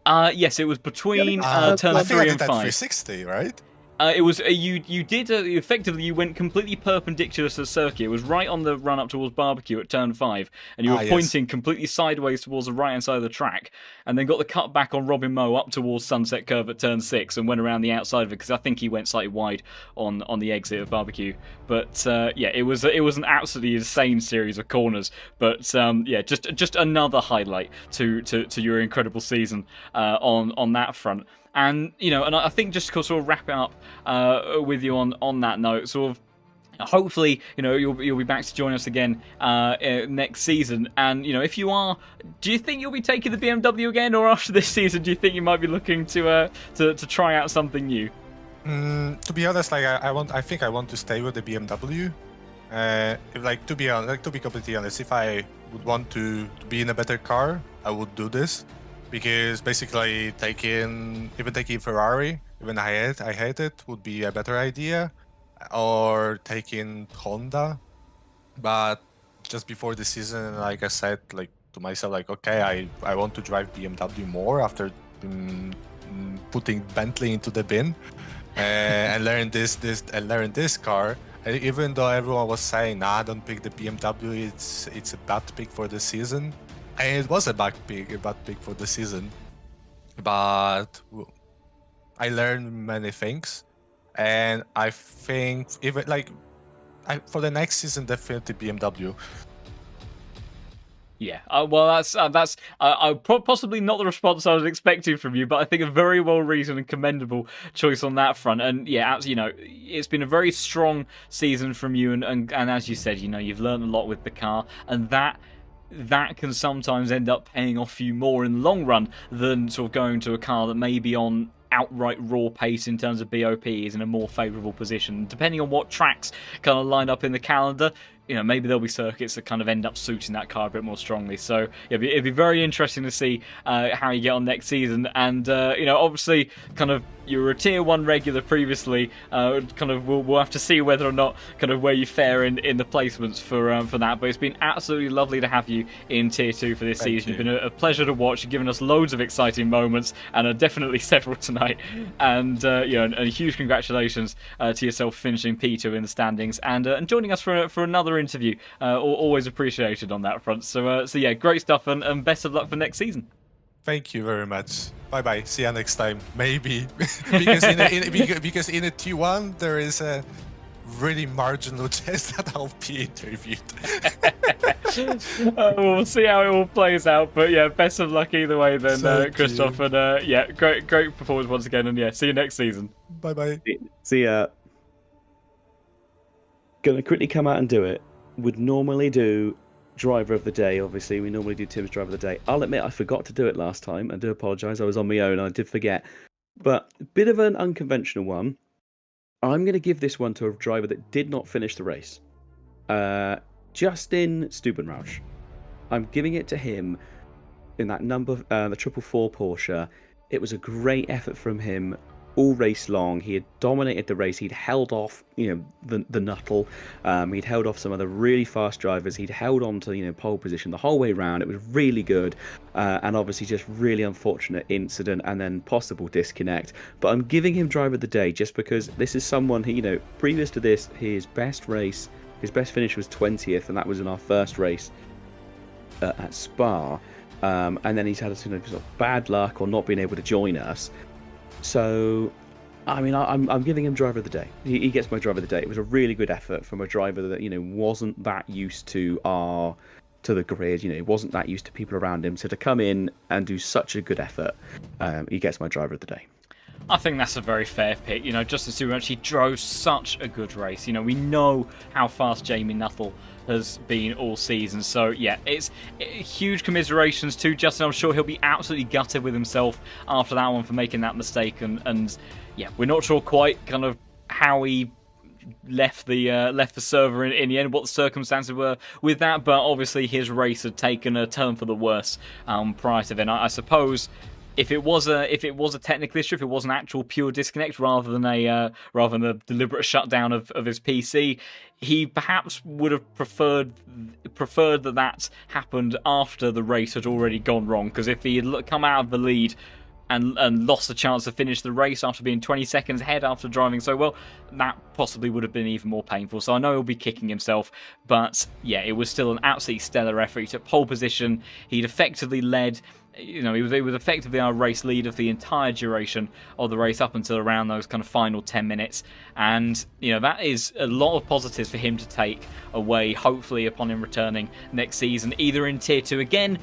Yes, it was between turn 3 and 5. I think I did that 360, right? It was you did effectively you went completely perpendicular to the circuit. It was right on the run up towards Barbecue at turn 5, and you were pointing completely sideways towards the right hand side of the track, and then got the cut back on Robin Moe up towards Sunset Curve at turn 6, and went around the outside of it, because I think he went slightly wide on the exit of Barbecue. But it was an absolutely insane series of corners. But just another highlight to your incredible season on that front. And and I think just to sort of wrap it up with you on that note, sort of hopefully you'll be back to join us again next season. And if you are, do you think you'll be taking the BMW again, or after this season do you think you might be looking to try out something new? To be honest, I think I want to stay with the BMW. To be completely honest, if I would want to be in a better car, I would do this. Because basically taking Ferrari, even I hate it, would be a better idea, or taking Honda. But just before the season, like I said, to myself, okay, I want to drive BMW more after putting Bentley into the bin and learn this car. And even though everyone was saying, nah, don't pick the BMW, it's a bad pick for the season. And it was a bad pick for the season, but I learned many things, and I think even for the next season, definitely BMW. Yeah, well, that's possibly not the response I was expecting from you, but I think a very well reasoned and commendable choice on that front. And yeah, it's been a very strong season from you, and as you said, you've learned a lot with the car, and that can sometimes end up paying off you more in the long run than sort of going to a car that may be on outright raw pace in terms of BOP is in a more favourable position. Depending on what tracks kind of line up in the calendar, you know, maybe there'll be circuits that kind of end up suiting that car a bit more strongly. So it'd be very interesting to see how you get on next season. And you know, obviously, kind of you were a tier 1 regular previously. Kind of we'll have to see whether or not kind of where you fare in the placements for that. But it's been absolutely lovely to have you in tier 2 for this season. It's been a pleasure to watch. You've given us loads of exciting moments, and definitely several tonight. And you know, and huge congratulations to yourself finishing P2 in the standings and joining us for another interview. Always appreciated on that front. So yeah, great stuff, and best of luck for next season. Thank you very much. Bye bye. See you next time. Maybe because in a T1 there is a really marginal chance that I'll be interviewed. We'll see how it all plays out. But yeah, best of luck either way then, Christoph. You. And yeah, great performance once again. And yeah, see you next season. Bye bye. See ya. Gonna quickly come out and do it. Would normally do driver of the day, obviously. We normally do Tim's driver of the day. I'll admit I forgot to do it last time. I do apologise. I was on my own. I did forget. But a bit of an unconventional one. I'm going to give this one to a driver that did not finish the race. Justin Stubenrausch. I'm giving it to him in that number, the 444 Porsche. It was a great effort from him all race long. He had dominated the race. He'd held off, you know, the Nuttall. He'd held off some of the really fast drivers. He'd held on to, you know, pole position the whole way round. It was really good, and obviously just really unfortunate incident and then possible disconnect. But I'm giving him driver of the day just because this is someone who, you know, previous to this, his best finish was 20th, and that was in our first race at Spa. And then he's had a sort of bad luck or not being able to join us. So, I mean, I'm giving him driver of the day. He gets my driver of the day. It was a really good effort from a driver that, you know, wasn't that used to the grid. You know, he wasn't that used to people around him. So to come in and do such a good effort, he gets my driver of the day. I think that's a very fair pick. You know, Justin Stubenrausch, he drove such a good race. You know, we know how fast Jamie Nuttall has been all season. So, yeah, it's huge commiserations to Justin. I'm sure he'll be absolutely gutted with himself after that one for making that mistake. And yeah, we're not sure quite kind of how he left the server in the end, what the circumstances were with that. But obviously his race had taken a turn for the worse prior to then. I suppose if it was a technical issue, if it was an actual pure disconnect rather than a deliberate shutdown of his PC, he perhaps would have preferred that happened after the race had already gone wrong. Because if he had come out of the lead and lost the chance to finish the race after being 20 seconds ahead after driving so well, that possibly would have been even more painful. So I know he'll be kicking himself, but yeah, it was still an absolutely stellar effort. He took pole position. He'd effectively led. You know, he was effectively our race leader for the entire duration of the race up until around those kind of final 10 minutes. And, you know, that is a lot of positives for him to take away, hopefully, upon him returning next season, either in Tier 2 again,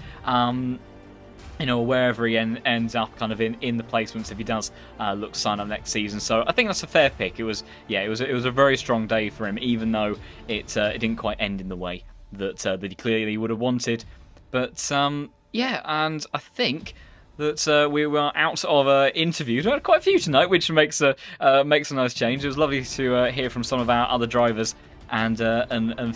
you know, wherever he ends up kind of in the placements if he does look to sign up next season. So I think that's a fair pick. It was a very strong day for him, even though it didn't quite end in the way that he clearly would have wanted. But yeah, and I think that we were out of interviews. We had quite a few tonight, which makes a nice change. It was lovely to hear from some of our other drivers and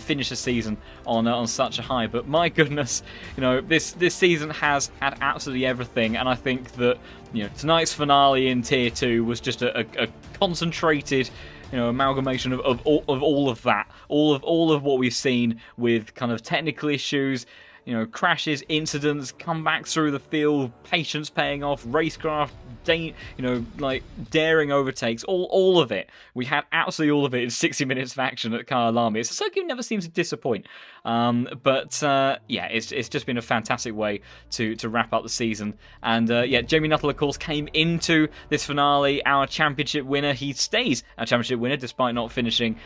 finish the season on such a high. But my goodness, you know, this season has had absolutely everything, and I think that, you know, tonight's finale in Tier 2 was just a concentrated, you know, amalgamation of all of that, all of what we've seen with kind of technical issues, you know, crashes, incidents, comebacks through the field, patience paying off, racecraft, you know, like daring overtakes, all of it. We had absolutely all of it in 60 minutes of action at Kyalami. It's a circuit that never seems to disappoint. But yeah, it's just been a fantastic way to wrap up the season. And yeah, Jamie Nuttall, of course, came into this finale our championship winner. He stays our championship winner despite not finishing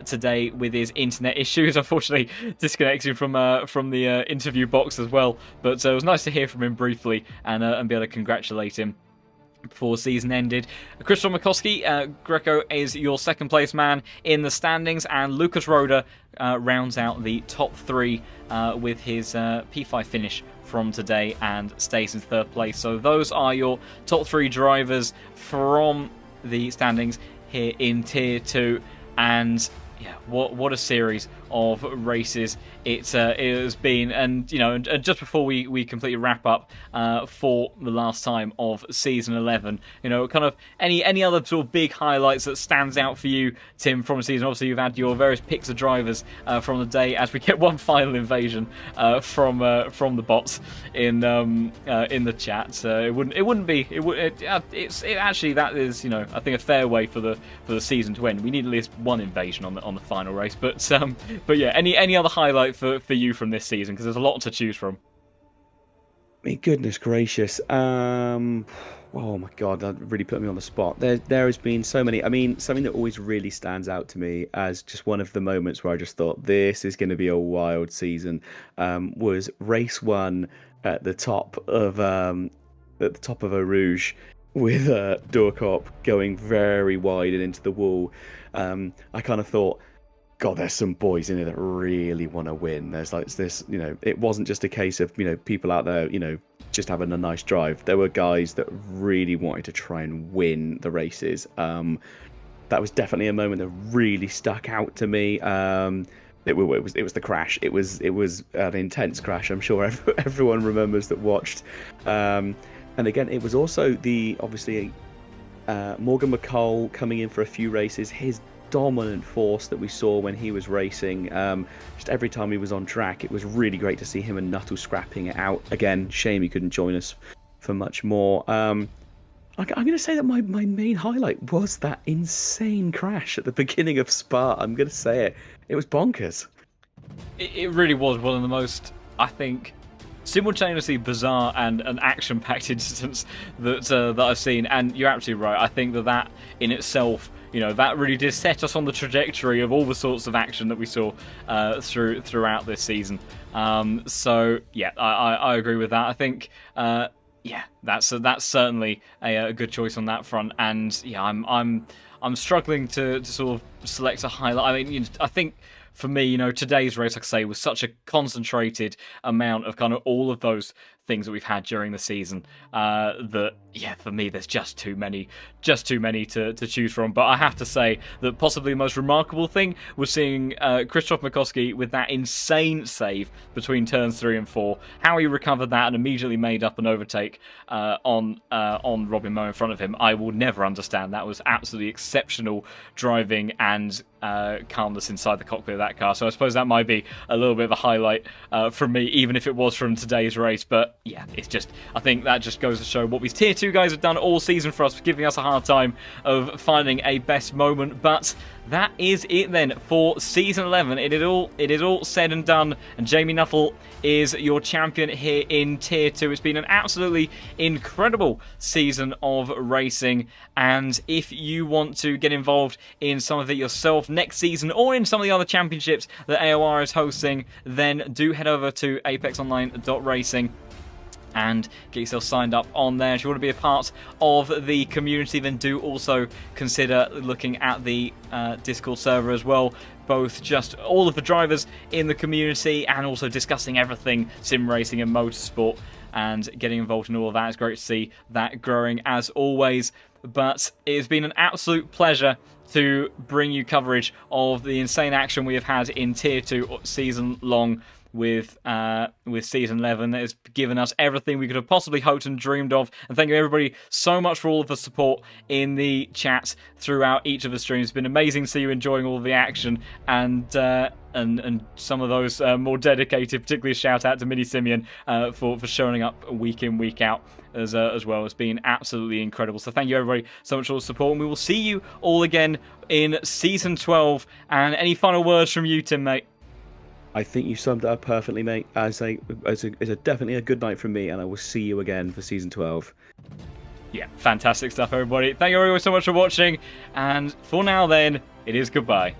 today with his internet issues. Unfortunately, disconnecting from the interview box as well. But it was nice to hear from him briefly and be able to congratulate him before season ended. Krzysztof Makowski, Greco, is your second place man in the standings, and Lucas Roda rounds out the top 3 with his P5 finish from today and stays in third place. So those are your top 3 drivers from the standings here in Tier 2, and yeah, what a series of races it has been. And and just before we completely wrap up for the last time of season 11, kind of any other sort of big highlights that stands out for you, Tim, from the season? Obviously you've had your various picks of drivers from the day, as we get one final invasion from the bots in the chat. It's actually, that is I think a fair way for the season to end. We need at least one invasion on the final race, but yeah, any other highlight for you from this season, because there's a lot to choose from? Goodness gracious. Oh my god, that really put me on the spot. There has been so many. I mean, something that always really stands out to me as just one of the moments where I just thought this is going to be a wild season was race 1 at the top of Eau Rouge, with Doorkop going very wide and into the wall. I kind of thought, God, there's some boys in here that really want to win. There's like this, it wasn't just a case of, people out there, just having a nice drive. There were guys that really wanted to try and win the races. That was definitely a moment that really stuck out to me. It was the crash. It was an intense crash. I'm sure everyone remembers that watched. And again, it was also obviously Morgan McCall coming in for a few races. His dominant force that we saw when he was racing, just every time he was on track, it was really great to see him and Nuttall scrapping it out. Again, shame he couldn't join us for much more. I'm going to say that my main highlight was that insane crash at the beginning of Spa. I'm going to say it. It was bonkers. It really was one of the most, I think, simultaneously bizarre and an action-packed incidents that I've seen. And you're absolutely right. I think that in itself, that really did set us on the trajectory of all the sorts of action that we saw throughout this season. So yeah, I agree with that. I think that's certainly a good choice on that front. And yeah, I'm struggling to sort of select a highlight. I mean, I think for me, today's race, like I say, was such a concentrated amount of kind of all of those things that we've had during the season that, yeah, for me, there's just too many to choose from. But I have to say that possibly the most remarkable thing was seeing Krzysztof Makowski with that insane save between turns 3 and 4. How he recovered that and immediately made up an overtake on Robin Moe in front of him, I will never understand. That was absolutely exceptional driving and calmness inside the cockpit of that car. So I suppose that might be a little bit of a highlight from me, even if it was from today's race. But yeah, I think that just goes to show what these Tier 2 guys have done all season for us, for giving us a hard time of finding a best moment. But that is it then for season 11. It is all said and done, and Jamie Nuttall is your champion here in Tier 2. It's been an absolutely incredible season of racing, and if you want to get involved in some of it yourself next season or in some of the other championships that AOR is hosting, then do head over to apexonline.racing and get yourself signed up on there. If you want to be a part of the community, then do also consider looking at the Discord server as well. Both just all of the drivers in the community and also discussing everything sim racing and motorsport and getting involved in all of that. It's great to see that growing as always. But it has been an absolute pleasure to bring you coverage of the insane action we have had in Tier 2 season long with season 11. That has given us everything we could have possibly hoped and dreamed of. And thank you everybody so much for all of the support in the chat throughout each of the streams. It's been amazing to see you enjoying all of the action and some of those more dedicated, particularly a shout out to Mini Simeon for showing up week in, week out as well. It's been absolutely incredible. So thank you everybody so much for the support, and we will see you all again in season 12. And any final words from you, Tim, mate? I think you summed it up perfectly, mate. As definitely a good night from me, and I will see you again for season 12. Yeah, fantastic stuff, everybody. Thank you all so much for watching, and for now then, it is goodbye.